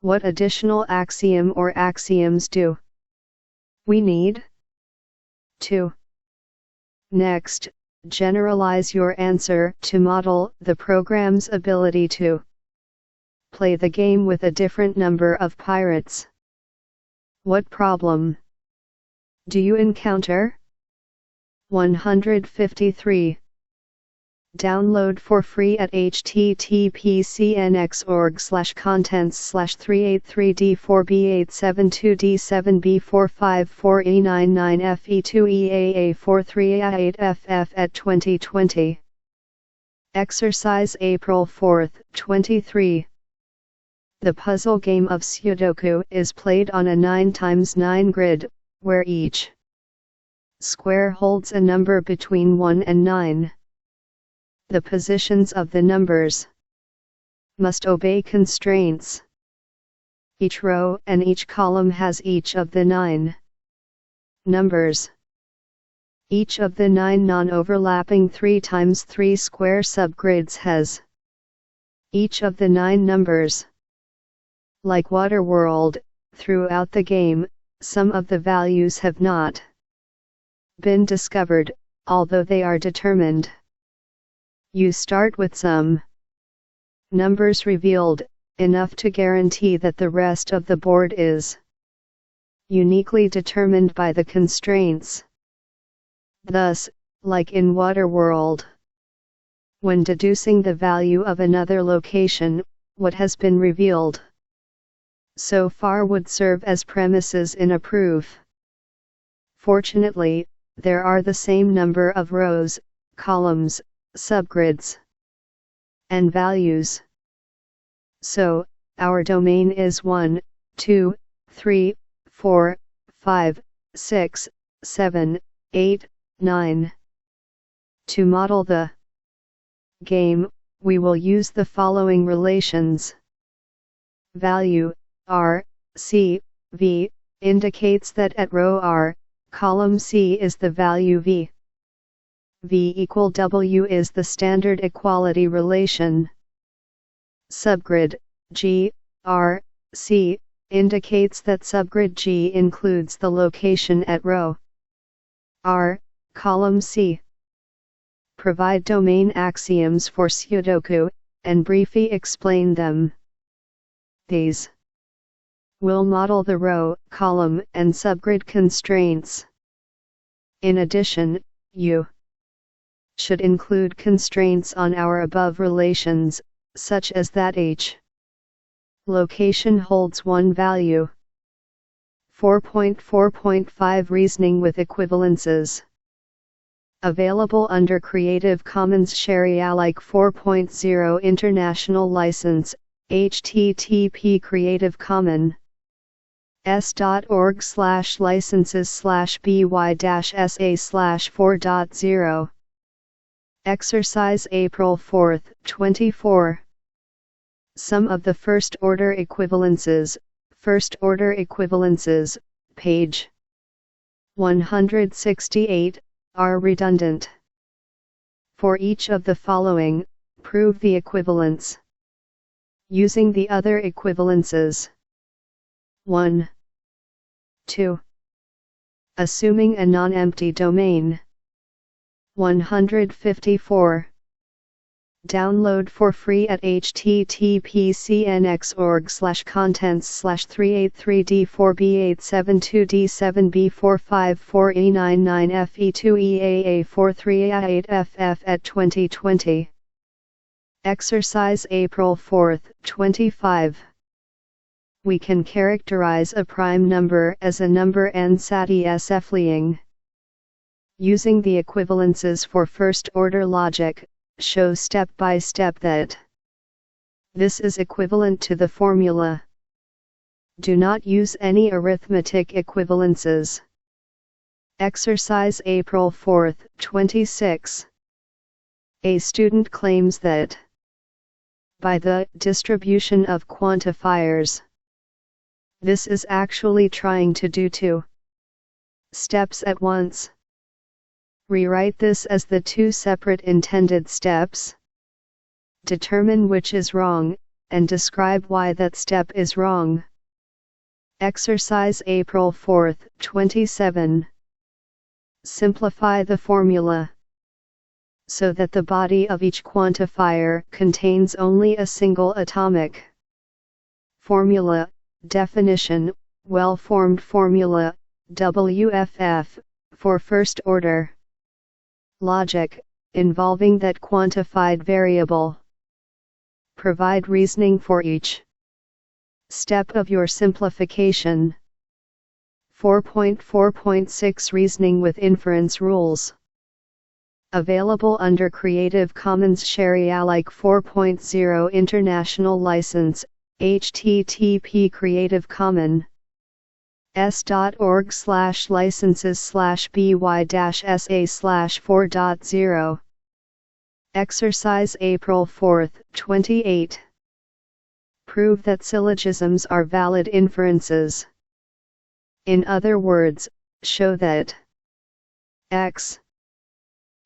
What additional axiom or axioms do we need? 2. Next, generalize your answer to model the program's ability to play the game with a different number of pirates. What problem do you encounter? 153. Download for free at https://383d4b872d7b454e99fe2eaa43a8ff at 2020. Exercise April 4, 23. The puzzle game of Sudoku is played on a 9x9 grid, where each square holds a number between 1 and 9. The positions of the numbers must obey constraints. Each row and each column has each of the 9 numbers. Each of the 9 non-overlapping 3x3 square subgrids has each of the 9 numbers. Like Waterworld, throughout the game, some of the values have not been discovered, although they are determined. You start with some numbers revealed, enough to guarantee that the rest of the board is uniquely determined by the constraints. Thus, like in Waterworld, when deducing the value of another location, what has been revealed so far would serve as premises in a proof. Fortunately, there are the same number of rows, columns, subgrids, and values. So, our domain is 1, 2, 3, 4, 5, 6, 7, 8, 9. To model the game, we will use the following relations. Value R, C, V, indicates that at row R, column C is the value V. V equal W is the standard equality relation. Subgrid G, R, C, indicates that subgrid G includes the location at row R, column C. Provide domain axioms for Sudoku, and briefly explain them. These will model the row, column, and subgrid constraints. In addition, you should include constraints on our above relations, such as that H Location holds one value. 4.4.5 Reasoning with equivalences. Available under Creative Commons Share-alike 4.0 International License, http Creative Commons s.org/licenses/by-sa/4.0. Exercise April 4, 24. Some of the first-order equivalences. First-order equivalences, page 168, are redundant. For each of the following, prove the equivalence using the other equivalences. 1. 2. Assuming a non-empty domain. 154. Download for free at https://383d4b872d7b454e99fe2eaa43a8ff at 2020. Exercise April 4, 25. We can characterize a prime number as a number n-satisfying. Using the equivalences for first-order logic, show step by step that this is equivalent to the formula. Do not use any arithmetic equivalences. Exercise April 4, 26. A student claims that by the distribution of quantifiers, this is actually trying to do two steps at once. Rewrite this as the two separate intended steps. Determine which is wrong, and describe why that step is wrong. Exercise April 4, 27. Simplify the formula so that the body of each quantifier contains only a single atomic formula. Definition: well-formed formula, WFF, for first order logic, involving that quantified variable. Provide reasoning for each step of your simplification. 4.4.6 Reasoning with inference rules. Available under Creative Commons Share-alike 4.0 International License, http Creative Commons s.org/licenses/by-sa/4.0. Exercise April 4, 28. Prove that syllogisms are valid inferences. In other words, show that x.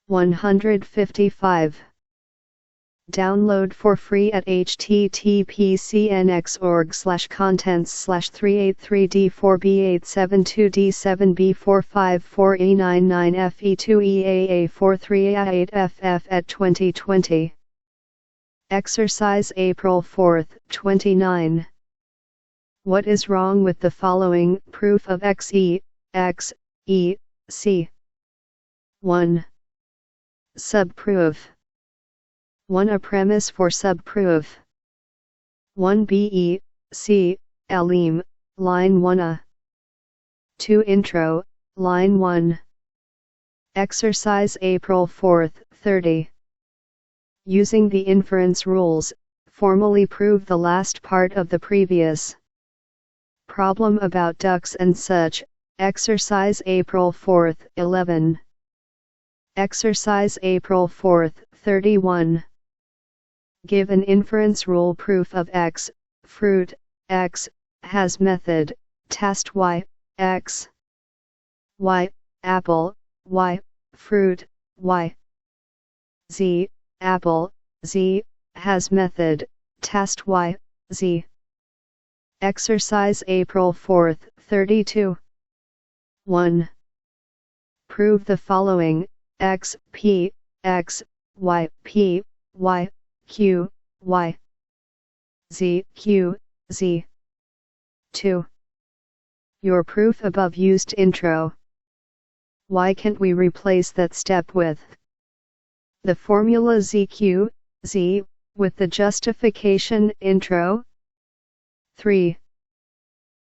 155. Download for free at https://383d4b872d7b454e99fe2eaa43a8ff at 2020. Exercise April 4, 29. What is wrong with the following proof of xe, x, e, c? 1. Subproof. 1. A premise for subproof. 1 B-E, C, Elim, line 1a. 2. Intro, line 1. Exercise April 4, 30. Using the inference rules, formally prove the last part of the previous problem about ducks and such. Exercise April 4, 11. Exercise April 4, 31. Give an inference rule proof of x, fruit, x, has method, test y, x, y, apple, y, fruit, y, z, apple, z, has method, test y, z. Exercise April 4, 32. 1. Prove the following: x, p, x, y, p, y, q, y, z, q, z. 2. Your proof above used intro. Why can't we replace that step with the formula zq, z, with the justification intro? 3.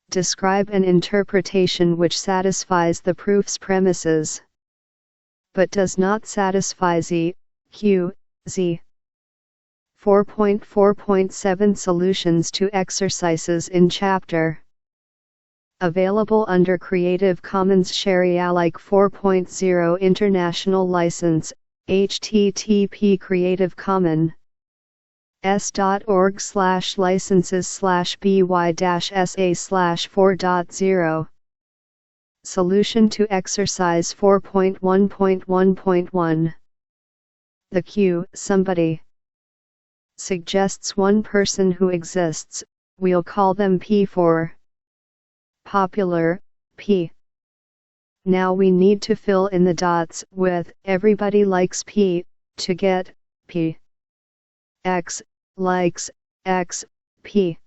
Describe an interpretation which satisfies the proof's premises, but does not satisfy Z, Q, Z. 4.4.7 Solutions to exercises in chapter. Available under Creative Commons Sharealike 4.0 International License, http creativecommons.org/licenses/by-sa/4.0. Solution to exercise 4.1.1.1. The Q, somebody, suggests one person who exists. We'll call them P for popular, P. Now we need to fill in the dots with everybody likes P to get P. X likes X, P.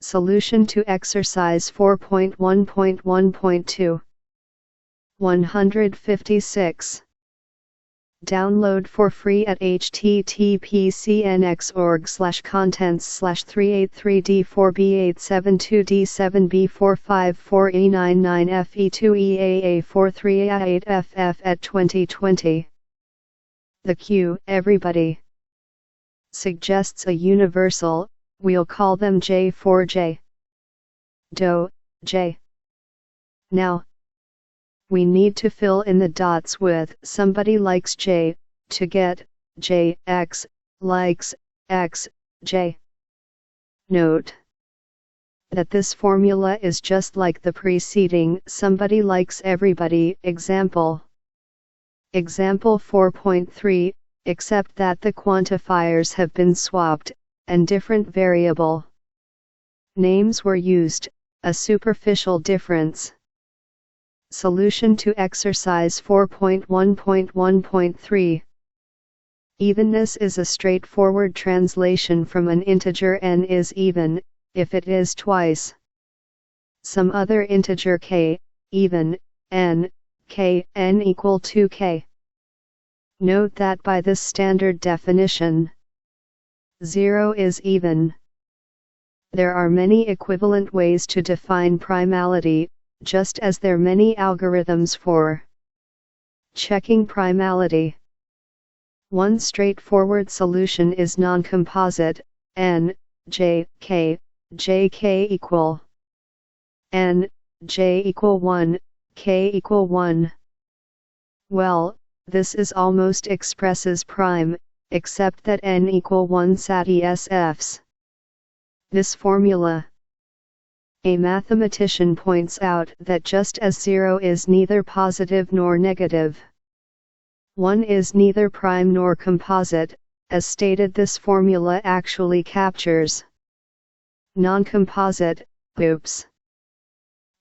Solution to exercise 4.1.1.2. 156. Download for free at https://383D4B872D7B454E99FE2EAA43A8FF at 2020. The Q, everybody, suggests a universal. We'll call them J for J. Do, J. Now, we need to fill in the dots with somebody likes J to get J, X likes X, J. Note that this formula is just like the preceding somebody likes everybody example. Example 4.3, except that the quantifiers have been swapped, and different variable names were used, a superficial difference. Solution to exercise 4.1.1.3. Evenness is a straightforward translation from an integer n is even, if it is twice some other integer k, even, n, k, n equal to k. Note that by this standard definition, 0 is even. There are many equivalent ways to define primality, just as there are many algorithms for checking primality. One straightforward solution is non-composite, n, j, k equal n, j equal 1, k equal 1. Well, this is almost expresses prime, except that n equal 1 satisfies this formula. A mathematician points out that just as 0 is neither positive nor negative, 1 is neither prime nor composite, as stated, this formula actually captures non-composite. Oops.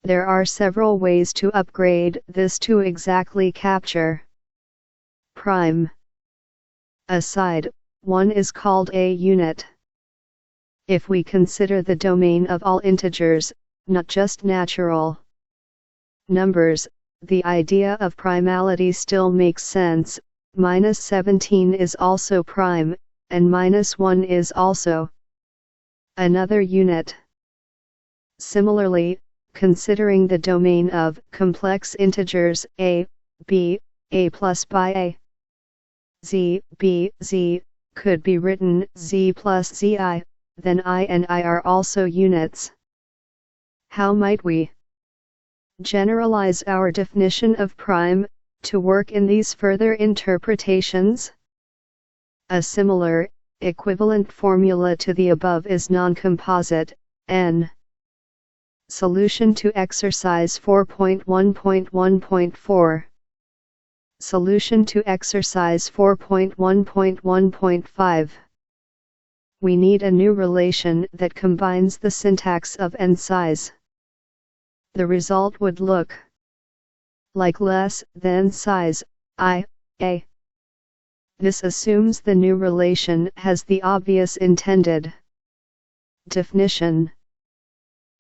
There are several ways to upgrade this to exactly capture prime. Aside, one is called a unit. If we consider the domain of all integers, not just natural numbers, the idea of primality still makes sense. -17 is also prime, and -1 is also another unit. Similarly, considering the domain of complex integers a, b, a plus by a, z, b, z, could be written z plus zi, then I and I are also units. How might we generalize our definition of prime to work in these further interpretations? A similar, equivalent formula to the above is non-composite, n. Solution to exercise 4.1.1.4. Solution to exercise 4.1.1.5. We need a new relation that combines the syntax of n size. The result would look like less than size I, a. This assumes the new relation has the obvious intended definition.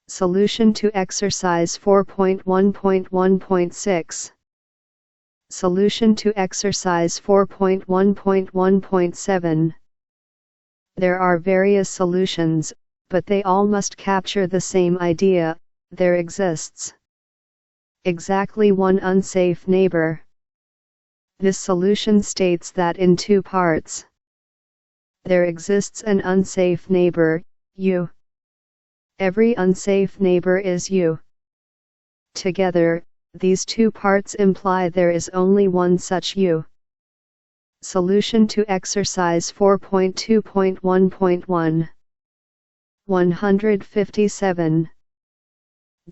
Solution to exercise 4.1.1.6. Solution to exercise 4.1.1.7. There are various solutions, but they all must capture the same idea: there exists exactly one unsafe neighbor. This solution states that in two parts. There exists an unsafe neighbor, you. Every unsafe neighbor is you. Together, these two parts imply there is only one such you. Solution to exercise 4.2.1.1. 157.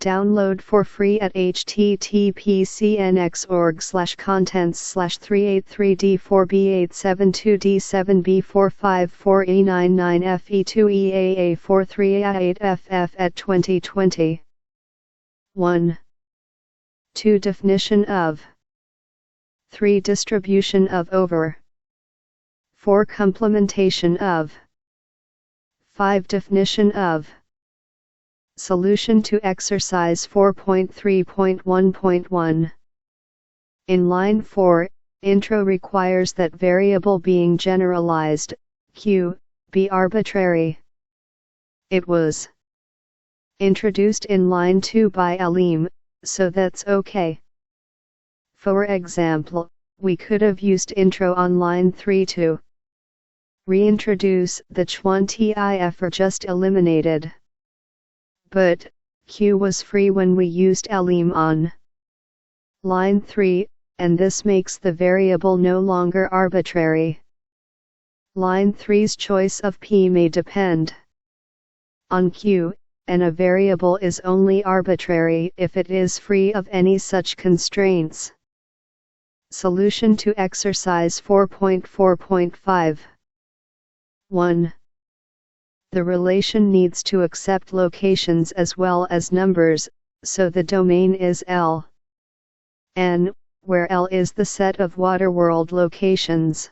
Download for free at https://383d4b872d7b454e99fe2eaa43a8ff at 2020. 1. 2. Definition of. 3. Distribution of over. 4. Complementation of. 5. Definition of. Solution to exercise 4.3.1.1. In line 4, intro requires that variable being generalized, q, be arbitrary. It was introduced in line 2 by Alim, so that's okay. For example, we could have used intro on line 3 to reintroduce the 20if or just eliminated. But, q was free when we used Alim on line 3, and this makes the variable no longer arbitrary. Line 3's choice of p may depend on q, and a variable is only arbitrary if it is free of any such constraints. Solution to exercise 4.4.5. 1. The relation needs to accept locations as well as numbers, so the domain is L n, where L is the set of Waterworld locations.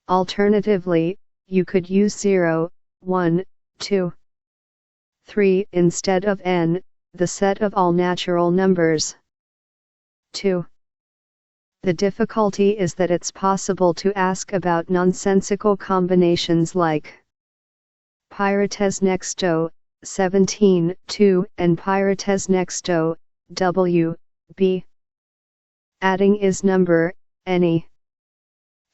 Alternatively, you could use 0, 1, 2, 3 instead of n, the set of all natural numbers. 2. The difficulty is that it's possible to ask about nonsensical combinations like Pyrates nexto, 17, 2, and Pyrates nexto, w, b. Adding is number, any.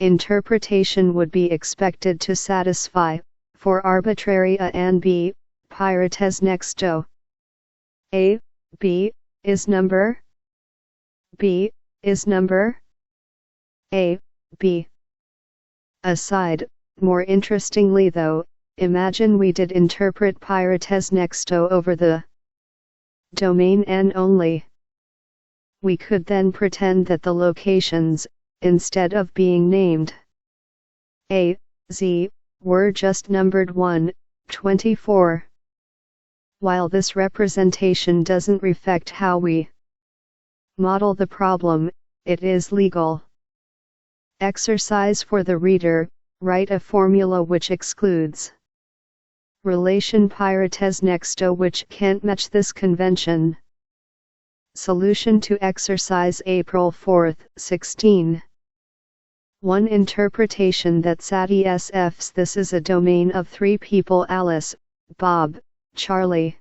Interpretation would be expected to satisfy, for arbitrary a and b, Pyrates nexto. A, b, is number. B, is number. A, b. Aside, more interestingly though, imagine we did interpret Pyrates nexto over the domain n only. We could then pretend that the locations, instead of being named A, Z, were just numbered 1, 24. While this representation doesn't reflect how we model the problem, it is legal. Exercise for the reader: write a formula which excludes relation Pyrates nexto which can't match this convention. Solution to exercise April 4, 16. 1. Interpretation that satisfies this is a domain of three people: Alice, Bob, Charlie.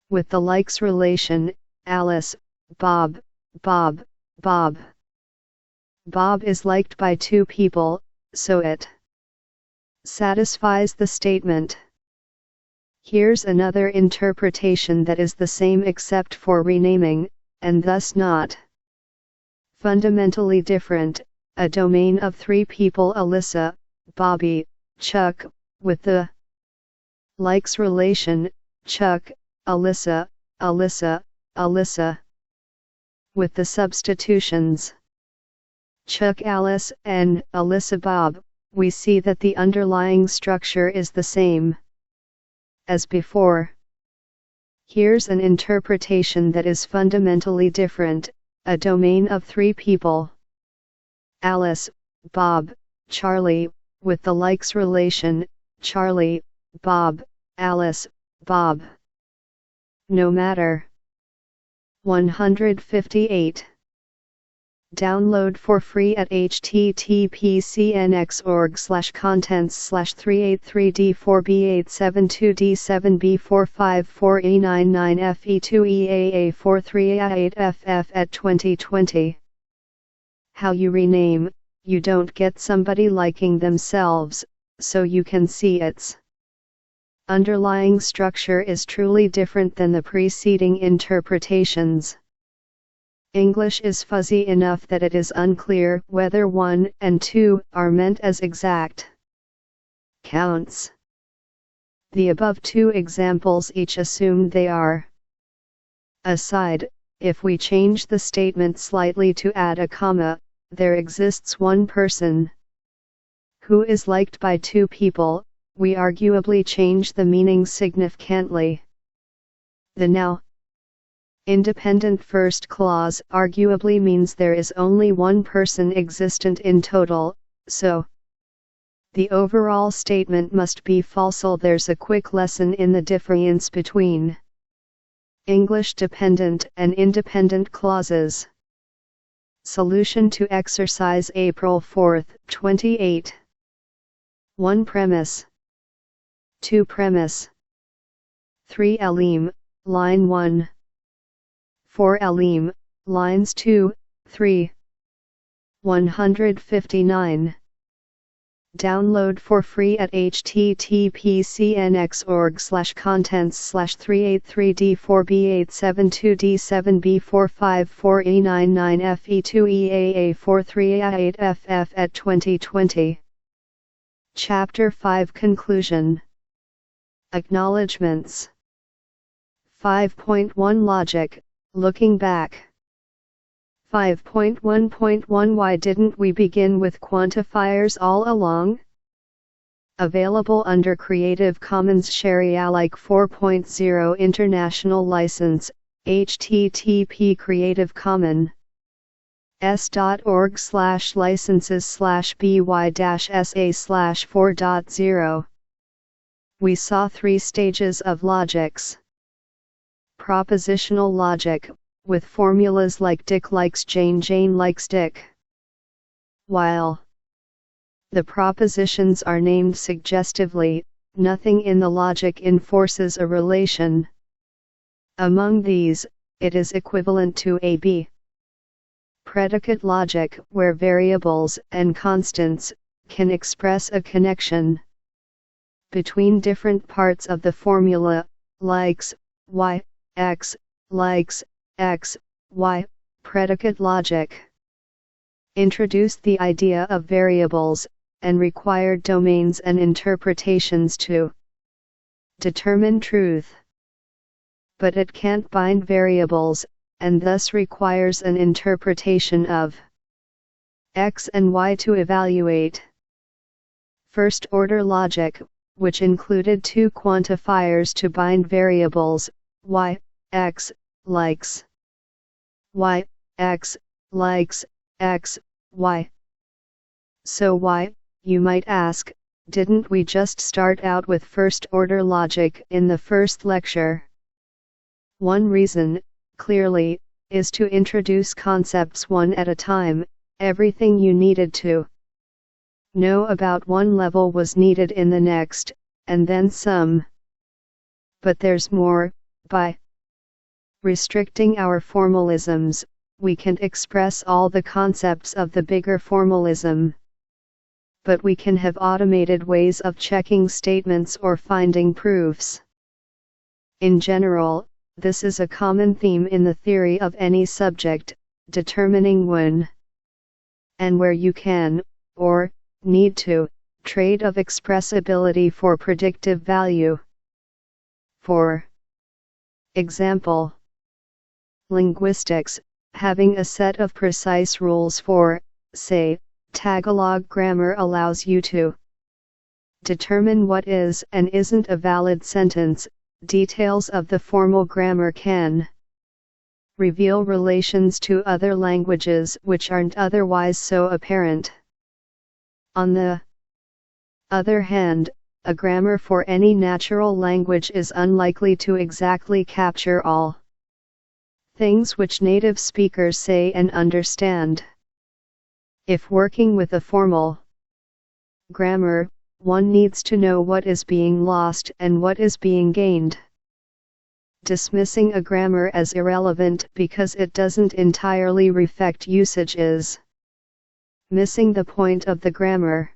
With the likes relation, Alice, Bob, Bob, Bob. Bob is liked by two people, so it satisfies the statement. Here's another interpretation that is the same except for renaming, and thus not fundamentally different: a domain of three people: Alyssa, Bobby, Chuck, with the likes relation, Chuck, Alyssa, Alyssa, Alyssa. With the substitutions Chuck Alice and Alyssa Bob, we see that the underlying structure is the same as before. Here's an interpretation that is fundamentally different: a domain of three people: Alice, Bob, Charlie, with the likes relation, Charlie, Bob, Alice, Bob. No matter. 158. Download for free at https://383d4b872d7b454e99fe2eaa43a8ff at 2020. How you rename, you don't get somebody liking themselves, so you can see its underlying structure is truly different than the preceding interpretations. English is fuzzy enough that it is unclear whether 1 and 2 are meant as exact counts. The above two examples each assume they are. Aside, if we change the statement slightly to add a comma, there exists one person who is liked by two people, we arguably change the meaning significantly. The now independent first clause arguably means there is only one person existent in total, so the overall statement must be false. There's a quick lesson in the difference between English dependent and independent clauses. Solution to exercise April 4, 28. 1 premise. 2 premise. 3 elim, line 1. 4 elim, lines 2, 3. 159. Download for free at https://383d4b872d7b454e99fe2eaa43a8ff at 2020. Chapter 5 Conclusion. Acknowledgements. 5.1 Logic. Looking back. 5.1.1 Why didn't we begin with quantifiers all along? Available under Creative Commons Share-alike 4.0 International License, http creativecommons.org/licenses/by-sa/4.0. We saw 3 stages of logics. Propositional logic, with formulas like Dick likes Jane, Jane likes Dick. While the propositions are named suggestively, nothing in the logic enforces a relation. Among these, it is equivalent to AB. Predicate logic, where variables and constants can express a connection between different parts of the formula, likes y, x, likes x, y. Predicate logic introduced the idea of variables, and required domains and interpretations to determine truth. But it can't bind variables, and thus requires an interpretation of x and y to evaluate. First-order logic, which included 2 quantifiers to bind variables, y, x, likes y, x, likes x, y. So why, you might ask, didn't we just start out with first-order logic in the first lecture? One reason, clearly, is to introduce concepts one at a time. Everything you needed to know about one level was needed in the next, and then some. But there's more. By restricting our formalisms, we can't express all the concepts of the bigger formalism. But we can have automated ways of checking statements or finding proofs. In general, this is a common theme in the theory of any subject, determining when and where you can, or need to, trade of expressibility for predictive value. For example, linguistics, having a set of precise rules for, say, Tagalog grammar allows you to determine what is and isn't a valid sentence. Details of the formal grammar can reveal relations to other languages which aren't otherwise so apparent. On the other hand, a grammar for any natural language is unlikely to exactly capture all things which native speakers say and understand. If working with a formal grammar, one needs to know what is being lost and what is being gained. Dismissing a grammar as irrelevant because it doesn't entirely reflect usage is missing the point of the grammar.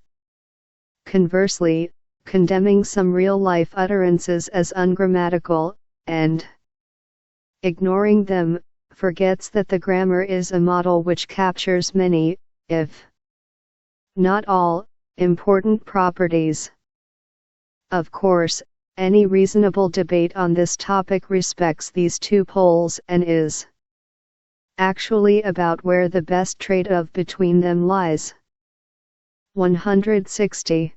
Conversely, condemning some real-life utterances as ungrammatical, and ignoring them, forgets that the grammar is a model which captures many, if not all, important properties. Of course, any reasonable debate on this topic respects these two poles and is actually about where the best trade-off between them lies. 160.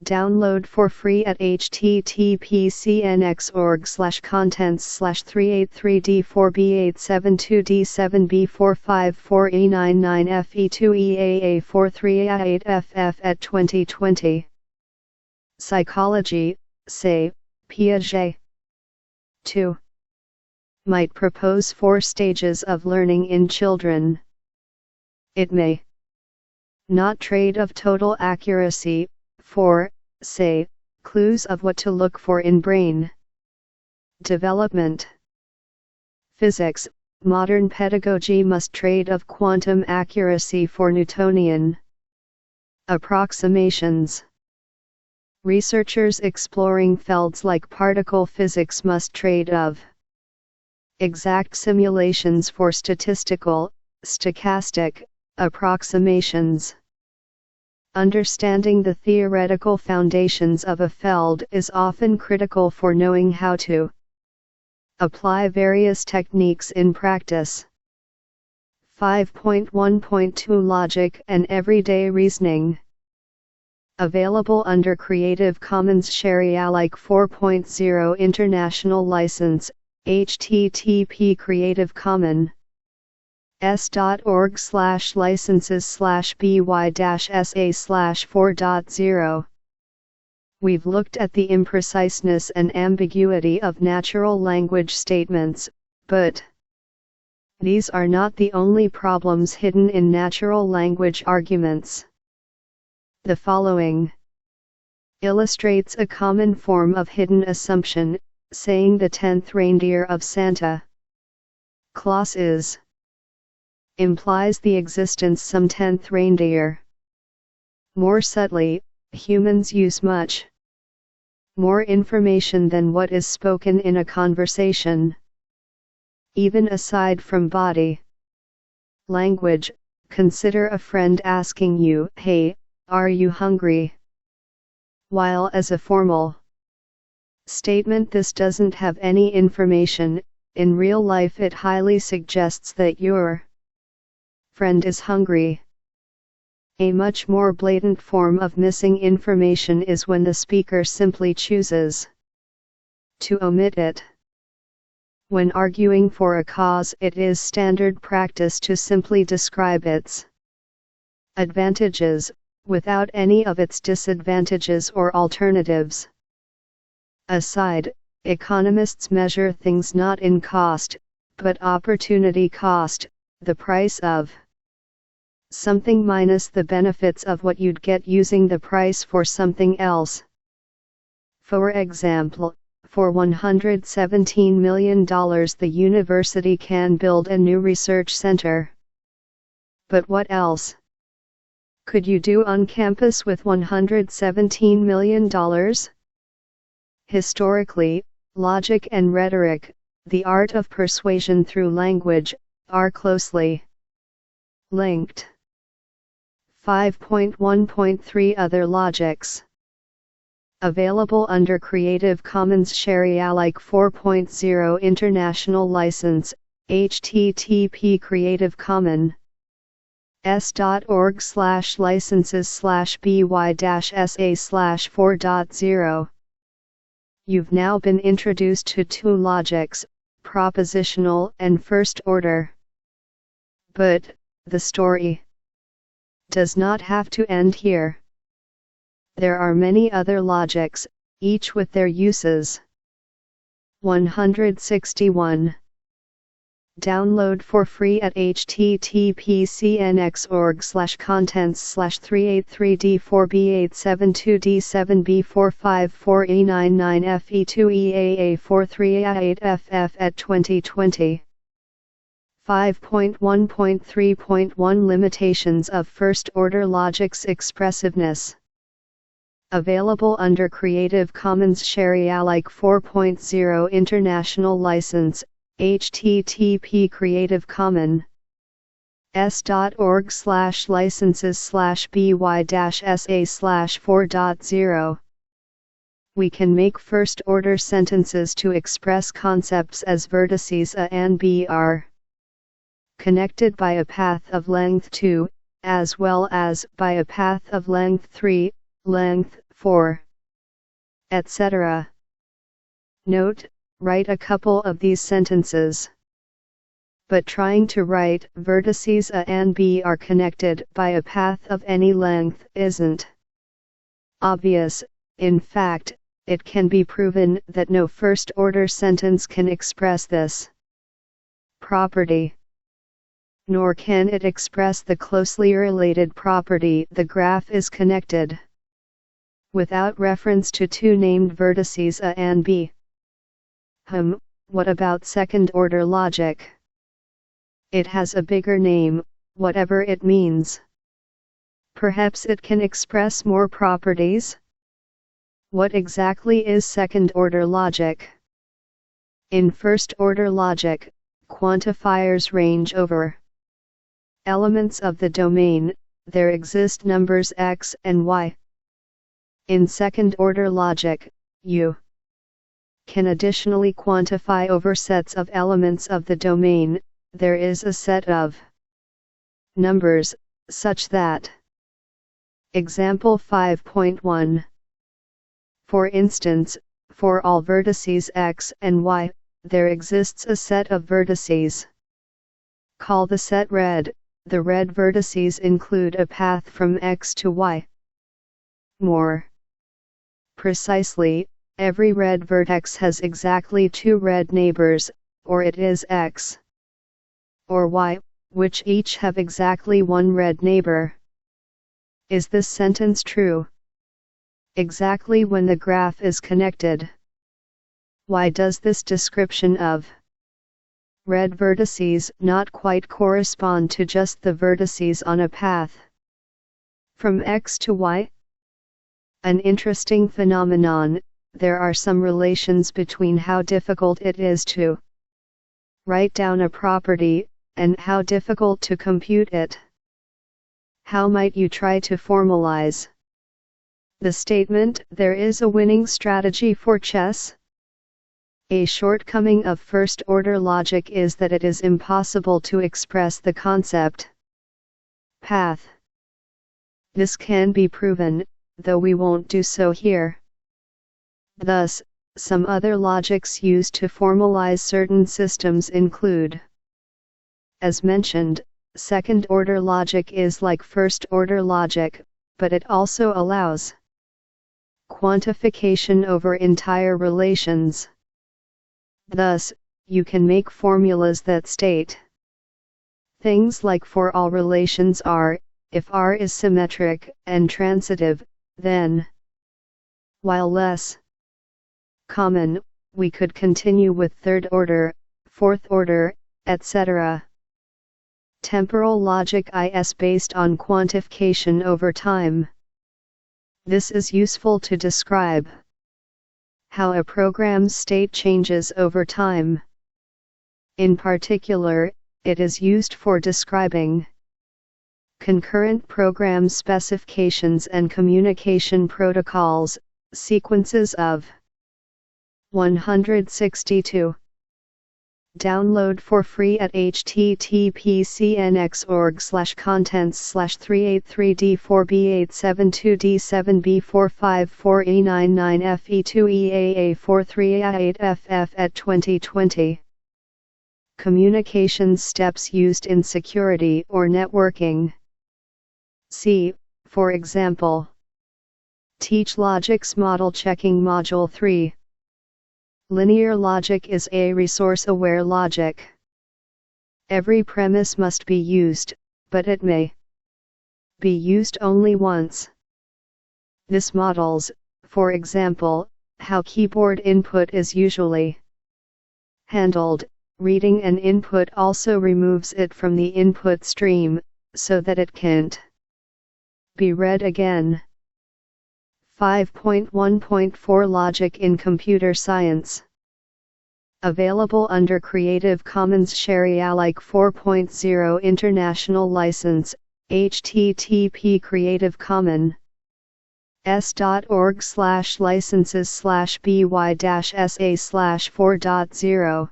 Download for free at https://383d4b872d7b454e99fe2eaa43a8ff at 2020. Psychology, say, Piaget. 2. Might propose 4 stages of learning in children. It may not trade of total accuracy, for, say, clues of what to look for in brain development. Physics, modern pedagogy must trade of quantum accuracy for Newtonian approximations. Researchers exploring fields like particle physics must trade of exact simulations for statistical, stochastic, approximations. Understanding the theoretical foundations of a field is often critical for knowing how to apply various techniques in practice. 5.1.2 Logic and Everyday Reasoning. Available under Creative Commons Share-alike 4.0 International License, http Creative Commons s.org/licenses/by-sa/4.0. We've looked at the impreciseness and ambiguity of natural language statements, but these are not the only problems hidden in natural language arguments. The following illustrates a common form of hidden assumption, saying the 10th reindeer of Santa Claus is implies the existence some 10th reindeer. More subtly, humans use much more information than what is spoken in a conversation. Even aside from body language, consider a friend asking you, "Hey, are you hungry?" While as a formal statement this doesn't have any information, in real life it highly suggests that your friend is hungry. A much more blatant form of missing information is when the speaker simply chooses to omit it. When arguing for a cause, it is standard practice to simply describe its advantages, without any of its disadvantages or alternatives. Aside, economists measure things not in cost, but opportunity cost, the price of something minus the benefits of what you'd get using the price for something else. For example, for $117 million the university can build a new research center. But what else could you do on campus with $117 million? Historically, logic and rhetoric, the art of persuasion through language, are closely linked. 5.1.3 Other logics. Available under Creative Commons Share-alike 4.0 International License, http Creative Commons s.org/licenses/by-sa/4.0. You've now been introduced to 2 logics, propositional and first order. But the story does not have to end here. There are many other logics, each with their uses. 161. Download for free at https://383D4B872D7B454E99FE2EAA43A8FF at 2020. 5.1.3.1 Limitations of First-Order Logic's Expressiveness. Available under Creative Commons Share-alike 4.0 International License, http creativecommons.org/licenses/by-sa/4.0. We can make first-order sentences to express concepts as vertices A and B are connected by a path of length 2, as well as by a path of length 3, length 4, etc. Note: write a couple of these sentences. But trying to write vertices A and B are connected by a path of any length isn't obvious. In fact, it can be proven that no first-order sentence can express this property. Nor can it express the closely related property the graph is connected without reference to two named vertices A and B. What about second-order logic? It has a bigger name, whatever it means. Perhaps it can express more properties? What exactly is second-order logic? In first-order logic, quantifiers range over elements of the domain. There exist numbers x and y. In second-order logic, you can additionally quantify over sets of elements of the domain. There is a set of numbers, such that. Example 5.1. For instance, for all vertices x and y, there exists a set of vertices. Call the set red. The red vertices include a path from x to y. More precisely, every red vertex has exactly two red neighbors, or it is x or y, which each have exactly one red neighbor. Is this sentence true? Exactly when the graph is connected. Why does this description of red vertices not quite correspond to just the vertices on a path from x to y? An interesting phenomenon. There are some relations between how difficult it is to write down a property, and how difficult to compute it. How might you try to formalize the statement, "There is a winning strategy for chess"? A shortcoming of first-order logic is that it is impossible to express the concept path. This can be proven, though we won't do so here. Thus, some other logics used to formalize certain systems include: as mentioned, second-order logic is like first-order logic, but it also allows quantification over entire relations. Thus, you can make formulas that state things like for all relations R, if R is symmetric and transitive, then. While less common, we could continue with third order, fourth order, etc. Temporal logic is based on quantification over time. This is useful to describe how a program's state changes over time. In particular, it is used for describing concurrent program specifications and communication protocols, sequences of 162. Download for free at https://383D4B872D7B454E99FE2EAA43A8FF at 2020. Communications steps used in security or networking. See, for example, Teach Logic's Model Checking Module 3. Linear logic is a resource-aware logic. Every premise must be used, but it may be used only once. This models, for example, how keyboard input is usually handled. Reading an input also removes it from the input stream, so that it can't be read again. 5.1.4 Logic in Computer Science. Available under Creative Commons Sharealike 4.0 International License, http Creative Commons s.org/licenses/by-sa/4.0.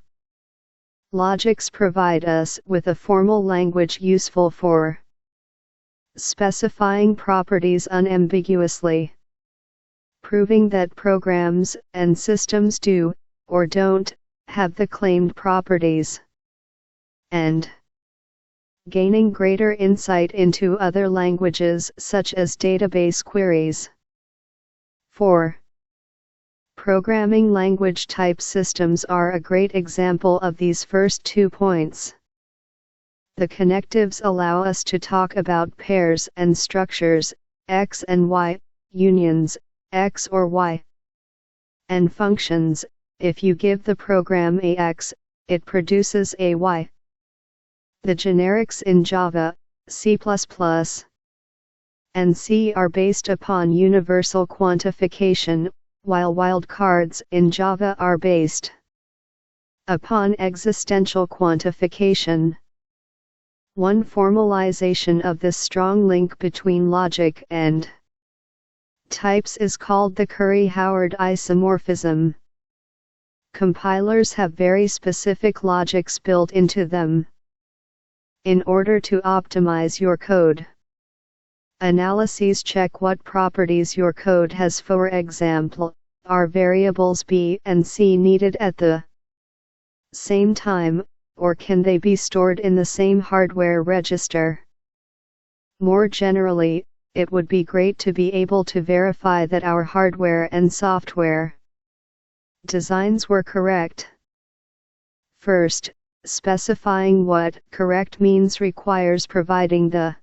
Logics provide us with a formal language useful for specifying properties unambiguously, proving that programs and systems do, or don't, have the claimed properties, and gaining greater insight into other languages such as database queries. 4. Programming language type systems are a great example of these first 2 points. The connectives allow us to talk about pairs and structures, X and Y, unions, X or Y, and functions. If you give the program a X, it produces a Y. The generics in Java, C++, and C are based upon universal quantification, while wildcards in Java are based upon existential quantification. One formalization of this strong link between logic and types is called the Curry-Howard isomorphism. Compilers have very specific logics built into them in order to optimize your code. Analyses check what properties your code has. For example, are variables B and C needed at the same time, or can they be stored in the same hardware register? More generally, it would be great to be able to verify that our hardware and software designs were correct. First, specifying what correct means requires providing the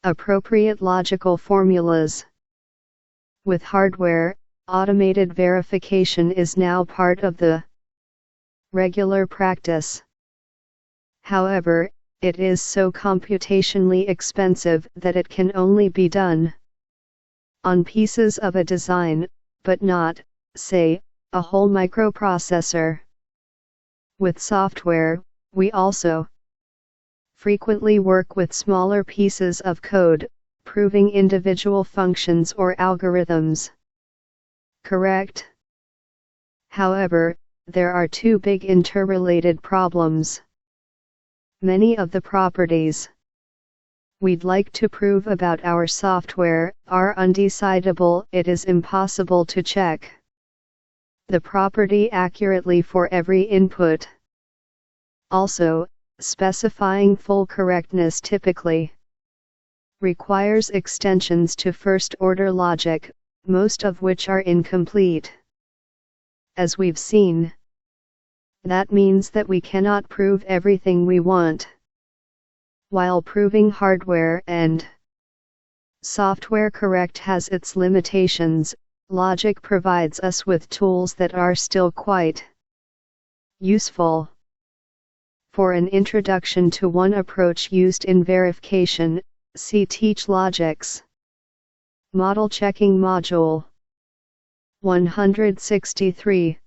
appropriate logical formulas. With hardware, automated verification is now part of the regular practice. However, it is so computationally expensive that it can only be done on pieces of a design, but not, say, a whole microprocessor. With software, we also frequently work with smaller pieces of code, proving individual functions or algorithms correct. However, there are 2 big interrelated problems. Many of the properties we'd like to prove about our software are undecidable. It is impossible to check the property accurately for every input. Also, specifying full correctness typically requires extensions to first-order logic, most of which are incomplete. As we've seen, that means that we cannot prove everything we want. While proving hardware and software correct has its limitations, logic provides us with tools that are still quite useful. For an introduction to one approach used in verification, see Teach Logic's Model Checking Module 163.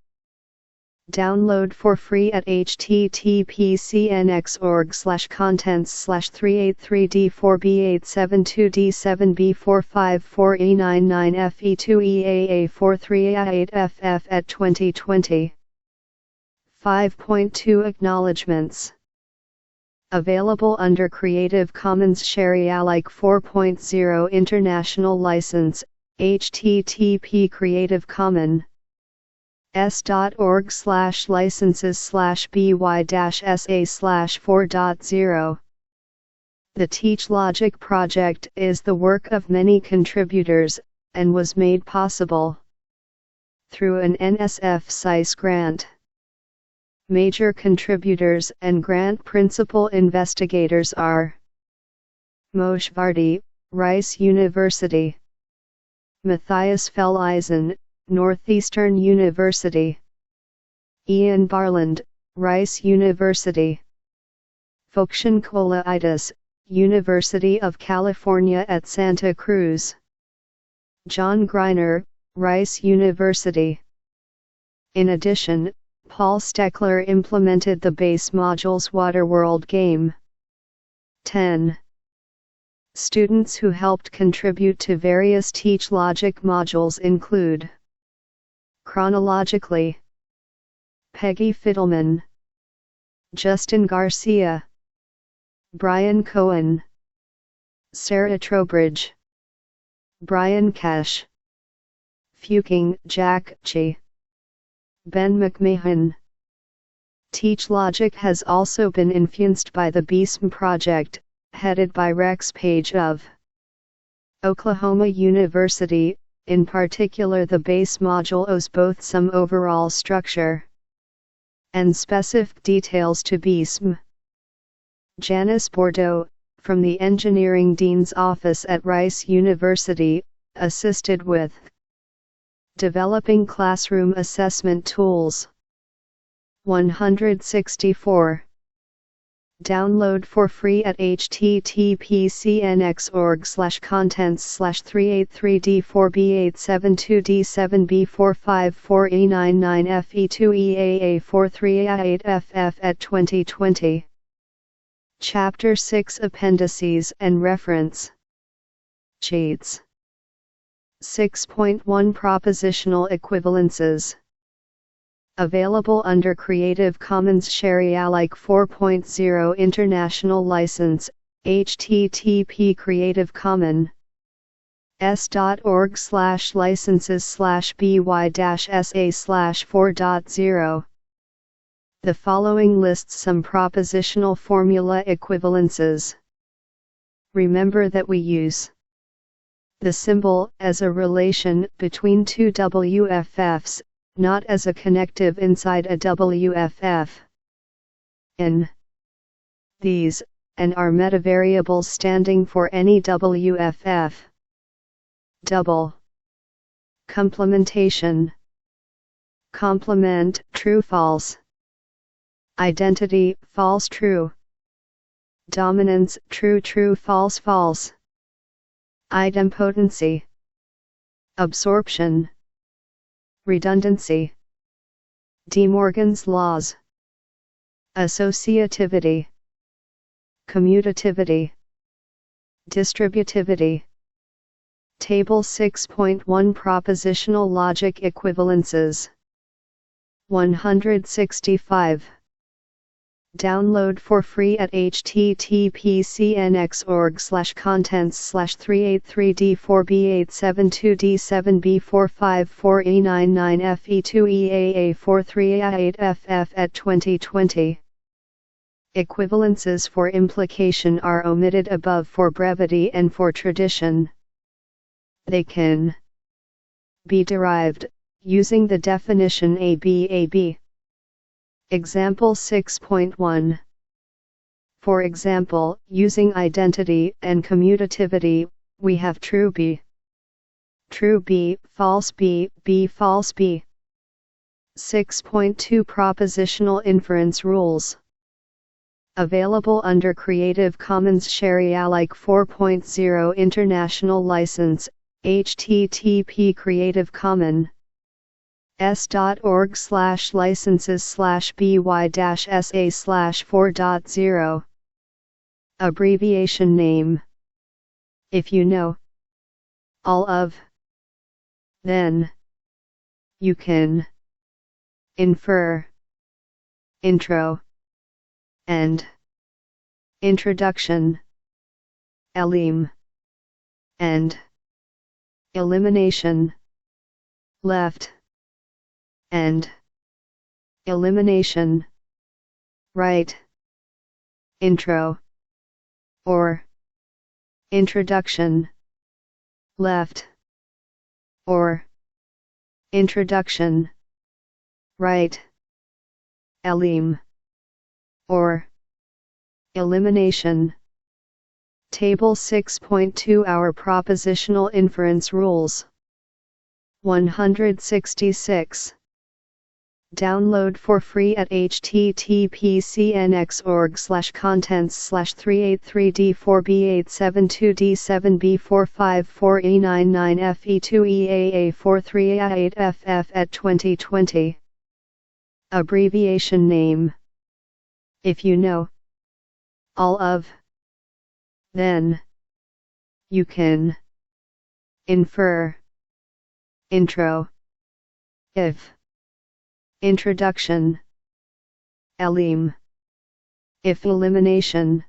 Download for free at https://383D4B872D7B454E99FE2EAA43A8FF at 2020. 5.2 Acknowledgements. Available under Creative Commons Sharealike 4.0 International License, http Creative Commons s.org/licenses/by-sa/4.0. The Teach Logic project is the work of many contributors, and was made possible through an NSF SAIS grant. Major contributors and grant principal investigators are Moshe Vardi, Rice University; Matthias Felleisen, Northeastern University; Ian Barland, Rice University; Fokshan Kolaitis, University of California at Santa Cruz; John Greiner, Rice University. In addition, Paul Steckler implemented the base module's Waterworld game. 10. Students who helped contribute to various Teach Logic modules include Chronologically, Peggy Fiddleman, Justin Garcia, Brian Cohen, Sarah Trowbridge, Brian Cash, Fuking Jack Chi, Ben McMahon. Teach Logic has also been influenced by the BEASM project, headed by Rex Page of Oklahoma University. In particular, the base module owes both some overall structure and specific details to BEASM. Janice Bordeaux, from the Engineering Dean's Office at Rice University, assisted with developing classroom assessment tools. 164. Download for free at https://383d4b872d7b454e99fe2eaa43a8ff at 2020. Chapter 6 Appendices and Reference Cheats. 6.1 Propositional Equivalences. Available under Creative Commons Sharealike 4.0 International License, http creativecommons.org/licenses/by-sa/4.0. The following lists some propositional formula equivalences. Remember that we use the symbol as a relation between two WFFs, not as a connective inside a WFF. In these, and are metavariables standing for any WFF. Double complementation. Complement, true false. Identity, false true. Dominance, true true false false. Idempotency. Absorption. Redundancy. De Morgan's laws. Associativity. Commutativity. Distributivity. Table 6.1 Propositional Logic Equivalences. 165. Download for free at https://383d4b872d7b454e99fe2eaa43a8ff at 2020. Equivalences for implication are omitted above for brevity and for tradition. They can be derived using the definition AB. Example 6.1. For example, using identity and commutativity, we have true B, false B, false B. 6.2 Propositional Inference Rules. Available under Creative Commons Sharealike 4.0 International License, http creativecommons.org/licenses/by-sa/4.0. Abbreviation name. If you know all of, then you can infer intro and introduction, elim and elimination, left and elimination, right, intro or introduction, left or introduction, right, elim, or elimination. Table 6.2 Our propositional inference rules. 166. Download for free at https://383d4b872d7b454e99fe2eaa43a8ff at 2020. Abbreviation name. If you know all of, then you can infer. Intro. If. Introduction. Elim. If elimination.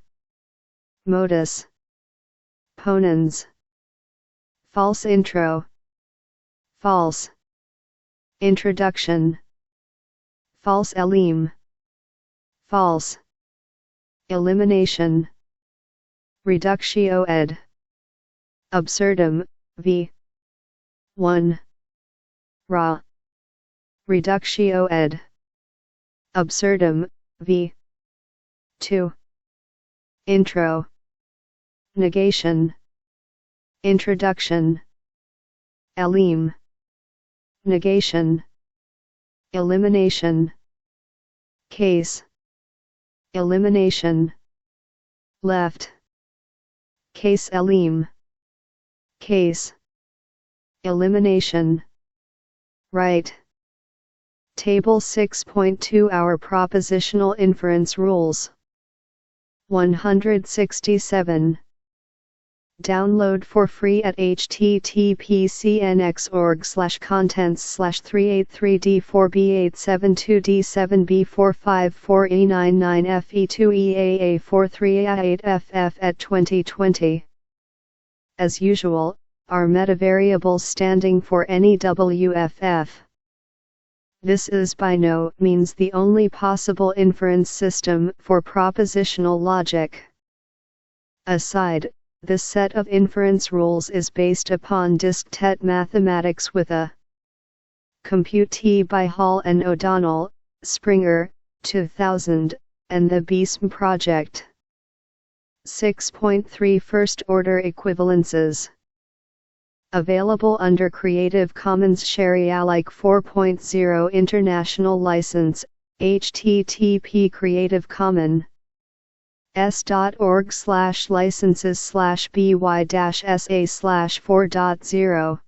Modus ponens. False intro. False introduction. False elim. False elimination. Reductio ed. Absurdum, v. 1. Ra. Reductio ed. Absurdum, v. 2. Intro. Negation. Introduction. Elim. Negation. Elimination. Case. Elimination. Left. Case elim. Case. Elimination. Right. Table 6.2 Our propositional inference rules. 167. Download for free at https://383d4b872d7b454e99fe2eaa43a8ff at 2020. As usual, are metavariables standing for any WFF. This is by no means the only possible inference system for propositional logic. Aside, this set of inference rules is based upon discrete mathematics with a Compute T by Hall and O'Donnell, Springer, 2000, and the BEASM project. 6.3 First order equivalences. Available under Creative Commons Sharealike 4.0 International License, http Creative Commons s.org/licenses/by-sa/4.0.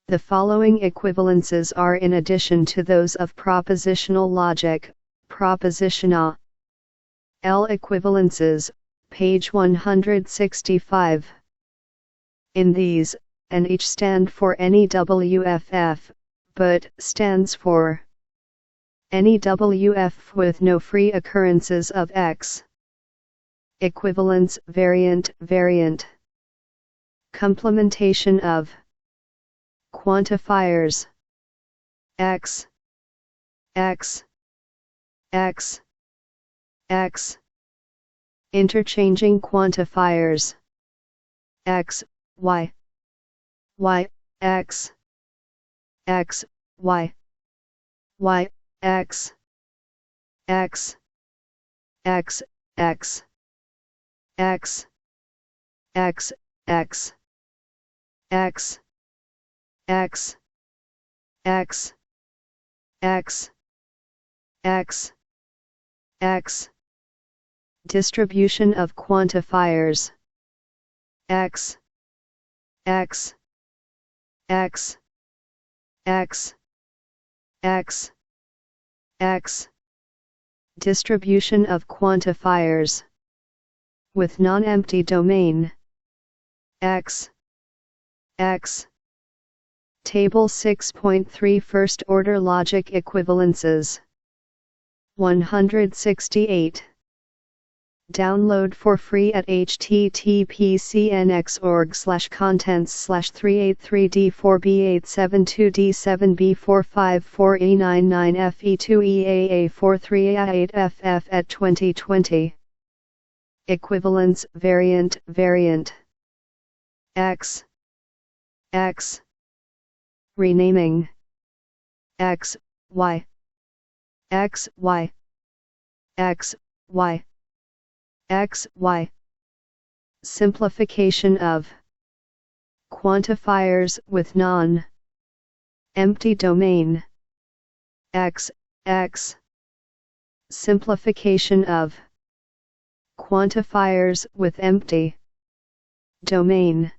The following equivalences are in addition to those of propositional logic, propositional L equivalences, page 165. In these, and each stand for any WFF, but stands for any WF with no free occurrences of X. Equivalence variant. Complementation of quantifiers X. Interchanging quantifiers X, Y, X, Y, X, X, X, X, X, X, X, X, X, X, X, X, X. Distribution of quantifiers X, X, X, X, X, X. Distribution of quantifiers with non-empty domain X, X. Table 6.3 First order logic equivalences. 168. Download for free at https://383d4b872d7b454e99fe2eaa43a8ff at 2020. Equivalence variant. X, Renaming X, Y, x, y, x, y, x, y. Simplification of quantifiers with non-empty domain. X, x. Simplification of quantifiers with empty domain.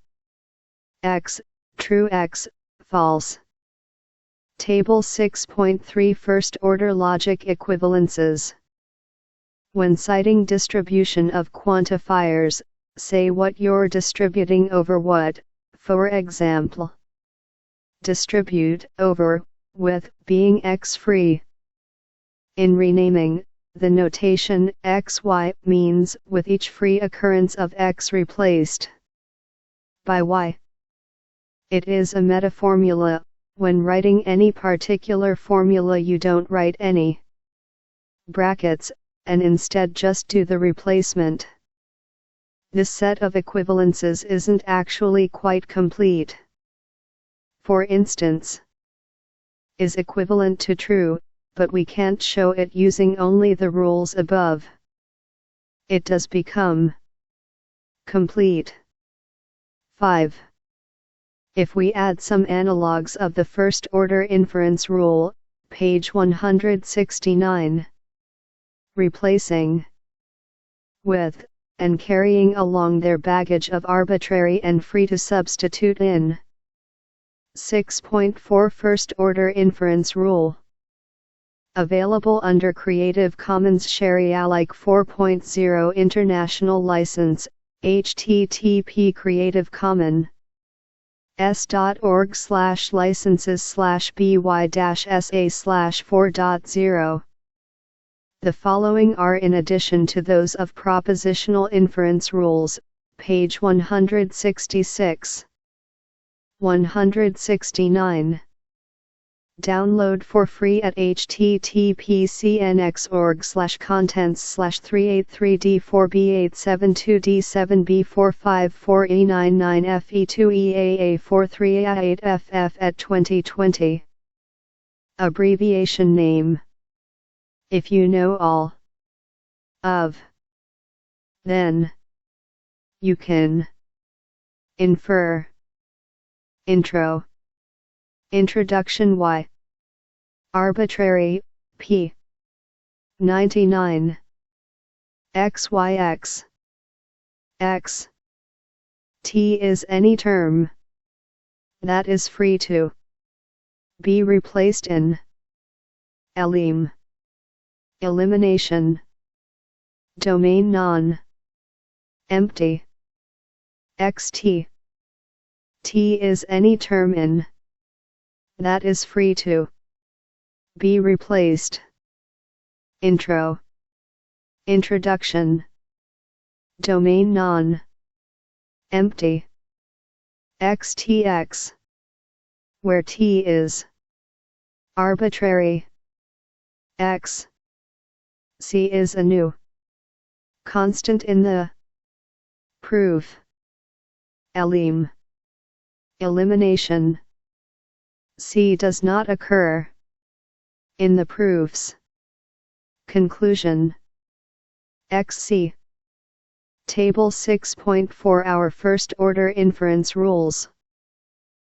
X, true, x, false. Table 6.3 First order logic equivalences. When citing distribution of quantifiers, say what you're distributing over what. For example, distribute over with being x free. In renaming, the notation xy means with each free occurrence of x replaced by y. It is a metaformula. When writing any particular formula, you don't write any brackets, and instead just do the replacement. This set of equivalences isn't actually quite complete. For instance, is equivalent to true, but we can't show it using only the rules above. It does become complete. 5. If we add some analogues of the first order inference rule, page 169. Replacing with and carrying along their baggage of arbitrary and free to substitute in. 6.4 First order inference rule. Available under Creative Commons Sharealike 4.0 International License, http Creative Commons s.org/licenses/by-sa/4.0. The following are in addition to those of propositional inference rules, page 166. 169. Download for free at https://383d4b872d7b454e99fe2eaa43a8ff at 2020. Abbreviation name. If you know all of, then you can infer. Intro. Introduction. Y. Arbitrary, p. 99. xyx. X. T is any term that is free to be replaced in elim. Elimination. Domain non-empty. xt. T is any term in that is free to be replaced. Intro. Introduction. Domain non-empty. xtx. Where t is arbitrary. X. C is a new constant in the proof. Elim. Elimination. C does not occur in the proofs. Conclusion. XC. Table 6.4 Our first order inference rules.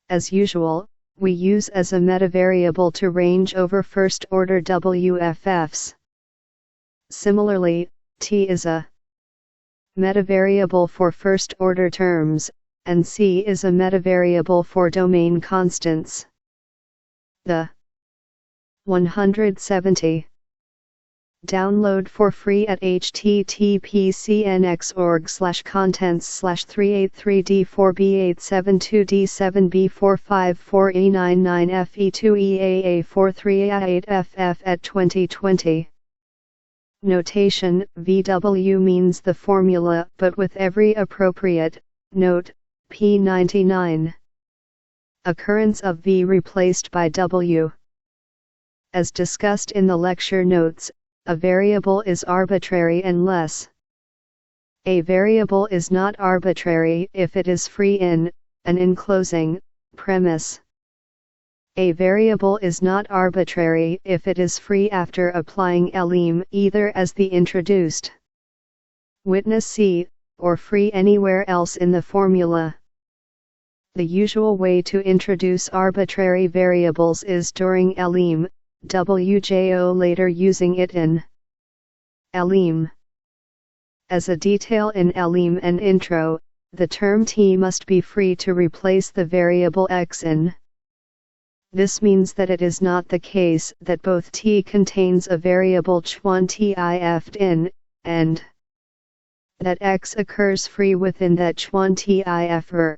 As usual, we use as a metavariable to range over first order WFFs. Similarly, T is a metavariable for first order terms, and C is a metavariable for domain constants. The 170. Download for free at https://383d4b872d7b454e99fe2eaa43a8ff at 2020. Notation. VW means the formula but with every appropriate note, P99. Occurrence of V replaced by W. As discussed in the lecture notes, a variable is arbitrary unless a variable is not arbitrary if it is free in an enclosing premise. A variable is not arbitrary if it is free after applying elim either as the introduced witness C, or free anywhere else in the formula. The usual way to introduce arbitrary variables is during elim, wjo later using it in elim. As a detail in elim and intro, the term t must be free to replace the variable x in. This means that it is not the case that both t contains a variable ch1tif in, and that x occurs free within that ch1tif.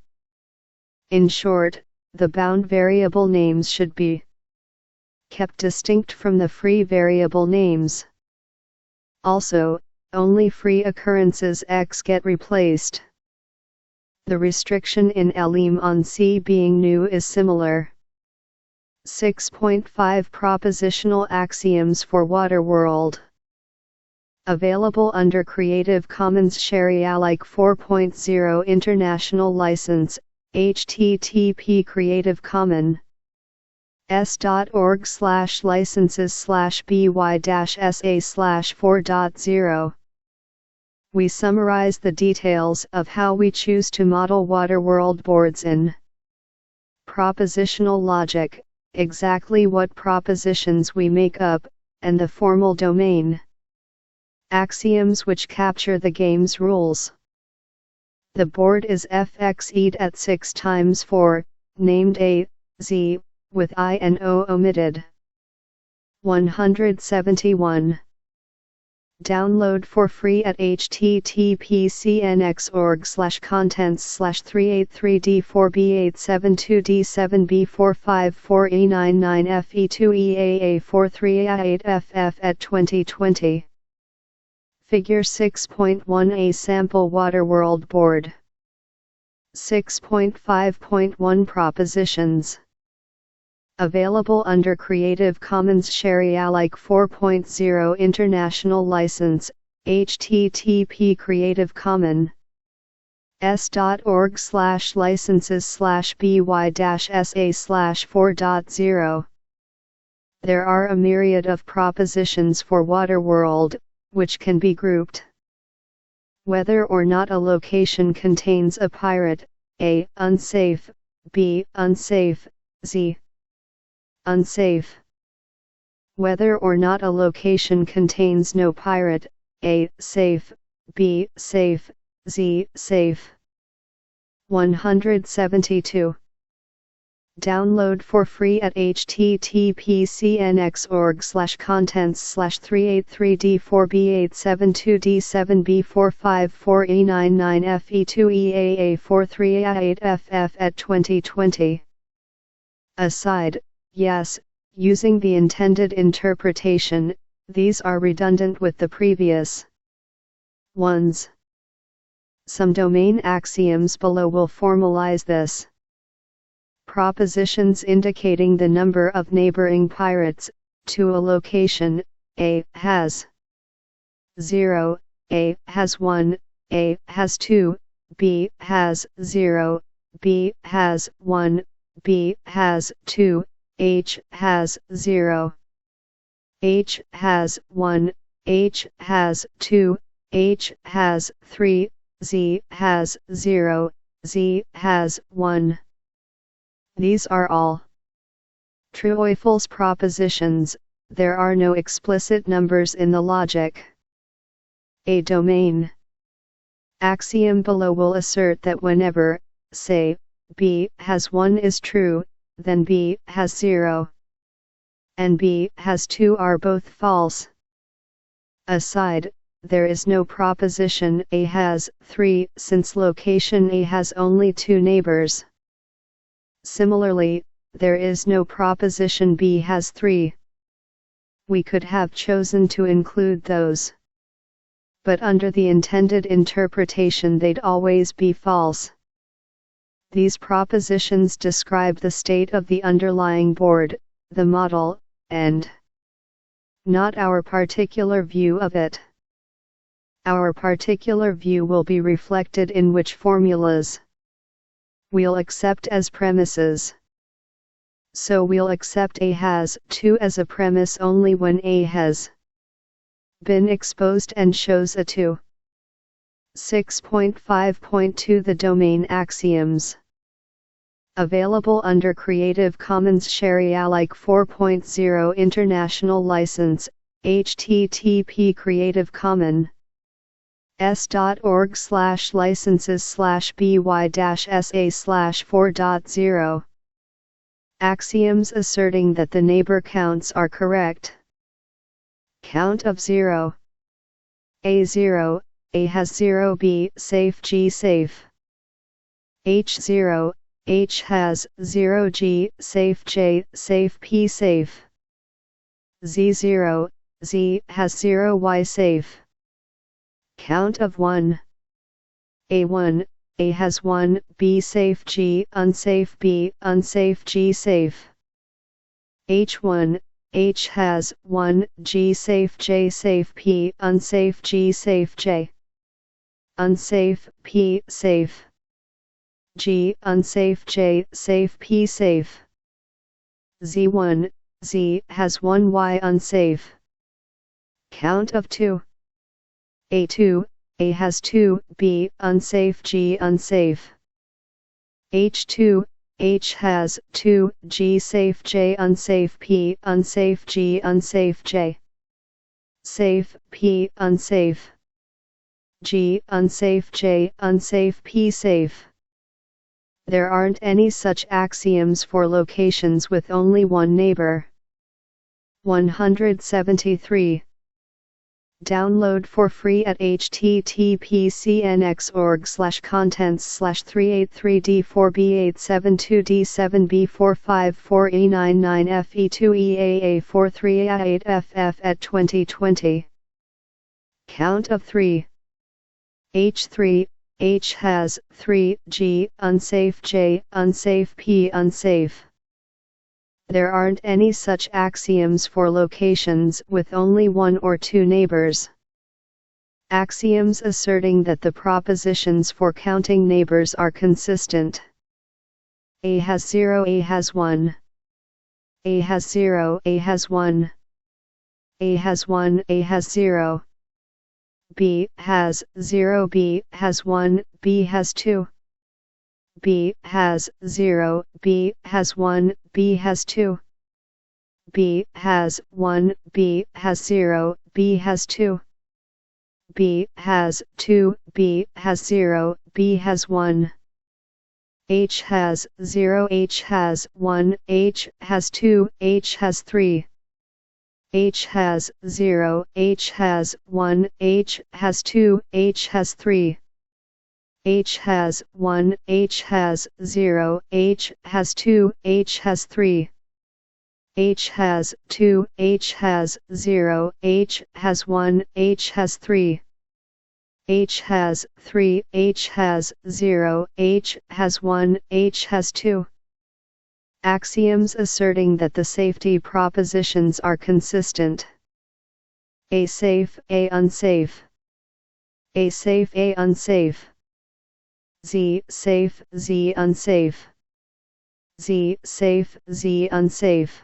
In short, the bound variable names should be kept distinct from the free variable names. Also, only free occurrences x get replaced. The restriction in elim on C being new is similar. 6.5 Propositional Axioms for Waterworld. Available under Creative Commons Sharealike 4.0 International License, http Creative Commons s.org/licenses/by-sa/4.0. We summarize the details of how we choose to model Waterworld boards in propositional logic, exactly what propositions we make up, and the formal domain. Axioms which capture the game's rules. The board is fxed at 6 times 4, named A, Z, with I and O omitted. 171. Download for free at https://383D4B872D7B454E99FE2EAA43A8FF at 2020. Figure 6.1 A Sample Waterworld Board. 6.5.1 Propositions. Available under Creative Commons Sharealike 4.0 International License, http Creative Commons s.org/licenses/by-sa/4.0. There are a myriad of propositions for Waterworld, which can be grouped. Whether or not a location contains a pirate, A. Unsafe, B. Unsafe, Z. Unsafe. Whether or not a location contains no pirate, A. Safe, B. Safe, Z. Safe. 172. Download for free at https://383D4B872D7B454E99FE2EAA43A8FF at 2020. Aside, yes, using the intended interpretation, these are redundant with the previous ones. Some domain axioms below will formalize this. Propositions indicating the number of neighboring pirates to a location: A has 0, A has 1, A has 2, B has 0, B has 1, B has 2, H has 0, H has 1, H has 2, H has 3, Z has 0, Z has 1. These are all true or false propositions. There are no explicit numbers in the logic. A domain axiom below will assert that whenever, say, B has 1 is true, then B has 0 and B has 2 are both false. Aside, there is no proposition A has 3 since location A has only 2 neighbors. Similarly, there is no proposition B has 3. We could have chosen to include those, but under the intended interpretation they'd always be false. These propositions describe the state of the underlying board, the model, and not our particular view of it. Our particular view will be reflected in which formulas we'll accept as premises. so we'll accept A has 2 as a premise only when A has been exposed and shows a 2. 6.5.2 The domain axioms. Available under Creative Commons Share-alike 4.0 International License, http Creative Commons s.org/licenses/by-sa/4.0. Axioms asserting that the neighbor counts are correct. Count of 0. A0, A has 0. B, safe. G, safe. H0, H has 0. G, safe. J, safe. P, safe. Z0, Z has 0. Y, safe. Count of 1. A1, A has 1. B, safe. G, unsafe. B, unsafe. G, safe. H1, H has 1. G, safe. J, safe. P, unsafe. G, safe. J, unsafe. P, safe. G, unsafe. J, safe. P, safe. Z1, Z has 1. Y, unsafe. Count of 2. A2, A has 2. B, unsafe. G, unsafe. H2, H has 2. G, safe. J, unsafe. P, unsafe. G, unsafe. J, safe. P, unsafe. G, unsafe. J, unsafe. P, safe. There aren't any such axioms for locations with only one neighbor. 173. Download for free at https://383d4b872d7b454e99fe2eaa43a8ff at 2020. Count of 3. H3, H has 3. G, unsafe. J, unsafe. P, unsafe. There aren't any such axioms for locations with only one or two neighbors. Axioms asserting that the propositions for counting neighbors are consistent. A has 0. A has 1. A has 0. A has 1. A has 1. A has 0. B has 0. B has 1. B has 2. B has 0. B has 1. B has 2. B has 1. B has 0. B has 2. B has 2. B has 0. B has 1. H has 0. H has 1. H has 2. H has 3. H has 0. H has 1. H has 2. H has 3. H has 1. H has 0. H has 2. H has 3. H has 2. H has 0. H has 1. H has 3. H has 3. H has 0. H has 1. H has 2. Axioms asserting that the safety propositions are consistent. A safe. A unsafe. A safe. A unsafe. Z safe. Z unsafe. Z safe. Z unsafe.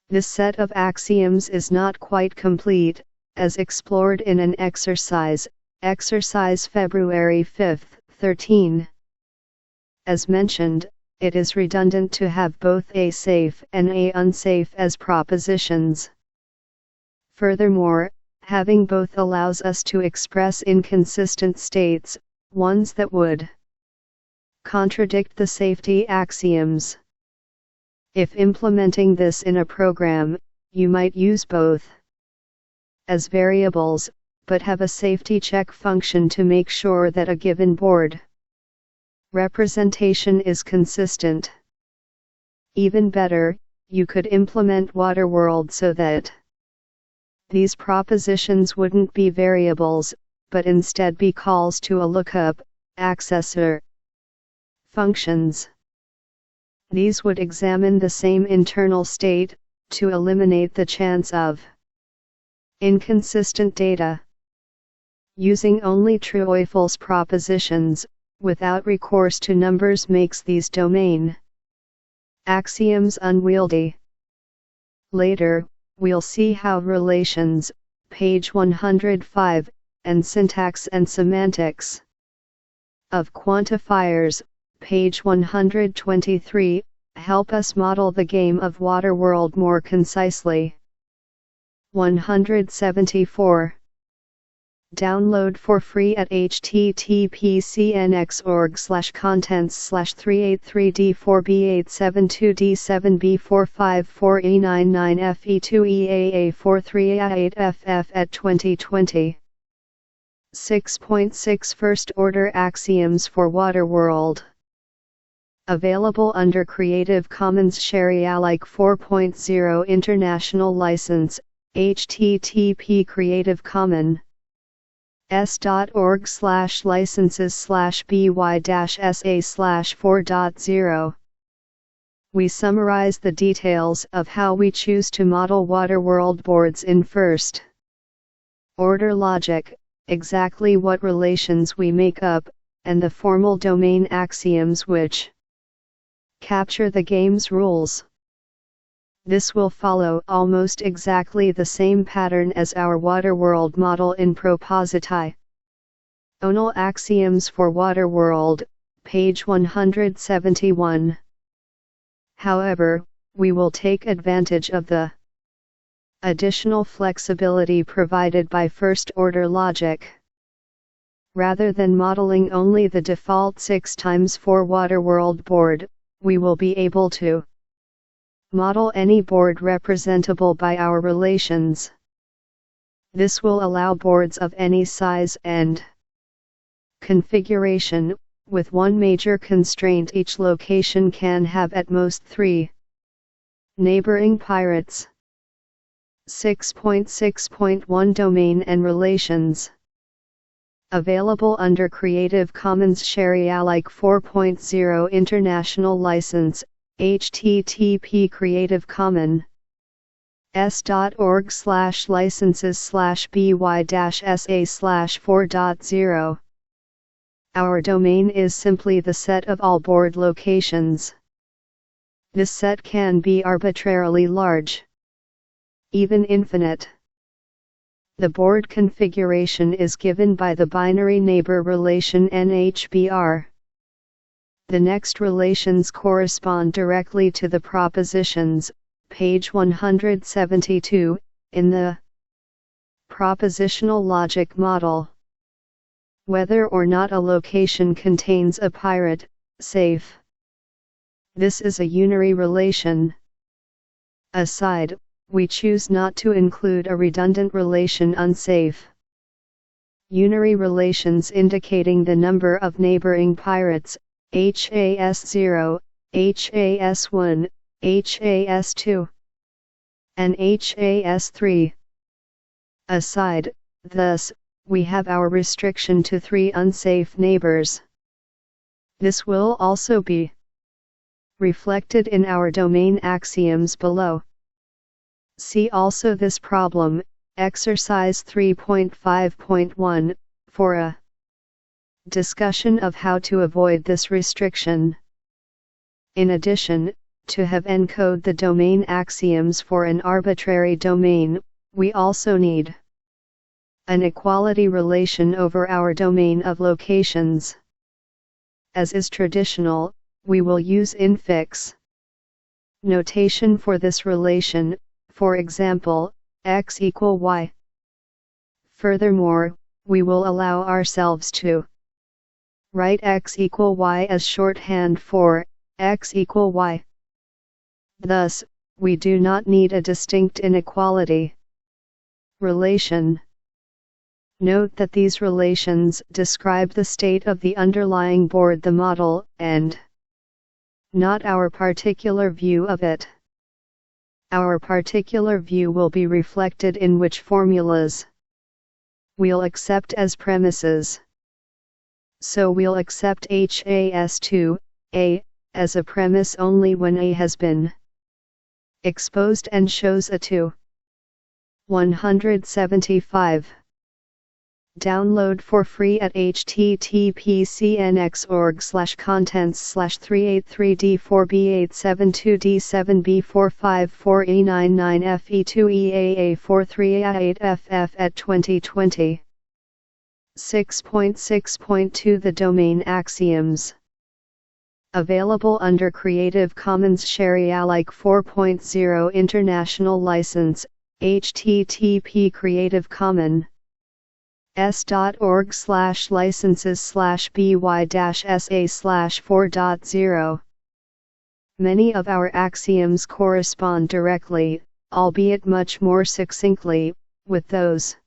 This set of axioms is not quite complete, as explored in an exercise February 5, 13. As mentioned, it is redundant to have both A safe and A unsafe as propositions. Furthermore, having both allows us to express inconsistent states, ones that would contradict the safety axioms. If implementing this in a program, you might use both as variables, but have a safety check function to make sure that a given board representation is consistent. Even better, you could implement Waterworld so that these propositions wouldn't be variables, but instead be calls to a lookup, accessor functions. These would examine the same internal state, to eliminate the chance of inconsistent data. Using only true or false propositions, without recourse to numbers makes these domain Axioms unwieldy. Later, we'll see how relations, page 105, and syntax and semantics of quantifiers, page 123, help us model the game of Waterworld more concisely. 174. Download for free at https://383d4b872d7b454e99fe2eaa43a8ff at 2020. 6.6 First Order Axioms for Waterworld. Available under Creative Commons Share-alike 4.0 International License, http Creative Commons s.org/licenses/by-sa/4.0. We summarize the details of how we choose to model Waterworld boards in first order logic, exactly what relations we make up, and the formal domain axioms which capture the game's rules. This will follow almost exactly the same pattern as our Waterworld model in Propositi. Onal Axioms for Waterworld, page 171. However, we will take advantage of the additional flexibility provided by first-order logic. Rather than modeling only the default 6x4 Waterworld board, we will be able to model any board representable by our relations. This will allow boards of any size and configuration, with one major constraint: each location can have at most 3 neighboring pirates. 6.6.1 Domain and Relations. Available under Creative Commons Share-alike 4.0 International License, http Creative Commons s.org/licenses/by-sa/4.0. Our domain is simply the set of all board locations. This set can be arbitrarily large, even infinite. The board configuration is given by the binary neighbor relation NHBR. The next relations correspond directly to the propositions, page 172, in the propositional logic model. Whether or not a location contains a pirate, safe. This is a unary relation. Aside, we choose not to include a redundant relation unsafe. Unary relations indicating the number of neighboring pirates, HAS0, HAS1, HAS2, and HAS3. Aside, thus, we have our restriction to 3 unsafe neighbors. This will also be reflected in our domain axioms below. See also this problem, exercise 3.5.1, for a discussion of how to avoid this restriction. In addition, to have encode the domain axioms for an arbitrary domain, we also need an equality relation over our domain of locations. As is traditional, we will use infix notation for this relation, for example, x equal y. Furthermore, we will allow ourselves to write x equal y as shorthand for x equal y. Thus, we do not need a distinct inequality relation. Note that these relations describe the state of the underlying board, the model, and not our particular view of it. Our particular view will be reflected in which formulas we'll accept as premises. So we'll accept HAS2, A, as a premise only when A has been exposed and shows a 2. 175. Download for free at https://383d4b872d7b454e99fe2eaa43a8ff at 2020. 6.6.2 The Domain Axioms. Available under Creative Commons Share-alike 4.0 International License, http Creative Commons. s.org/licenses/by-sa/4.0. Many of our axioms correspond directly, albeit much more succinctly, with those.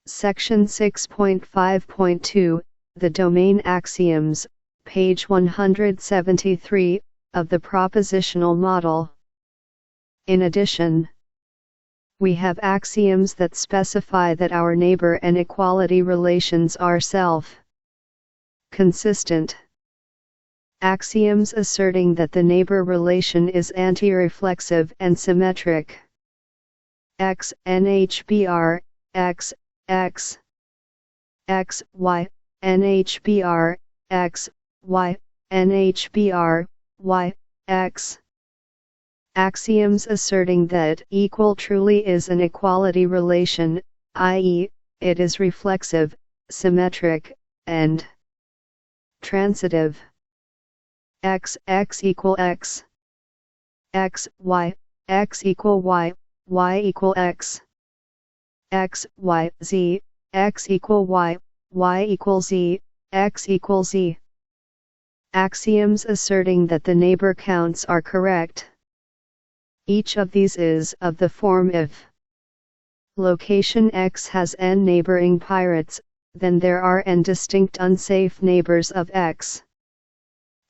Section 6.5.2, The Domain Axioms, page 173, of the Propositional Model. In addition, we have axioms that specify that our neighbor and equality relations are self-consistent. Axioms asserting that the neighbor relation is anti-reflexive and symmetric. X, NHBR, X, X, X, Y, NHBR, X, Y, NHBR, Y, X. Axioms asserting that equal truly is an equality relation, i.e., it is reflexive, symmetric, and transitive. X, X equal X. X, Y, X equal Y, Y equal X. X, Y, Z, X equal Y, Y equal Z, X equal Z. Axioms asserting that the neighbor counts are correct. Each of these is of the form if location X has n neighboring pirates, then there are n distinct unsafe neighbors of X.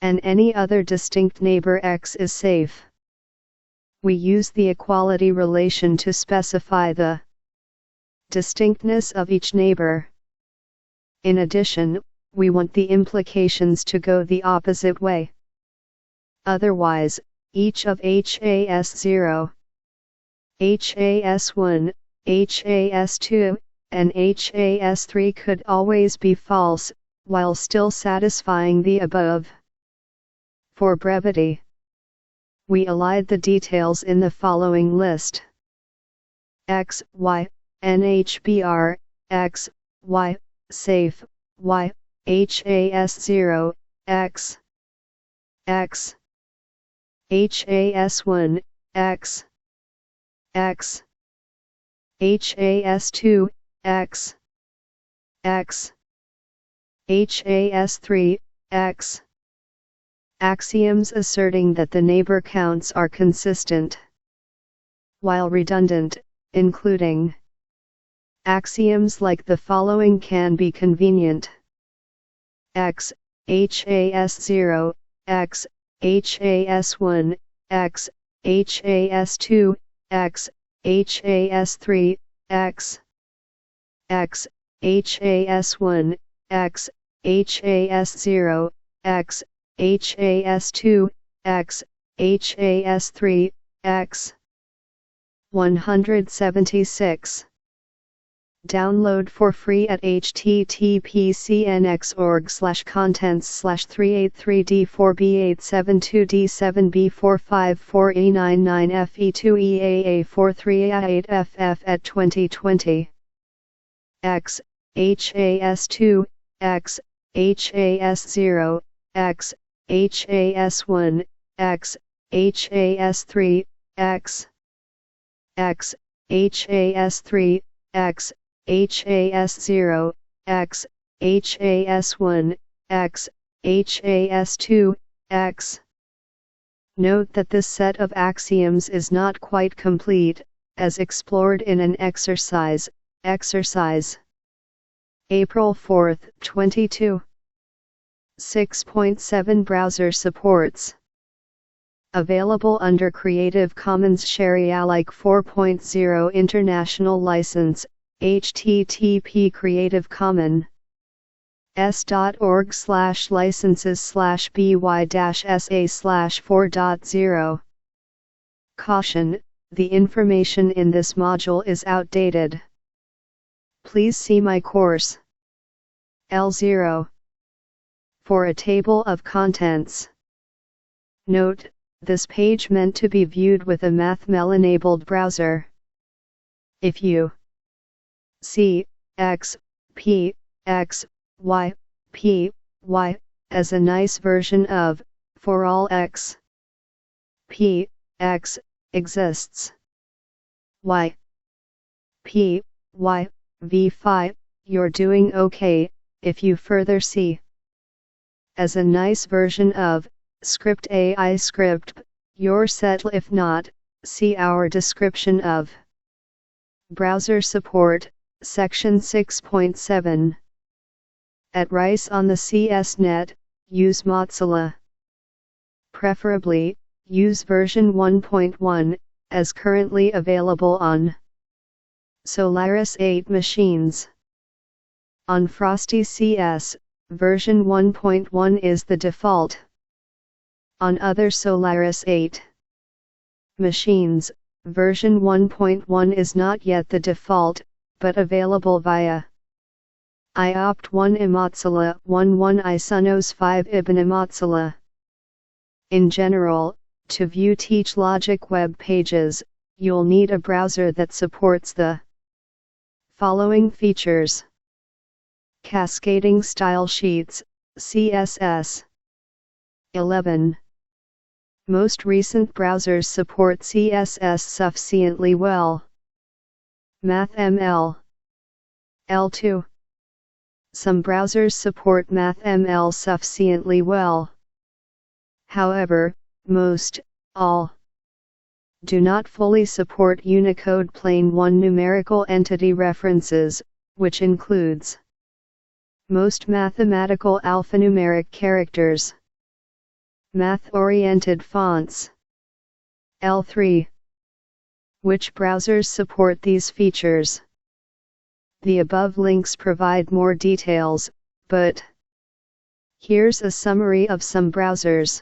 And any other distinct neighbor X is safe. We use the equality relation to specify the distinctness of each neighbor. In addition, we want the implications to go the opposite way. Otherwise, each of HAS0, HAS1, HAS2, and HAS3 could always be false, while still satisfying the above. For brevity, we allied the details in the following list. X, Y, NHBR, X, Y, safe, Y, HAS0, X, X. HAS1, X, X, HAS2, X, X, HAS3, X. Axioms asserting that the neighbor counts are consistent, while redundant, including axioms like the following can be convenient. X, HAS0, X, HAS1, X, HAS2, X, HAS3, X, X, HAS1, X, HAS0, X, HAS2, X, HAS3, X. 176. Download for free at https://383d4b872d7b454e99fe2eaa43a8ff at 2020. X, HAS2, X, HAS0, X, HAS1, X, HAS3, X, X, HAS3, X, HAS0, X, HAS1, X, HAS2, X. Note that this set of axioms is not quite complete, as explored in an exercise. April 4, 22. 6.7 Browser supports. Available under Creative Commons Share-alike 4.0 International License, http Creative Commons. s.org/licenses/by-sa/4.0. Caution: the information in this module is outdated. Please see my course L0 for a table of contents. Note, this page meant to be viewed with a MathMel-enabled browser. If you see X, P, X, Y, P, Y as a nice version of for all X, P, X exists. Y, P, Y, V phi, you're doing okay. If you further see as a nice version of script AI script, you're set. If not, see our description of browser support, section 6.7. At Rice on the CSNet, use Mozilla. Preferably, use version 1.1, as currently available on Solaris 8 machines. On Frosty CS, version 1.1 is the default. On other Solaris 8 machines, version 1.1 is not yet the default, but available via IOPT1 Mozilla 1.1 Isonos 5 Ibn Mozilla. In general, to view TeachLogic web pages, you'll need a browser that supports the following features: Cascading Style Sheets, CSS. 11. Most recent browsers support CSS sufficiently well. MathML. L2. Some browsers support MathML sufficiently well. However, most, all, do not fully support Unicode Plain 1 numerical entity references, which includes most mathematical alphanumeric characters. Math-oriented fonts. L3. Which browsers support these features? The above links provide more details, but here's a summary of some browsers.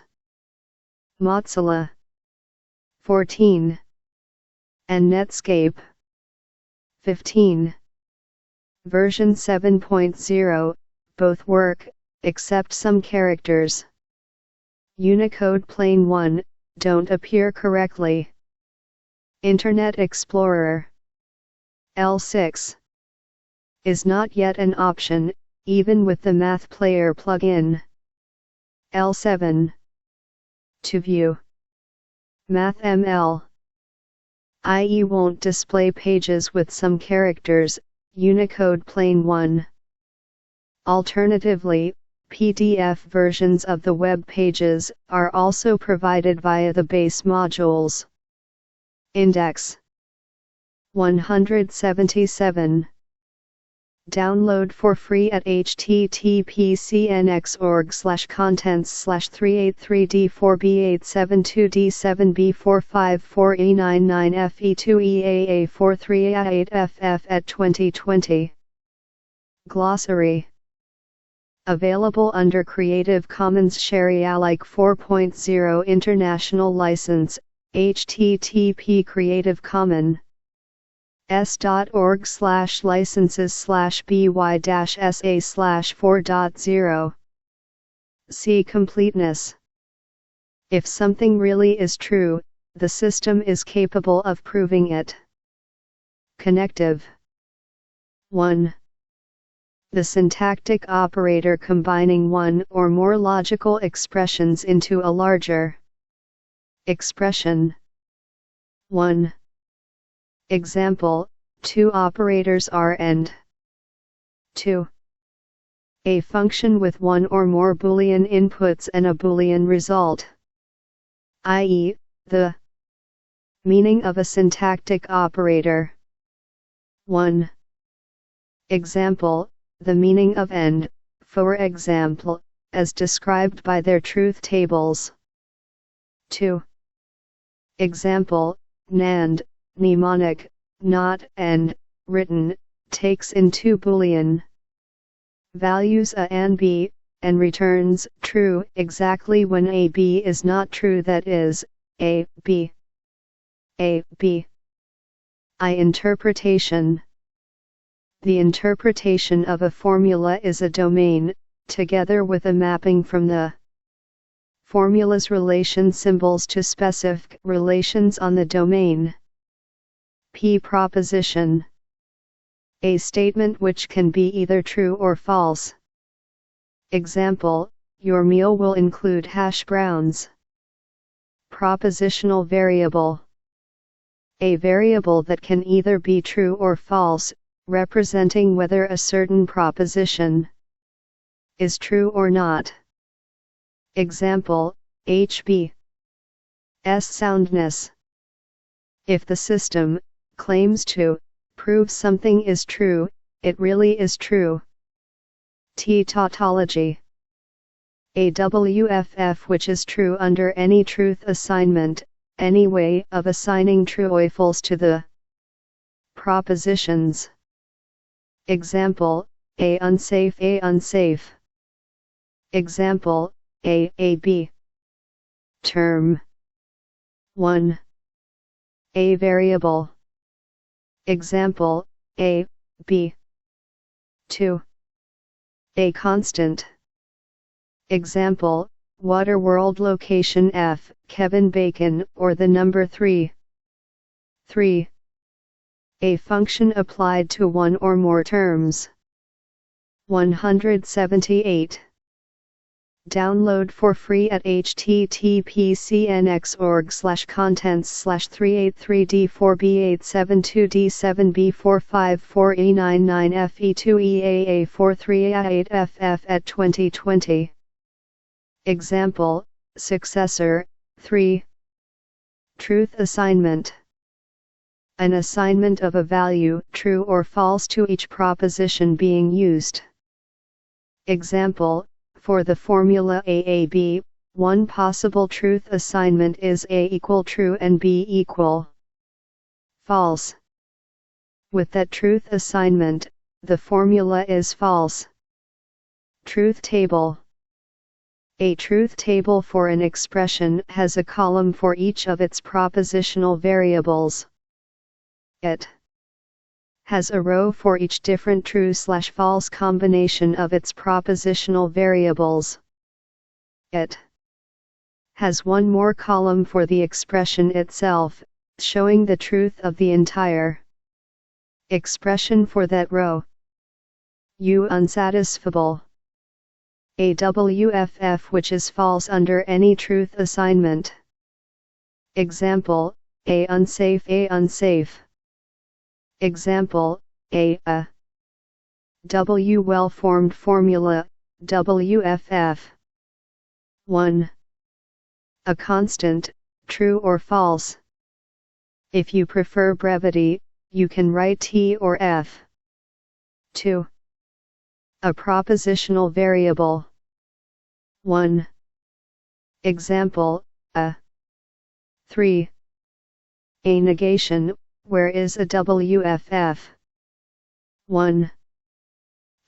Mozilla 14 and Netscape 15. Version 7.0, both work, except some characters. Unicode Plain 1, don't appear correctly. Internet Explorer L6 is not yet an option, even with the Math Player plugin. L7 to view MathML, i.e. won't display pages with some characters, Unicode Plain 1. Alternatively, PDF versions of the web pages are also provided via the base modules. Index 177. Download for free at https://383d4b872d7b454e99fe2eaa43a8ff at 2020. Glossary. Available under Creative Commons Share-alike 4.0 International License, http Creative Commons s.org/licenses/by-sa/4.0. See completeness. If something really is true, the system is capable of proving it. Connective 1. The syntactic operator combining one or more logical expressions into a larger expression. 1. Example, two operators are and 2. A function with one or more Boolean inputs and a Boolean result. i.e., the meaning of a syntactic operator. 1. Example, the meaning of and, for example, as described by their truth tables. 2. Example, NAND, mnemonic, not and, written, takes in two Boolean values A and B, and returns true exactly when A B is not true, that is, A B. A B. I interpretation. The interpretation of a formula is a domain, together with a mapping from the formula's relation symbols to specific relations on the domain. P. Proposition. A statement which can be either true or false. Example, your meal will include hash browns. Propositional variable. A variable that can either be true or false, representing whether a certain proposition is true or not. Example, HB's soundness. If the system claims to prove something is true, it really is true. T. Tautology. A WFF which is true under any truth assignment, any way of assigning true or false to the propositions. Example, A unsafe. Example, A-B. Term 1. A variable. Example, A, B. 2. A constant. Example, Waterworld location F, Kevin Bacon, or the number 3. 3. A function applied to one or more terms. 178. Download for free at https://contents/383d4b872d7b454e99fe2eaa43a8ff at 2020. Example, successor, 3. Truth assignment. An assignment of a value, true or false, to each proposition being used. Example, for the formula AAB, one possible truth assignment is A equal true and B equal false. With that truth assignment, the formula is false. Truth table. A truth table for an expression has a column for each of its propositional variables. It has a row for each different true/false combination of its propositional variables. It has one more column for the expression itself, showing the truth of the entire expression for that row. U. Unsatisfiable. A WFF which is false under any truth assignment. Example, A unsafe. Example, A W well-formed formula, WFF. 1. A constant, true or false. If you prefer brevity, you can write T or F. 2. A propositional variable. 1. Example, A. 3. A negation, where is a WFF? 1.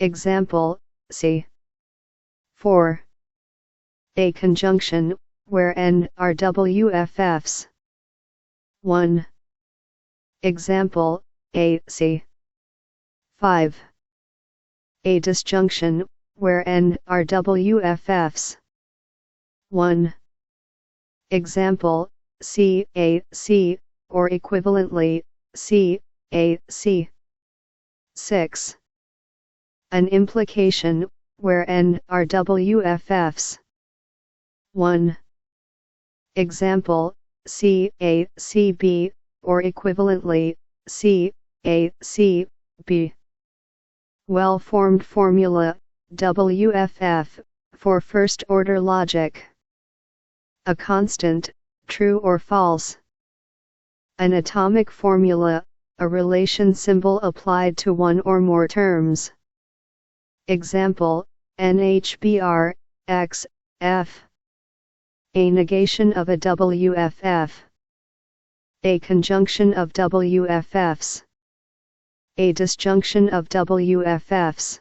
Example, C. 4. A conjunction, where N are WFFs. 1. Example, A, C. 5. A disjunction, where N are WFFs. 1. Example, C, A, C, or equivalently, C, A, C. 6. An implication, where N are WFFs. 1. Example, C, A, C, B, or equivalently, C, A, C, B. Well-formed formula, WFF, for first-order logic. A constant, true or false. An atomic formula, a relation symbol applied to one or more terms. Example, NHBR, X, F. A negation of a WFF. A conjunction of WFFs. A disjunction of WFFs.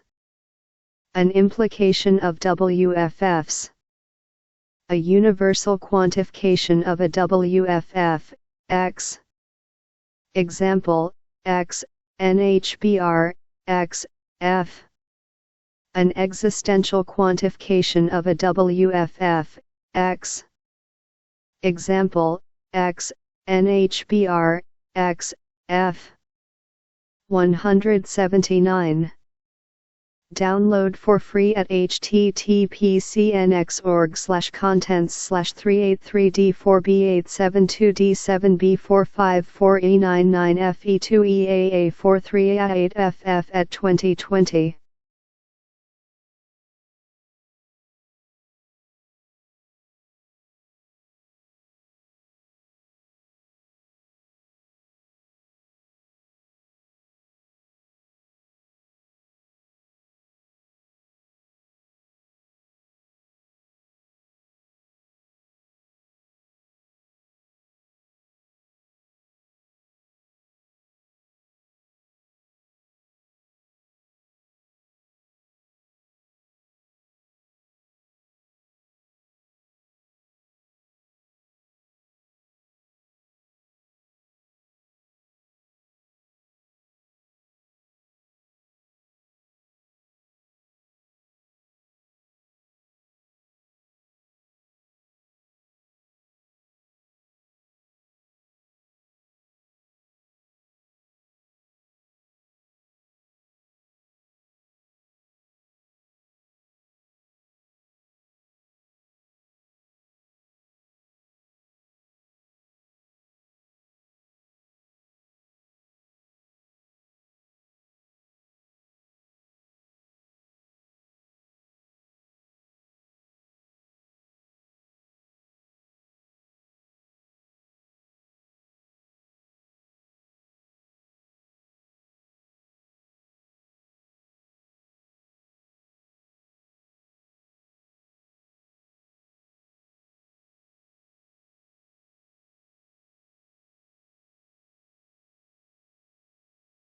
An implication of WFFs. A universal quantification of a WFF, X. Example, X, NHBR, X, F. An existential quantification of a WFF, X. Example, X, NHBR, X, F. 179. Download for free at httpsnx.org/contents/383D4B872D7B454E99FE2EAA43A8FF at 2020.